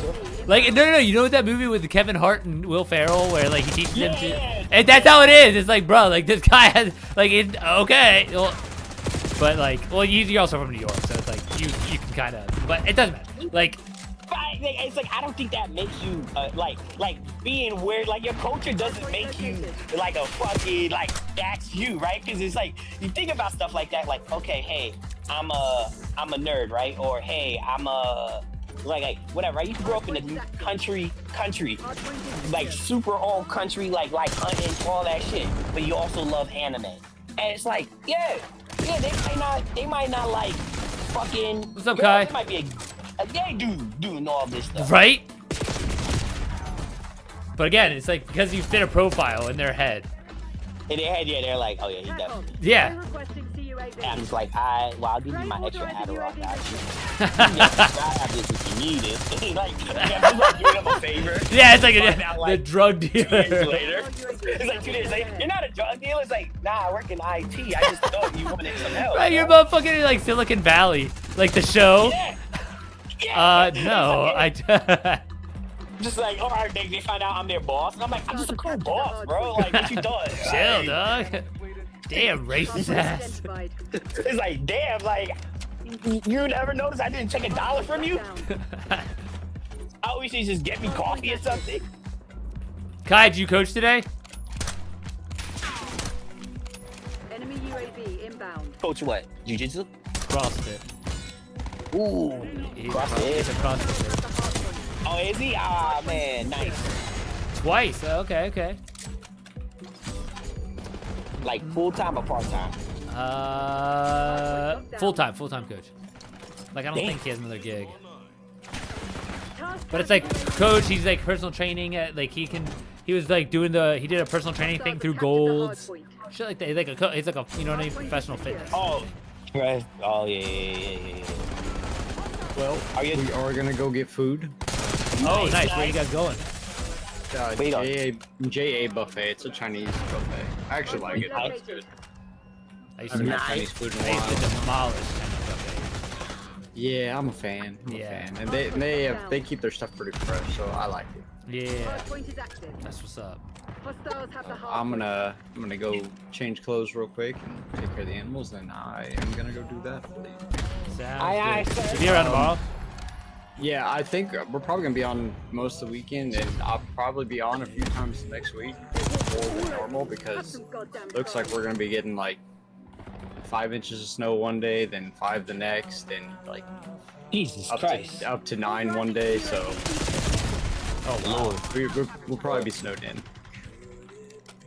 Like, no. You know what that movie with Kevin Hart and Will Ferrell, where like he teaches them to, and that's how it is. It's like, bro, like this guy has like, okay, well, but like, well, you're also from New York, so it's like you can kind of, but it doesn't matter. Like. It's like, I don't think that makes you like being weird. Like your culture doesn't make you like a fucking like that's you, right? Because it's like you think about stuff like that. Like, okay, hey, I'm a nerd, right? Or hey, I'm a like whatever. Right? You can grow up in a country, like super old country, like hunting, all that shit. But you also love anime, and it's like, yeah, they might not like fucking. What's up, Kai? They might be they doing all this stuff. Right? But again, it's like because you fit a profile in their head. In their head, yeah, they're like, oh yeah, he definitely. Yeah. And I'm just like, I'll give you my extra Adderall, guys. I have this if you need it. Like, I'm like giving them a favor. Yeah, it's like the drug 2 dealer. years later. It's like 2 days later. You're not a drug dealer. It's like, nah, I work in IT. I just thought you wanted some help. Right, you're motherfucking like Silicon Valley, like the show. Yeah. No, Just like, all right, they find out I'm their boss, and I'm like, I'm just a cool boss, bro. Like, what you doing? Chill, dog. Damn, racist ass. It's like, damn, like, you never noticed I didn't take $1 from you? I always say just get me coffee or something. Kai, did you coach today? Enemy UAV inbound. Coach what? Jiu-jitsu? CrossFit. Ooh, He's CrossFit. a CrossFit. Oh, is he? Ah, man, nice. Twice. Okay. Like full-time or part-time? Full-time coach. Like I don't think he has another gig. But it's like coach. He's like personal training at like he was like he did a personal training thing through Golds. Shit like that. He's like a you know what I mean, professional fitness. Oh, right. Oh yeah. Well, we are gonna go get food. Oh, nice. Where you guys going? JA buffet. It's a Chinese buffet. I actually like it. It's good. I I used haven't to had Chinese food in a I used to while. demolish Chinese buffet. Yeah, I'm a fan. And they keep their stuff pretty fresh, so I like it. Yeah. That's what's up. I'm gonna go change clothes real quick and take care of the animals, and I am gonna go do that. Sounds good. You be around tomorrow? Yeah, I think we're probably gonna be on most of the weekend, and I'll probably be on a few times next week, more than normal, because it looks like we're gonna be getting like 5 inches of snow one day, then 5 the next, and like Jesus Christ, up to 9 one day. So, oh Lord, we'll probably be snowed in.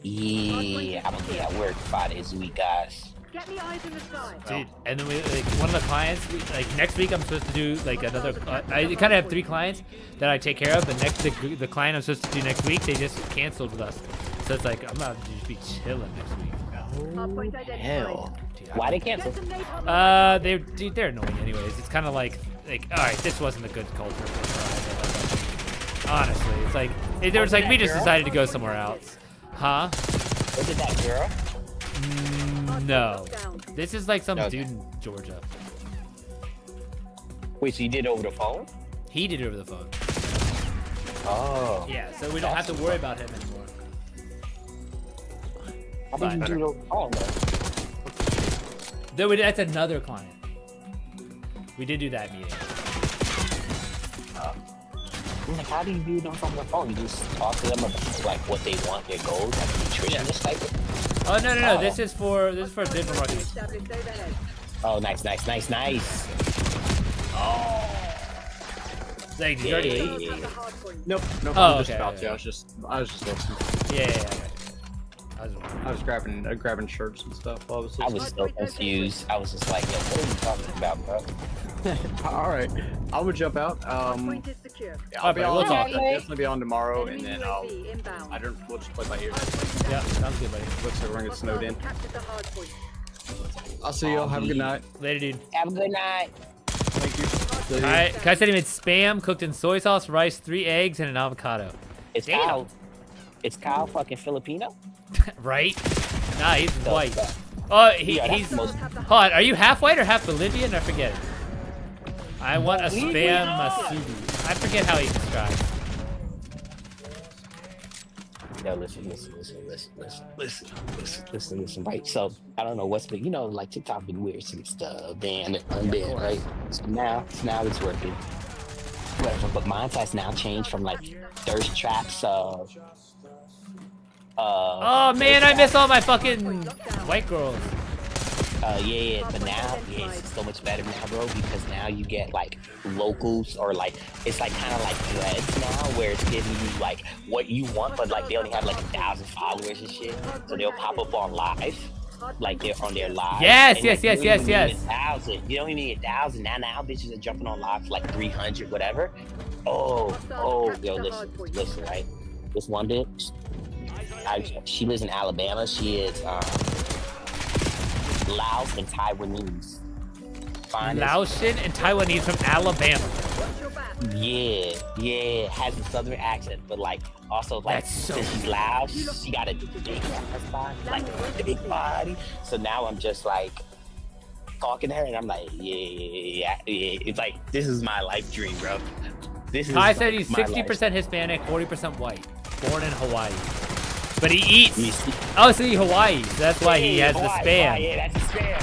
Yeah, I'm gonna be at work 5 days a week, guys. Get me eyes in the sky. Dude, and then we like one of the clients. Like next week, I'm supposed to do like another. I kind of have 3 clients that I take care of, but the client I'm supposed to do next week, they just canceled with us. So it's like I'm about to just be chilling next week. Hardpoint identified. Hell. Dude, Why they cancel? Get some napalm. they're annoying anyways. It's kind of like all right, this wasn't a good culture for Friday. Honestly, it's like there was like we just decided to go somewhere else. Huh? Was it that girl? No. This is like some Okay. dude in Georgia. Wait, so you did it over the phone? He did it over the phone. Oh. Yeah, so we don't have to worry about him anymore. How did you do it over the phone, though? That's another client. We did do that meeting. I'm like, how do you do it over the phone? You just talk to them about like what they want, their goals, like nutritionist type of. Oh no! This is for digital marketing. Established overhead. Oh, nice. Like, did you already Yeah. leave? Have the hardpoint. Nope. Oh, I'm just okay, about okay. to. I was just listening. Yeah. I got you. I was grabbing shirts and stuff while I was I listening. was so confused. I was just like, yo, what are you talking about, bro? All right, I would jump out. Hardpoint is secure. Yeah, I'll be Alright, on. we'll talk. I'll definitely be on tomorrow, and Enemy then UAV inbound. I don't. We'll just play by ear. Hardpoint Yeah, down. sounds good, buddy. Looks like we're gonna get snowed in. Captured the hardpoint. I'll see y'all. Have a good night. Later, dude. Have a good night. Thank you. All right, Kai said he made spam cooked in soy sauce, rice, 3 eggs, and an avocado. It's Damn. Kyle. It's Kyle fucking Filipino. Right? Nah, he's white. Oh, Yeah, that's he's. the most- Hold on, are you half white or half Bolivian? I forget. I want a spam masubi. I forget how he describes. Yo, listen. Right. So I don't know what's been, like TikTok been weird since the ban and unban, right? So now it's working. Whatever. But mine has now changed from like thirst traps. Oh man, I miss all my fucking white girls. Yeah, but now it's so much better now, bro, because now you get like locals or like it's like kind of like threads now, where it's giving you like what you want, but like they only have like 1,000 followers and shit, so they'll pop up on live, like they're on their live. Yes, and, yes, like, yes, you don't yes, even need 1,000. You don't even need 1,000 now. Bitches are jumping on live for like 300, whatever. Oh, yo, listen, right? This one bitch, she lives in Alabama. She is Laos and Taiwanese. Finest. Laotian and Taiwanese from Alabama. Yeah, has a southern accent, but like also like That's so since she's Laos, she got a big ass body, like a big body. So now I'm just like talking to her, and I'm like, yeah. It's like this is my life dream, bro. This is. Kai said like, he's my 60% life. Hispanic, 40% white. Born in Hawaii. But he eats. You see- Oh, see, Hawaii. That's why he has the Hawaii, spam. yeah, that's the spam.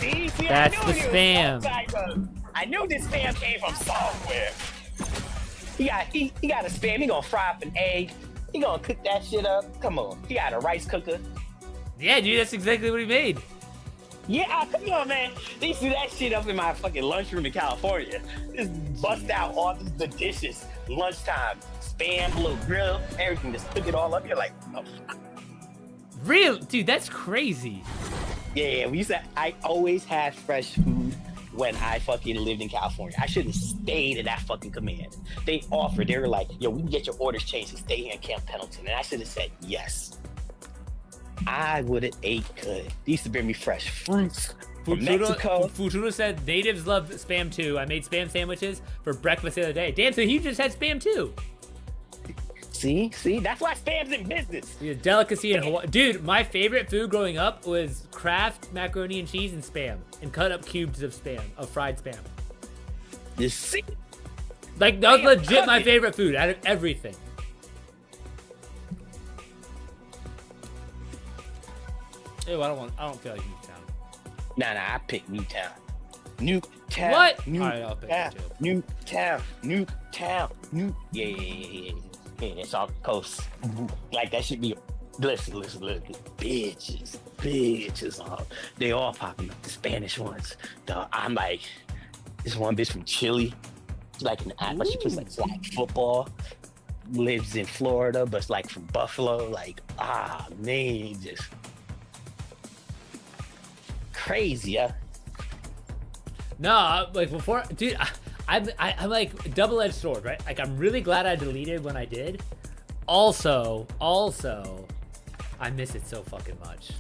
See, That's I the knew it was spam. some type of- I knew this spam came from somewhere. He got a spam. He gonna fry up an egg. He gonna cook that shit up. Come on. He got a rice cooker. Yeah, dude, that's exactly what he made. Yeah, come on, man. They used to do that shit up in my fucking lunchroom in California. Just bust out all the dishes. Lunchtime. Spam, little grill, everything. Just cook it all up. You're like, oh, Real, dude, that's crazy. yeah, I always had fresh food when I fucking lived in California. I should have stayed at that fucking command. They offered, they were like, yo, we can get your orders changed and stay here in Camp Pendleton. And I should have said yes. I would have ate good. They used to bring me fresh fruits from Mexico. Futuro said natives love spam too. I made spam sandwiches for breakfast the other day. Damn, so he just had spam too. See, that's why spam's in business. The delicacy in Hawaii. Dude, my favorite food growing up was Kraft macaroni and cheese and spam. And cut up cubes of spam, of fried spam. You see? Like, that was legit my favorite food out of everything. Ew, I don't feel like Newtown. Nah, I picked Newtown. Newtown. What? Newtown. Alright, I'll pick it too. Newtown. Yeah. It's off the coast. Like that should be. Listen. Bitches. They all popping up. The Spanish ones. I'm like, this one bitch from Chile. Like an athlete. She plays like flag football. Lives in Florida, but it's like from Buffalo. Like, man, just crazy, yeah. No, like before, dude, I'm like double-edged sword, right? Like I'm really glad I deleted when I did. Also, I miss it so fucking much.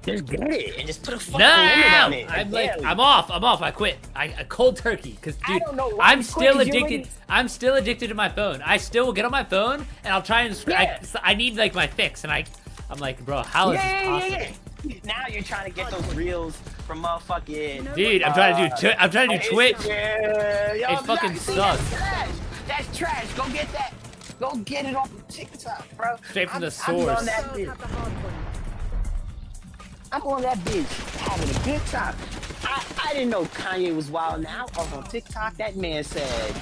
Just get it and just put a fucking No, limit on it. I'm like, Barely. I'm off. I quit. I cold turkey, cause I dude, don't know why I'm you still quit, 'cause you addicted. already- I'm still addicted to my phone. I still will get on my phone and I'll try and Yeah. I need like my fix, and I'm like, bro, how is this possible? Yeah. Now you're trying to get those reels from motherfucking. Dude, I'm trying to do Twitch. Yeah, yo, It fucking see, sucks. That's trash. That's trash. Go get that. Go get it off of TikTok, bro. Straight from the I'm source. on that Stars bitch. have the hard point. I'm on that bitch having a good time. I didn't know Kanye was wild now. I was on TikTok. That man said,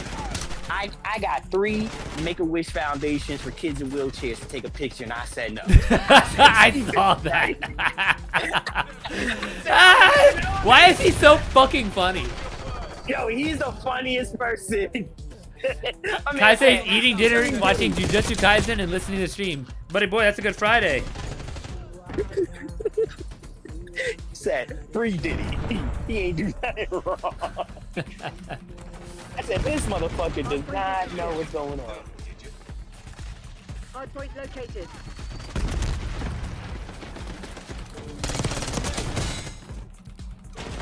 I got 3 Make-A-Wish foundations for kids in wheelchairs to take a picture, and I said no. I saw that. Ah, why is he so fucking funny? Yo, he's the funniest person. I mean, Kaisen's eating dinner, watching Jujutsu Kaisen, and listening to the stream. Buddy boy, that's a good Friday. said 3 Diddy. He ain't do nothing wrong. I said this motherfucker does not know what's going on. Hard point located.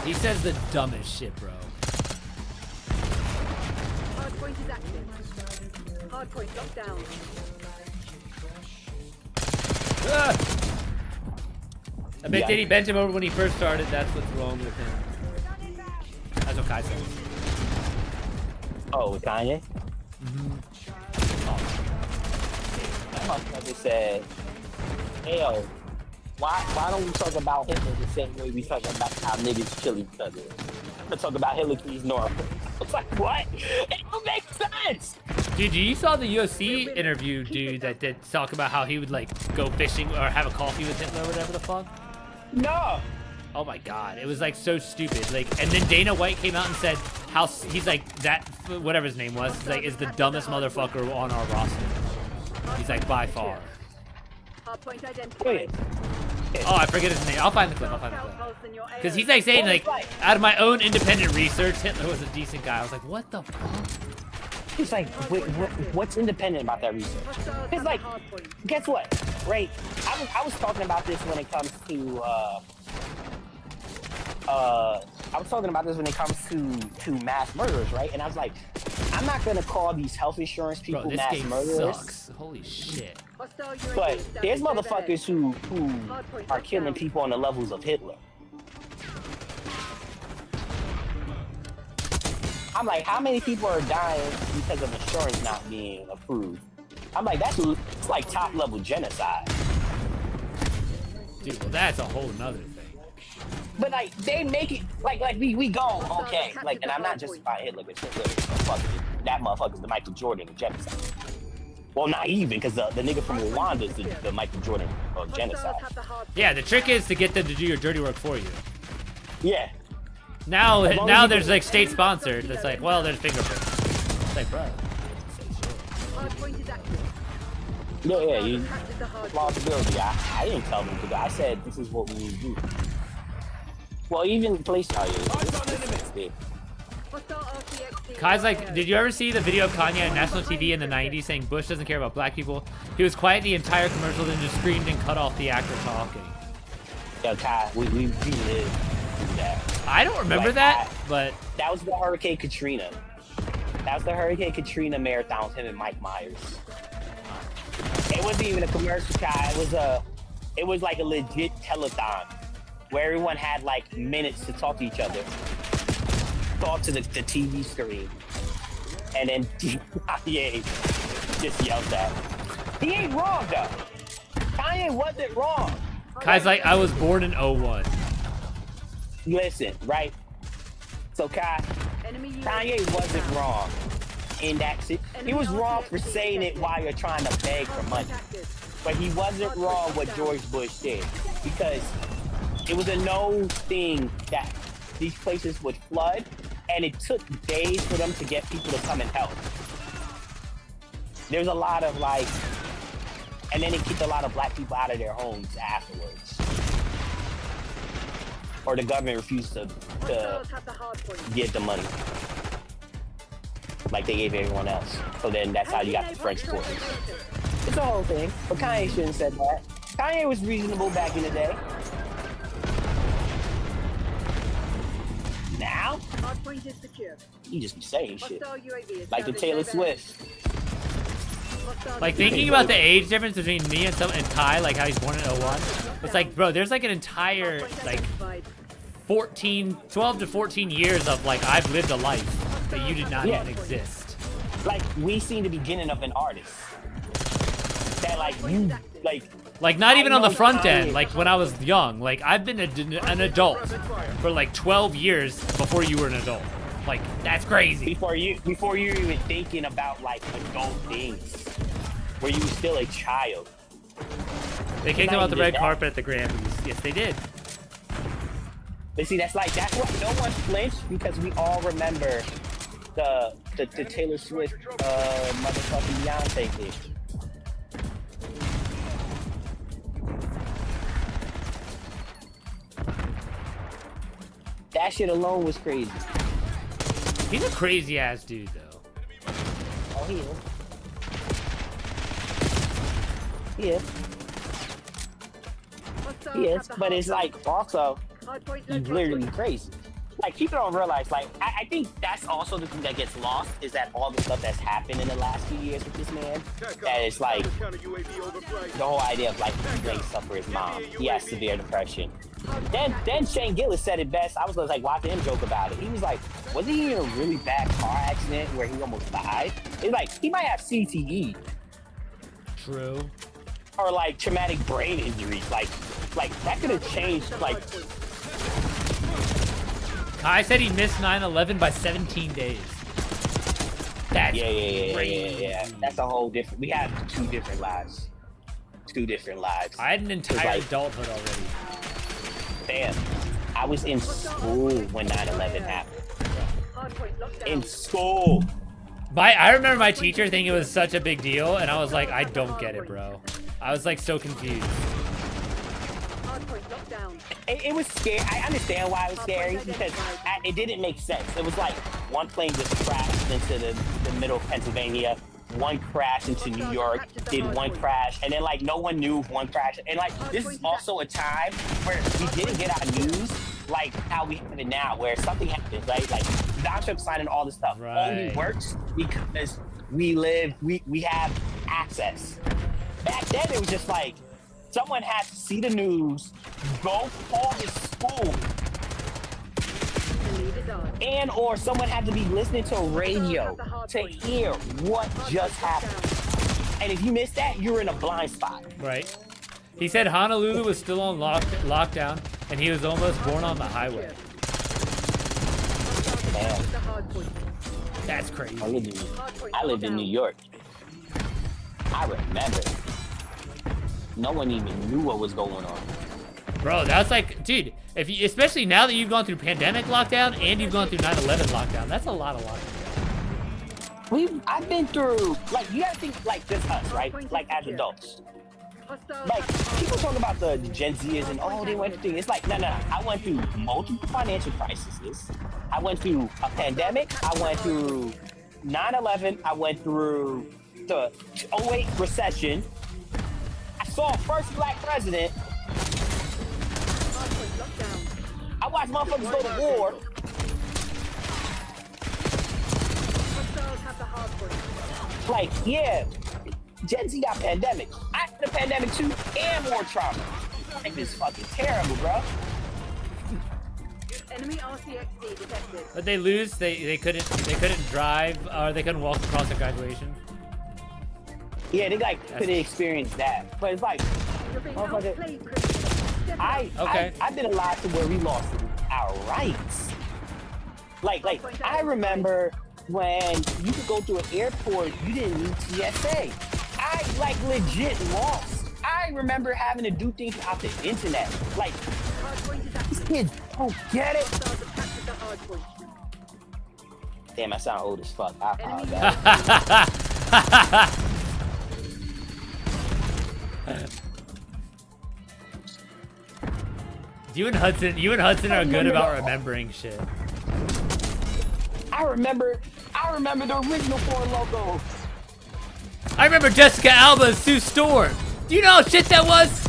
He says the dumbest shit, bro. Hard point is active. Hard point locked down. Ah! I bet Yeah. Diddy bent him over when he first started. That's what's wrong with him. That's what Kai says. Oh, with Kanye? That motherfucker said, hey, yo, why don't we talk about Hitler the same way we talk about how niggas kill each other? I'm gonna talk about Hitler because he's normal. It's like, what? It don't make sense! Dude, you saw the UFC interview, dude, that did talk about how he would like go fishing or have a coffee with Hitler or whatever the fuck? No! Oh my god, it was like so stupid. Like, and then Dana White came out and said how he's like that, whatever his name was, like is the dumbest motherfucker on our roster. He's like by far. Hard point Wait. identified. Oh, I forget his name. I'll find the clip. Because he's like saying like, out of my own independent research, Hitler was a decent guy. I was like, what the fuck? He's like, wait, what's independent about that research? It's like, guess what? Right? I was talking about this when it comes to I was talking about this when it comes to mass murderers, right? And I was like, I'm not gonna call these health insurance people Bro, this mass game murderers. sucks. Holy shit. But there's motherfuckers who are killing people on the levels of Hitler. I'm like, how many people are dying because of insurance not being approved? I'm like, it's like top level genocide. Dude, well that's a whole nother thing. But like, they make it like we go, okay, like, and I'm not justifying Hitler, but that motherfucker's the Michael Jordan of genocide. Well, not even, because the nigga from Rwanda is the Michael Jordan of genocide. Yeah, the trick is to get them to do your dirty work for you. Yeah. Now As long as you there's can- like state sponsored. It's like, well, there's fingerprints. It's like, bro. Hard point is active. Yeah, you responsibility. I didn't tell them to do. I said this is what we need to do. Well, even place now, Kai's like, did you ever see the video of Kanye on national TV in the 90s saying Bush doesn't care about black people? He was quiet the entire commercial, then just screamed and cut off the actor talking. Yo, Kai, we lived through that. I don't remember Like, that, but that was the Hurricane Katrina. That was the Hurricane Katrina marathon with him and Mike Myers. It wasn't even a commercial, Kai. It was like a legit telethon where everyone had like minutes to talk to each other, talk to the TV screen, and then Kanye just yelled at. He ain't wrong though. Kanye wasn't wrong. Kai's like, I was born in 01. Listen, right? So Kanye wasn't wrong in that shit. He was wrong for saying it while you're trying to beg for money. But he wasn't wrong what George Bush did, because it was a known thing that these places would flood, and it took days for them to get people to come and help. There's a lot of like, and then it kicked a lot of black people out of their homes afterwards. or the government refused to Hostiles have the hard point. give the money like they gave everyone else. So then that's how you got the French quarters. It's a whole thing. But Kanye shouldn't have said that. Kanye was reasonable back in the day. Now, Hard point is secure. you just be saying shit. Hostile UAV is Like the Taylor Swift. Like thinking about the age difference between me and Ty, like how he's born in 01. It's like, bro, there's like an entire like 12 to 14 years of like I've lived a life that you did not Yeah. even exist. Like we seen the beginning of an artist. That like you like Not even on the know front Kanye. end, like when I was young. Like I've been an adult for like 12 years before you were an adult. Like that's crazy. Before you were even thinking about like adult things. Where you were still a child. They kicked him Now out the you did red that. carpet at the Grammys. Yes, they did. But see, that's what no one flinched because we all remember the Taylor Swift motherfucking Beyonce thing. That shit alone was crazy. He's a crazy ass dude though. Oh, he is. He is. He is. But it's like also he's literally crazy. Like people don't realize, like I think that's also the thing that gets lost is that all the stuff that's happened in the last few years with this man. That it's like the whole idea of like he blames stuff for his mom. He has severe depression. Then Shane Gillis said it best. I was like watching him joke about it. He was like, wasn't he in a really bad car accident where he almost died? It's like he might have CTE. True. Or like traumatic brain injuries. Like that could have changed like Kai said he missed 9/11 by 17 days. That's yeah. That's a whole different. We have two different lives. I had an entire like- adulthood already. Damn, I was in school when 9/11 happened. In school. I remember my teacher thinking it was such a big deal, and I was like, I don't get it, bro. I was like so confused. It was scary. I understand why it was scary because it didn't make sense. It was like one plane just crashed into the middle of Pennsylvania. One crash into New York, did one crash, and then like no one knew if one crash. And like this is also a time where we didn't get our news like how we have it now, where something happens, right? Like Donald Trump signing all this stuff only works because we have access. Back then it was just like someone had to see the news, go call the school, and or someone had to be listening to a radio to hear what just happened. And if you missed that, you're in a blind spot. Right. He said Honolulu was still on lockdown, and he was almost born on the highway. Damn. That's crazy. I lived in New York. I remember. No one even knew what was going on. Bro, that's like, dude, if you, especially now that you've gone through pandemic lockdown and you've gone through 9/11 lockdown, that's a lot of lockdown. I've been through, like, you gotta think like this us, right? Like as adults. Like, people talk about the Gen Zers and, oh, they went through, it's like, no. I went through multiple financial crises. I went through a pandemic. I went through 9/11. I went through the 08 recession. I saw first black president. I watched motherfuckers go to war. Like, yeah, Gen Z got pandemic. I had a pandemic too, and more trauma. Like, this is fucking terrible, bro. Enemy RCXD detected. But they lose. They couldn't drive or they couldn't walk across their graduation. Yeah, they like couldn't experience that. But it's like, motherfucker, I've been alive to where we lost our rights. Like I remember when you could go through an airport, you didn't need TSA. I like legit lost. I remember having to do things off the internet. Like, these kids don't get it. Damn, I sound old as fuck. I apologize. You and Hudson are good about remembering shit. I remember the original Four Loko. I remember Jessica Alba's Sue Storm. Do you know how shit that was?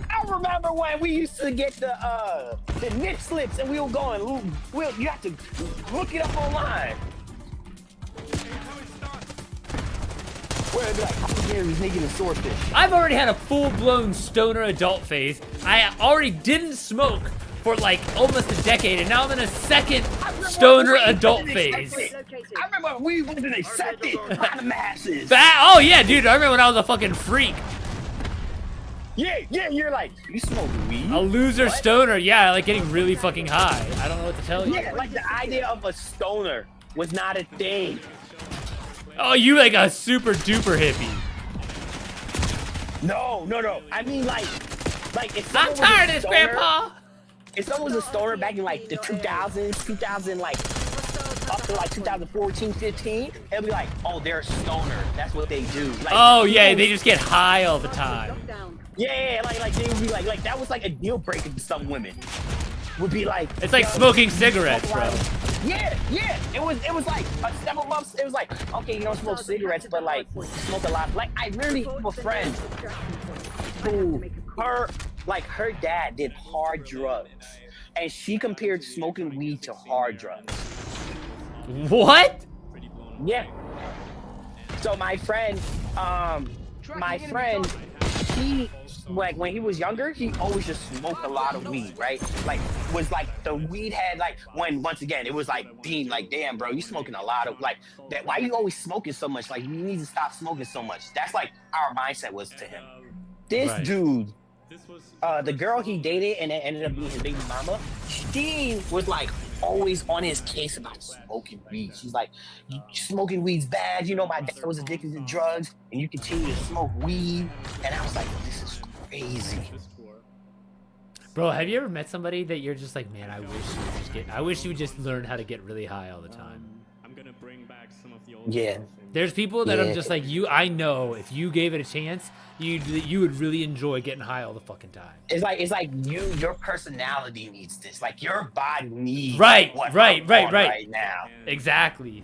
I remember when we used to get the nip slips and we were going, you have to look it up online. Where it'd be like, how dare these niggas and swordfish? I've already had a full-blown stoner adult phase. I already didn't smoke for like almost a decade, and now I'm in a second stoner adult phase. I remember we wasn't accepted by the masses. Oh yeah, dude, I remember when I was a fucking freak. Yeah, you're like, you smoke weed? A loser stoner, yeah, like getting really fucking high. I don't know what to tell you. Yeah, like the idea of a stoner was not a thing. Oh, you like a super duper hippie. No. I mean, like if I'm someone tired of was this, a stoner- Grandpa. If someone was a stoner back in like the 2000s, 2000 like up to like 2014, 15, it'll be like, oh, they're a stoner. That's what they do. Like, Oh yeah, they just get high all the time. Yeah, like they would be like that was like a deal breaker to some women. Would be like It's like yo, smoking cigarettes, bro. Yeah. It was like several months. It was like, okay, you don't smoke cigarettes, but like smoke a lot. Like I literally have a friend who her dad did hard drugs, and she compared smoking weed to hard drugs. What? Yeah. So my friend, he like when he was younger, he always just smoked a lot of weed, right? Like was like the weed head, like when once again it was like deemed like, damn bro, you smoking a lot of like that. Why you always smoking so much? Like you need to stop smoking so much. That's like our mindset was to him. This Right. dude, the girl he dated and it ended up being his baby mama, she was like always on his case about smoking weed. She's like, smoking weed's bad. You know, my dad was addicted to drugs and you continue to smoke weed. And I was like, this is crazy. Bro, have you ever met somebody that you're just like, man, I wish you would just learn how to get really high all the time? Yeah. There's people that I'm Yeah. just like, I know if you gave it a chance, you would really enjoy getting high all the fucking time. It's like your personality needs this. Like your body needs Right, what right, I'm right, on right. now. Exactly.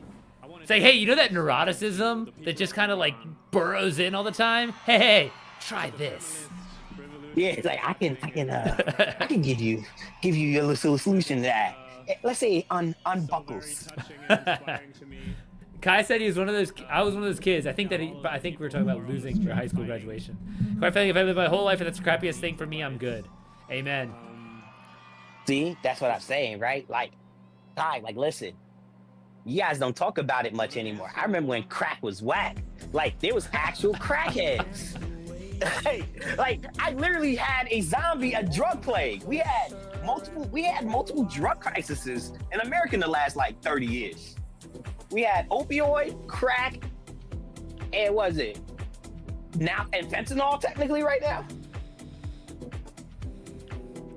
It's like, hey, you know that neuroticism that just kind of like burrows in all the time? Hey, try this. Yeah, it's like I can give you your little solution to that. Let's say unbuckles. Kai said he was one of those. I was one of those kids. I think we were talking about losing your high school graduation. Quite frankly, if I live my whole life and that's the crappiest thing for me, I'm good. Amen. See, that's what I'm saying, right? Like, Kai, like, listen, you guys don't talk about it much anymore. I remember when crack was whack. Like, there was actual crackheads. like, I literally had a drug plague. We had multiple drug crises in America in the last like 30 years. We had opioid, crack, and what is it? Now and fentanyl technically right now.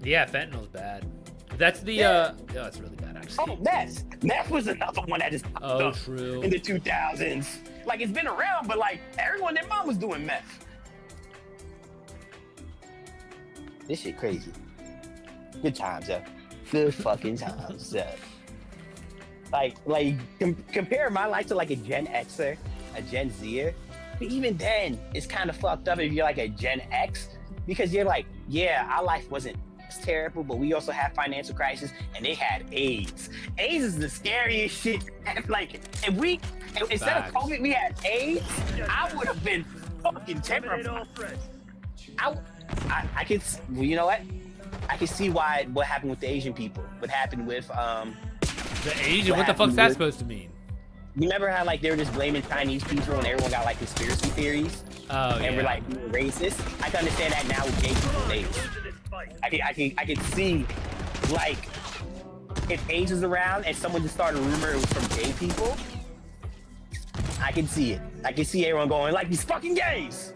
Yeah, fentanyl's bad. That's the it's really bad actually. Oh, meth was another one that just popped up true. in the 2000s. Like it's been around, but like everyone, their mom was doing meth. This shit crazy. Good times, yo. Good fucking times, yo. Like compare my life to like a Gen Xer, a Gen Zer. But even then, it's kind of fucked up if you're like a Gen X, because you're like, yeah, our life wasn't as terrible, but we also had financial crisis, and they had AIDS. AIDS is the scariest shit. Like, if instead of COVID, we had AIDS, I would have been fucking terrified. I could, well, you know what? I can see what happened with the Asian people. What happened with the Asian? What the fuck's that supposed to mean? You remember how like they were just blaming Chinese people and everyone got like conspiracy theories? Oh, and we're like being racist. I can understand that now with gay people AIDS. I can see like if AIDS was around and someone just started a rumor it was from gay people. I can see it. I can see everyone going like these fucking gays.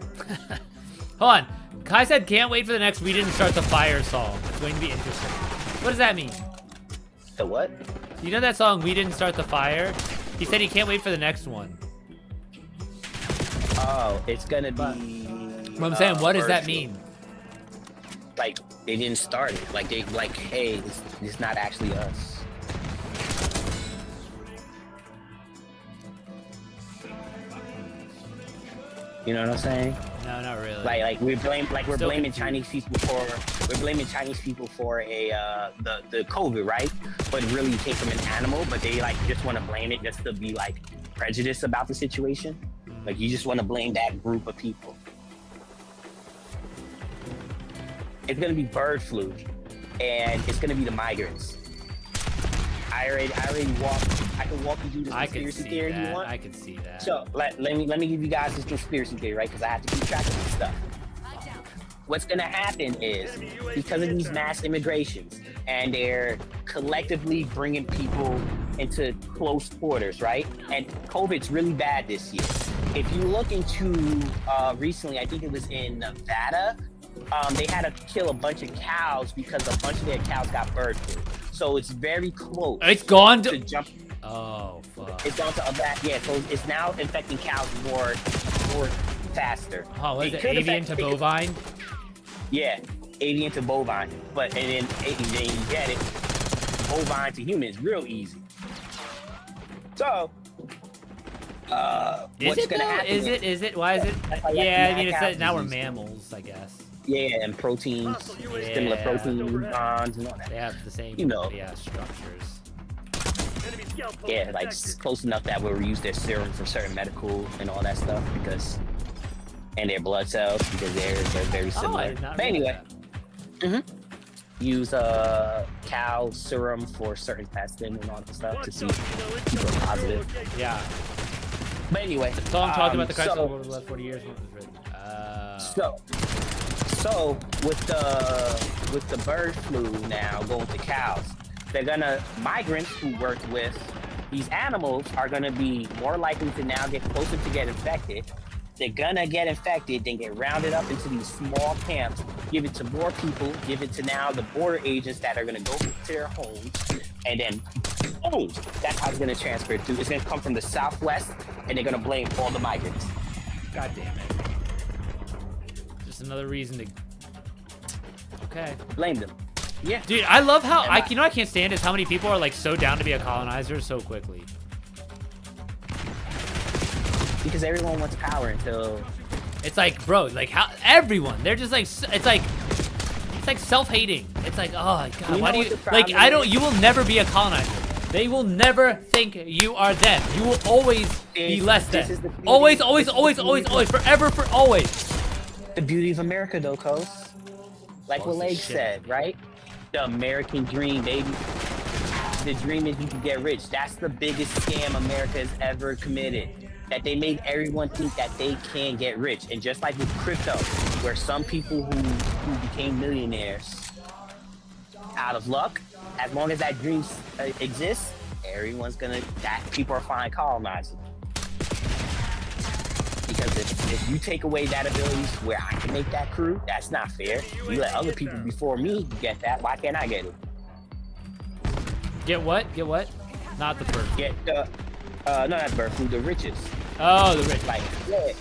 Hold on. Kai said can't wait for the next We Didn't Start the Fire song. It's going to be interesting. What does that mean? The what? You know that song We Didn't Start the Fire? He said he can't wait for the next one. Oh, it's gonna be. What I'm saying, what does that virtual. mean? Like They didn't start it. Like they like, hey, it's not actually us. You know what I'm saying? No, not really. Like we're Still blaming confused. Chinese people for the COVID, right? But really it came from an animal, but they like just want to blame it just to be like prejudiced about the situation. Like you just want to blame that group of people. It's gonna be bird flu, and it's gonna be the migrants. I already walked. I can walk you through this I could conspiracy see theory if you that. want. I could see that. So let me give you guys this conspiracy theory, right? Because I have to keep track of this stuff. What's gonna happen is because of these mass immigrations and they're collectively bringing people into close quarters, right? And COVID's really bad this year. If you look into recently, I think it was in Nevada, they had to kill a bunch of cows because a bunch of their cows got bird flu. So it's very close. It's gone to jump. Oh fuck. It's gone to yeah. So it's now infecting cows more faster. Oh, what is it? could Avian affect to pig- bovine? Yeah, avian to bovine. But and then you get it, bovine to human is real easy. So, Is what's it gonna though? happen? Is it? Why is it? That's why you Yeah, have I mean, it's mad that now cow we're disease. mammals, I guess. Yeah, and proteins, similar Yeah. protein bonds and all that. They have the same, You know. yeah, structures. Yeah, like close enough that we'll use their serum for certain medical and all that stuff because, and their blood cells because they're very Oh, similar. I did not But realize anyway, use cow serum for certain testing and all that stuff to see if people are positive. that. Yeah. But anyway, So I'm talking about the crisis so- over the last 40 years when it was written. So with the bird flu now going to cows, migrants who work with these animals are gonna be more likely to now get closer to get infected. They're gonna get infected, then get rounded up into these small camps, give it to more people, give it to now the border agents that are gonna go to their homes, and then boom, that's how it's gonna transfer to. It's gonna come from the southwest, and they're gonna blame all the migrants. God damn it. Just another reason to. Okay. Blame them. Yeah. Dude, I love how I can't stand is how many people are like so down to be a colonizer so quickly. Because everyone wants power until It's like, bro, like how everyone, they're just like it's like self-hating. It's like, oh my god, You why know do what you the like? problem is? You will never be a colonizer. They will never think you are them. You will always be less this than. is the beauty- Always, this always, is the always, beauty always, of- always, forever, for always. the beauty of America, though, Coast. Like what Close as Leg shit. said, right? The American dream, baby. The dream is you can get rich. That's the biggest scam America has ever committed. That they made everyone think that they can get rich. And just like with crypto, where some people who became millionaires out of luck, as long as that dream exists, people are fine colonizing. Because if you take away that ability where I can make that crew, that's not fair. You let other people before me get that, why can't I get it? Get what? Get what? Not the bird. Get the, no, not bird flu, the riches. Oh, the rich. Like, yeah.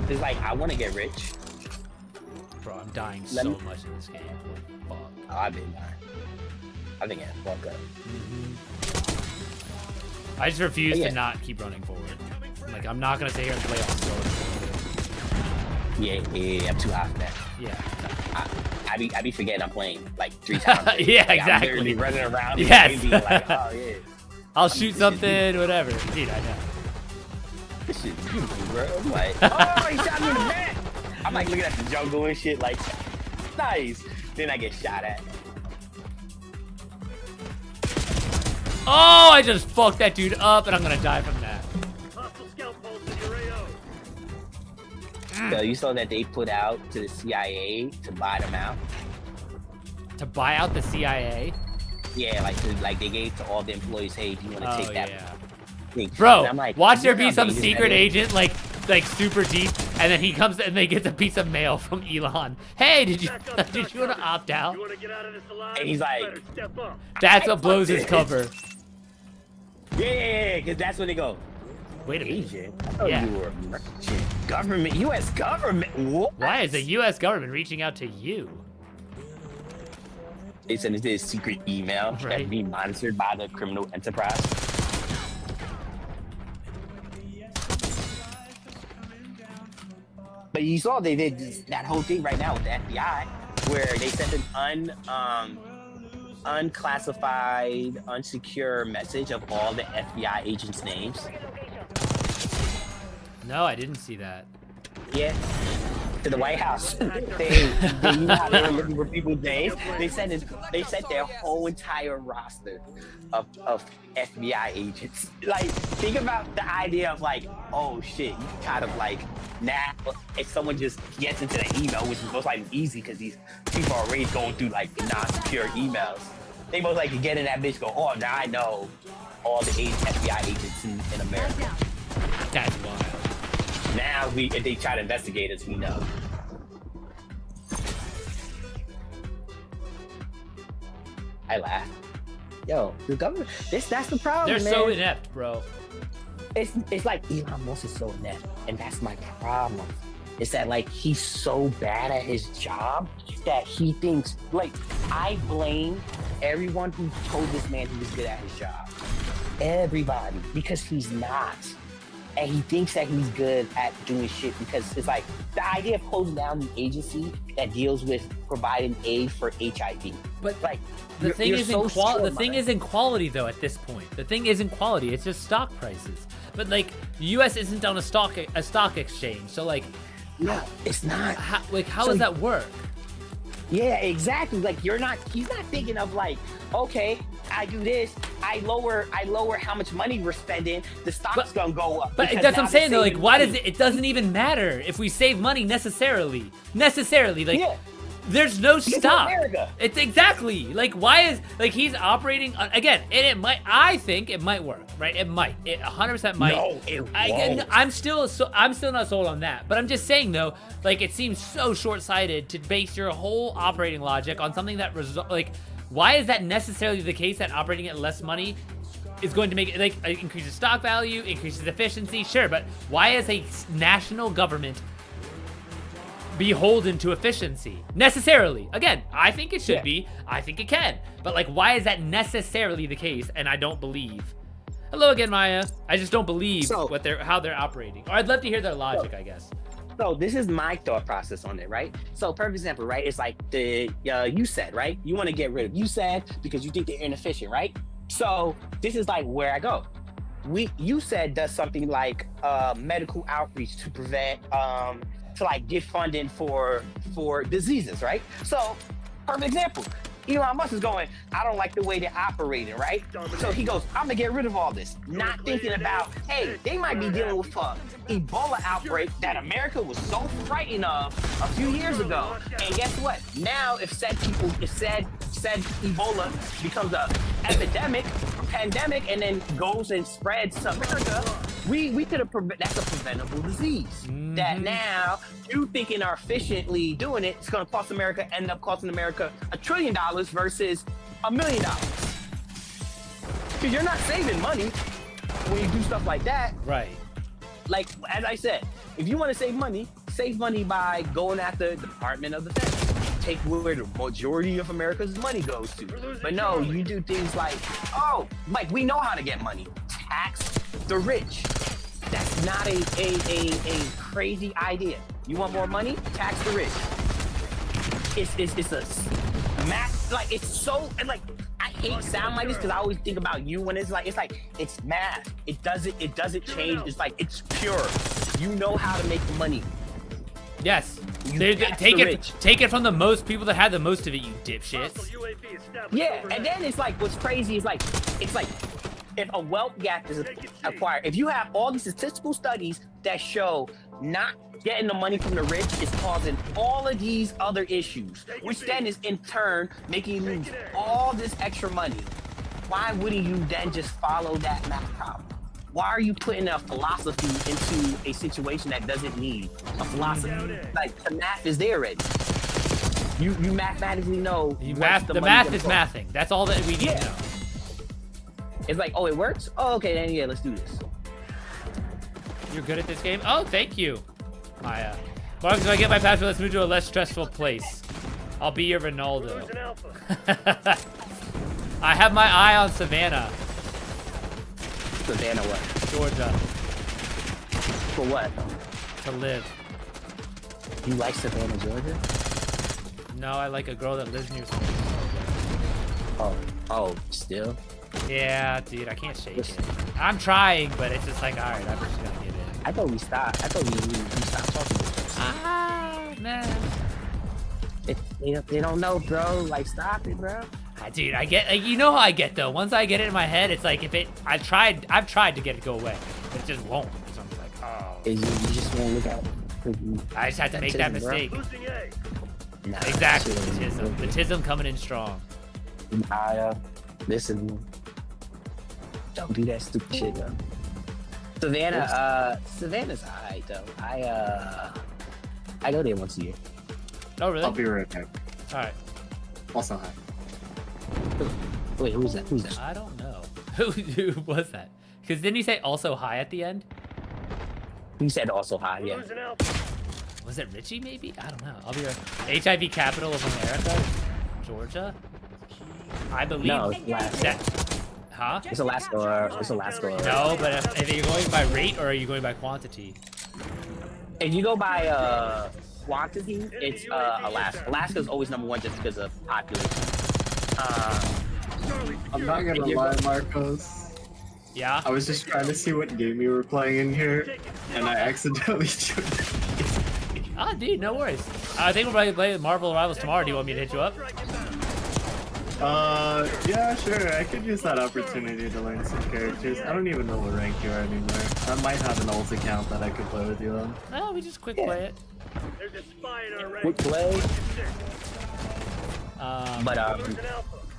It's like, I want to get rich. Bro, I'm dying Let so me- much in this game. Fuck. Oh, I've been dying. I think I fuck up. I just refuse Yeah. to not keep running forward. Like, I'm not gonna sit here and play all slow. Yeah, I'm too high for that. Yeah. I be forgetting I'm playing like 3 times. Yeah, Like, exactly. I'm literally running around. Yes. And being like, oh yeah. I'll shoot something, whatever. Dude, I know. This shit beautiful, bro. I'm like, oh, he shot me in the back. I'm like looking at the jungle and shit, like, nice. Then I get shot at. Oh, I just fucked that dude up, and I'm gonna die from that. So you saw that they put out to the CIA to buy them out. To buy out the CIA? Yeah, like they gave to all the employees, hey, if you want to Oh, take that yeah. thing. Bro, And I'm like, watch there you know be how some dangerous secret that is? agent, like super deep, and then he comes and they get a piece of mail from Elon. Hey, did you want to opt out? And he's like, That's what blows his cover. yeah, because that's when they go. Wait a minute. Agent? I thought Yeah. you were a merchant. Government, U.S. government. What? Why is the U.S. government reaching out to you? They sent it to his secret email that Right. would be monitored by the criminal enterprise. But you saw they did that whole thing right now with the FBI, where they sent an unclassified, unsecure message of all the FBI agents' names. No, I didn't see that. Yeah. To the White House. they you know how they were looking for people's names. They sent their whole entire roster of FBI agents. Like, think about the idea of like, oh shit, you kind of like now if someone just gets into the email, which is most likely easy because these people are already going through like non-secure emails. They most likely get in that bitch, go, oh, now I know all the FBI agents in America. That's wild. Now if they try to investigate us, we know. I laugh. Yo, the government. That's the problem. They're man. so inept, bro. It's like Elon Musk is so inept, and that's my problem. Is that like he's so bad at his job that he thinks like I blame everyone who told this man he was good at his job. Everybody, because he's not. And he thinks that he's good at doing shit because it's like the idea of closing down the agency that deals with providing aid for HIV. But like the thing you're isn't so the strong, thing man. isn't quality though at this point. The thing isn't quality, it's just stock prices. But like the US isn't on a stock exchange. So like No, it's not. how So- does that work? Yeah, exactly. Like he's not thinking of like, okay, I do this, I lower how much money we're spending, the stock's gonna go up. But because that's what now I'm saying they're though, like saving why money. does it doesn't even matter if we save money necessarily. Like Yeah. there's no It's stop. America. It's exactly like why is like he's operating again, and it might. I think it might work, right? It might. It 100% might. No, it won't. I'm still not sold on that. But I'm just saying though, like it seems so short-sighted to base your whole operating logic on something that like. Why is that necessarily the case that operating at less money is going to make it like increases stock value, increases efficiency? Sure, but why is a national government beholden to efficiency necessarily? Again, I think it should be. I think it can. But like, why is that necessarily the case? And I don't believe. Hello again, Maya. I just don't believe how they're operating. Or I'd love to hear their logic, I guess. So this is my thought process on it, right? So perfect example, right? It's like the USAID, right? You want to get rid of USAID because you think they're inefficient, right? So this is like where I go. USAID does something like medical outreach to prevent, to like get funding for diseases, right? So perfect example. Elon Musk is going, I don't like the way they're operating, right? So he goes, I'm gonna get rid of all this. Not thinking about, hey, they might be dealing with a Ebola outbreak that America was so frightened of a few years ago. And guess what? Now, if said Ebola becomes a epidemic, pandemic, and then goes and spreads to America, we could have that's a preventable disease. That now you thinking are efficiently doing it, it's gonna cost America, end up costing America $1 trillion versus $1 million. Because you're not saving money when you do stuff like that. Right. Like, as I said, if you want to save money by going after the Department of Defense. Take where the majority of America's money goes to. But no, you do things like, oh, Mike, we know how to get money. Tax the rich. That's not a crazy idea. You want more money? Tax the rich. It's a math, like it's so, and like I hate sound like this because I always think about you when it's math. It doesn't change. It's like it's pure. You know how to make money. Yes. Tax Take the it rich. take it from the most people that had the most of it, you dipshits. Yeah, and then it's like what's crazy is like it's like if a wealth gap is acquired, if you have all these statistical studies that show not getting the money from the rich is causing all of these other issues, which then is in turn making you lose all this extra money. Why wouldn't you then just follow that math problem? Why are you putting a philosophy into a situation that doesn't need a philosophy? Like the math is there already. You mathematically know. The what's math money is gonna cost. mathing. That's all that we need to know. It's like, oh, it works? Oh, okay, then yeah, let's do this. You're good at this game? Oh, thank you, Maya. Mark, if I get my password, let's move to a less stressful place. I'll be your Ronaldo. I have my eye on Savannah, Savannah what? Georgia, For what? to live. You like Savannah, Georgia? No, I like a girl that lives near Savannah. Oh, still? Yeah, dude, I can't shake it. I'm trying, but it's just like, all right, I'm just gonna give in. I thought we stopped. I thought we stopped talking to each other. Ah, man. They don't know, bro. Like, stop it, bro. Dude, I get, like, you know how I get though. Once I get it in my head, it's like I've tried to get it to go away, but it just won't. So I'm just like, oh. You just won't look out. I just had to make that mistake. Nah, Exactly, shit. the tism coming in strong. Listen. Don't do that stupid shit, though. Savannah's alright, though. I go there once a year. Oh, really? I'll be right back. All right. Also, hi. Wait, who's that? Who's that? I don't know. Who was that? Because didn't he say also hi at the end? He said also hi, yeah. Was it Richie, maybe? I don't know. I'll be right. HIV capital of America? Georgia? I believe. No, it's Alaska. Huh? It's Alaska. It's Alaska. No, but if you're going by rate or are you going by quantity? If you go by quantity, it's Alaska. Alaska's always number one just because of population. I'm not gonna lie, Marcos. Yeah? I was just trying to see what game you were playing in here, and I accidentally joined. Ah, dude, no worries. I think we'll probably play Marvel Rivals tomorrow. Do you want me to hit you up? Yeah, sure. I could use that opportunity to learn some characters. I don't even know what rank you are anymore. I might have an old account that I could play with you on. No, we just quick play it. Quick play.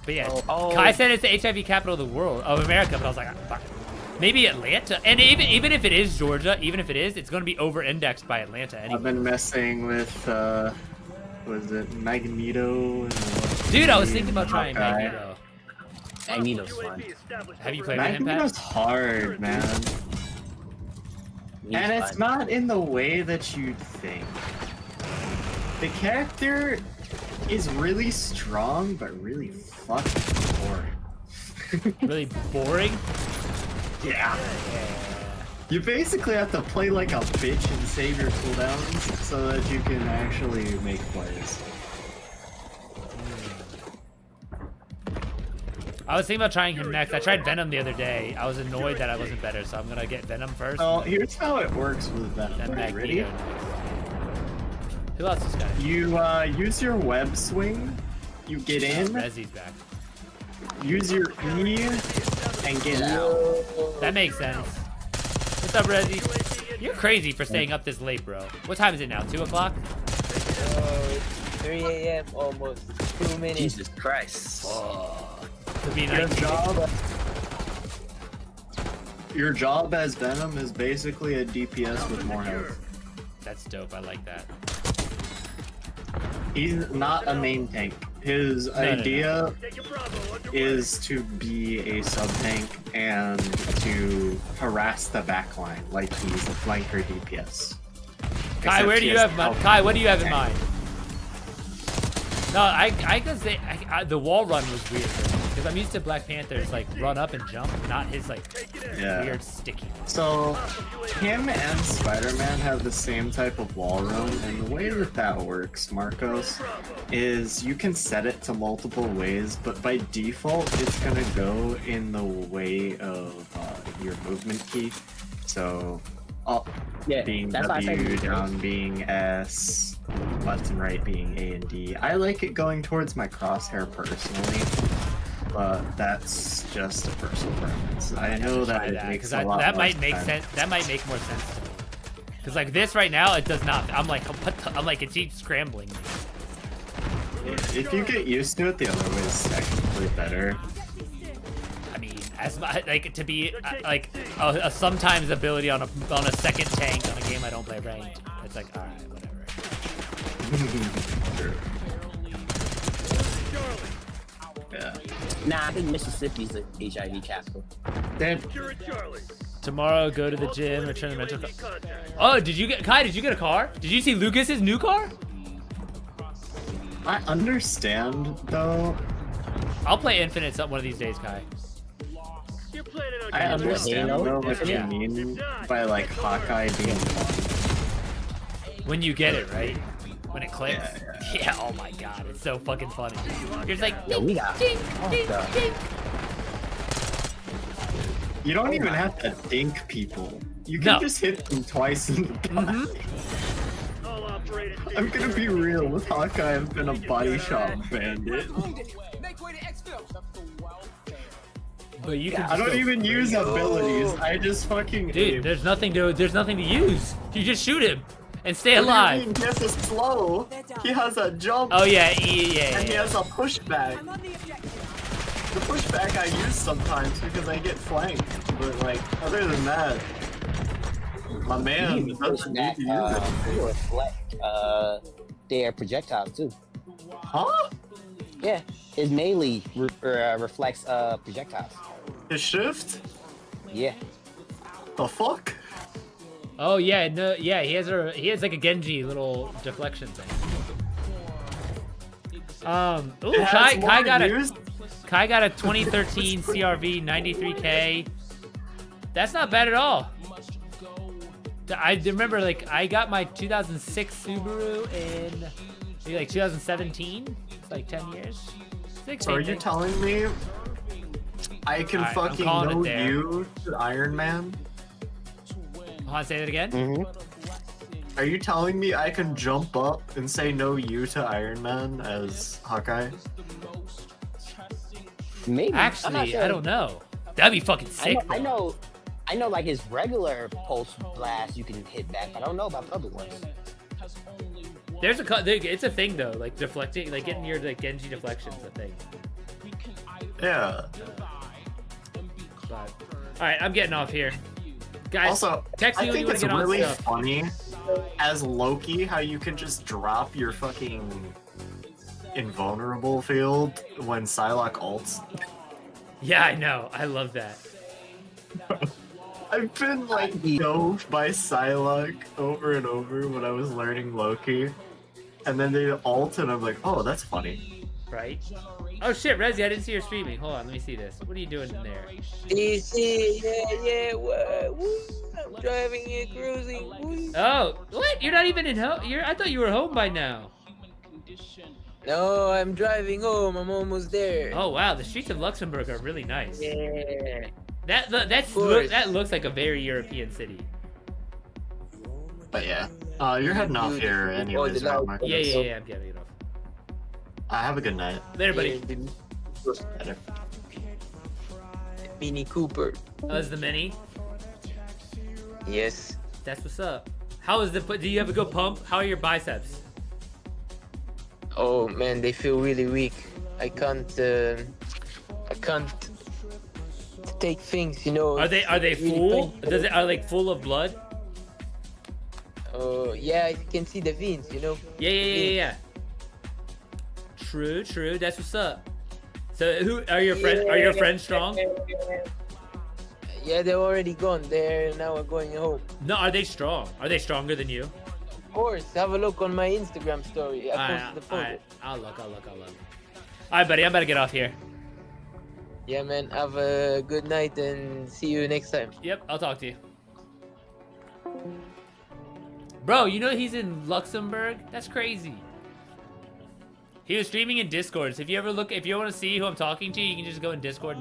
But yeah, Oh. Kai said it's the HIV capital of the world, of America, but I was like, fuck. Maybe Atlanta. And even if it is Georgia, even if it is, it's going to be over-indexed by Atlanta anyway. I've been messing with, was it Magneto? And Dude, I was thinking about trying Hawkeye. Magneto. Magneto's fun. Have you played with him, Pat? Magneto's hard, man. And it's fun. not in the way that you'd think. The character is really strong, but really fucking boring. Really boring? Yeah. You basically have to play like a bitch and save your cooldowns so that you can actually make plays. I was thinking about trying him next. I tried Venom the other day. I was annoyed that I wasn't better, so I'm going to get Venom first. Well, here's how it works with Venom. Then Right, ready? Magneto next. Who else is guy? You use your web swing, you get in, Rezzy's back. use your E, and get out. That makes sense. What's up, Rezzy? You're crazy for staying up this late, bro. What time is it now? 2 o'clock? Oh, it's 3 a.m. almost. 2 minutes. Jesus Christ. Could be Your 19. your job as Venom is basically a DPS with more health. That's dope. I like that. He's not a main tank. His idea is to be a sub tank and to harass the backline like he's a flanker DPS. Kai, where do you have Kai, what do you have in mind? No, I could say the wall run was weird because I'm used to Black Panther's like run up and jump, not his like weird sticky. So him and Spider-Man have the same type of wall run, and the way that works, Marcos, is you can set it to multiple ways, but by default it's gonna go in the way of your movement key. So up being that's why I said W, movement. down being S, left and right being A and D. I like it going towards my crosshair personally, but that's just a personal preference. I know that it makes a lot that more might make sense. That might make more sense to me. Because like this right now, it does not. I'm like, I'm like, it keeps scrambling me. If you get used to it, the other way is actually better. I mean, as like to be like a sometimes ability on a second tank on a game I don't play ranked. It's like, all right, whatever. Sure. Yeah. Nah, I think Mississippi's the HIV capital. Tomorrow, go to the gym, return the mental. Oh, did you get Kai? Did you get a car? Did you see Lucas's new car? I understand though. I'll play Infinite some one of these days, Kai. I understand though what you Yeah. mean by like Hawkeye being fun. When you get it, right? When it clicks. Yeah, Yeah, oh my god, it's so fucking funny. You're just like, Yo, we got. ding, ding, God. ding. You don't even have to dink people. You can No. just hit them twice in the body. I'm gonna be real, with Hawkeye I've been a body shot bandit. But you can I don't even use abilities, I just fucking Dude, aim. there's nothing to use. You just shoot him and stay What do you alive. mean? He has a slow. He has a jump. Oh yeah, yeah. And he has a pushback. The pushback I use sometimes because I get flanked. But like, other than that, my man doesn't need to use it. You reflect their projectiles too. Huh? Yeah, his melee reflects projectiles. His shift? Yeah. The fuck? Oh yeah, no, yeah. He has like a Genji little deflection thing. Ooh, It has more Kai got use? Kai got a 2013 CRV 93K. That's not bad at all. I remember like I got my 2006 Subaru in maybe like 2017. It's like 10 years. So are you telling me I can Alright, I'm fucking calling it know there. you to Iron Man? Hold on, say that again. Are you telling me I can jump up and say no you to Iron Man as Hawkeye? Maybe. I'm not Actually, sure. I don't know. That'd be fucking sick. I know, like his regular pulse blast you can hit back. I don't know about the other ones. There's it's a thing though, like deflecting, like getting your like Genji deflections a thing. Yeah. But, all right, I'm getting off here, guys. Also, text me I when you think want it's to get on really stuff. funny as Loki how you can just drop your fucking invulnerable field when Psylocke ults. Yeah, I know. I love that. I've been like doped by Psylocke over and over when I was learning Loki. And then they ult and I'm like, oh, that's funny. Right? Oh shit, Rezi, I didn't see your streaming. Hold on, let me see this. What are you doing in there? DC, yeah, woo. I'm driving and cruising. Woo. Oh, what? You're not even in home. I thought you were home by now. No, I'm driving home. I'm almost there. Oh wow, the streets of Luxembourg are really nice. Yeah. That looks like a very European city. But yeah. You're heading off here anyways, right, Marcus? Yeah, I'm getting it off. Have a good night. Later, buddy. Later. Mini Cooper. Oh, is the mini? Yes. That's what's up. How is do you have a good pump? How are your biceps? Oh man, they feel really weak. I can't take things, you know. Are they really full? painful. Are like full of blood? Oh yeah, you can see the veins, you know. Yeah. True. That's what's up. So who are your friends? Are your friends strong? Yeah, they're already gone. They're now going home. No, are they strong? Are they stronger than you? Of course, have a look on my Instagram story. I posted the photo. Alright, I'll look. Alright, buddy, I'm about to get off here. Yeah, man. Have a good night and see you next time. Yep, I'll talk to you. Bro, you know he's in Luxembourg? That's crazy. He was streaming in Discord. So if you want to see who I'm talking to, you can just go in Discord and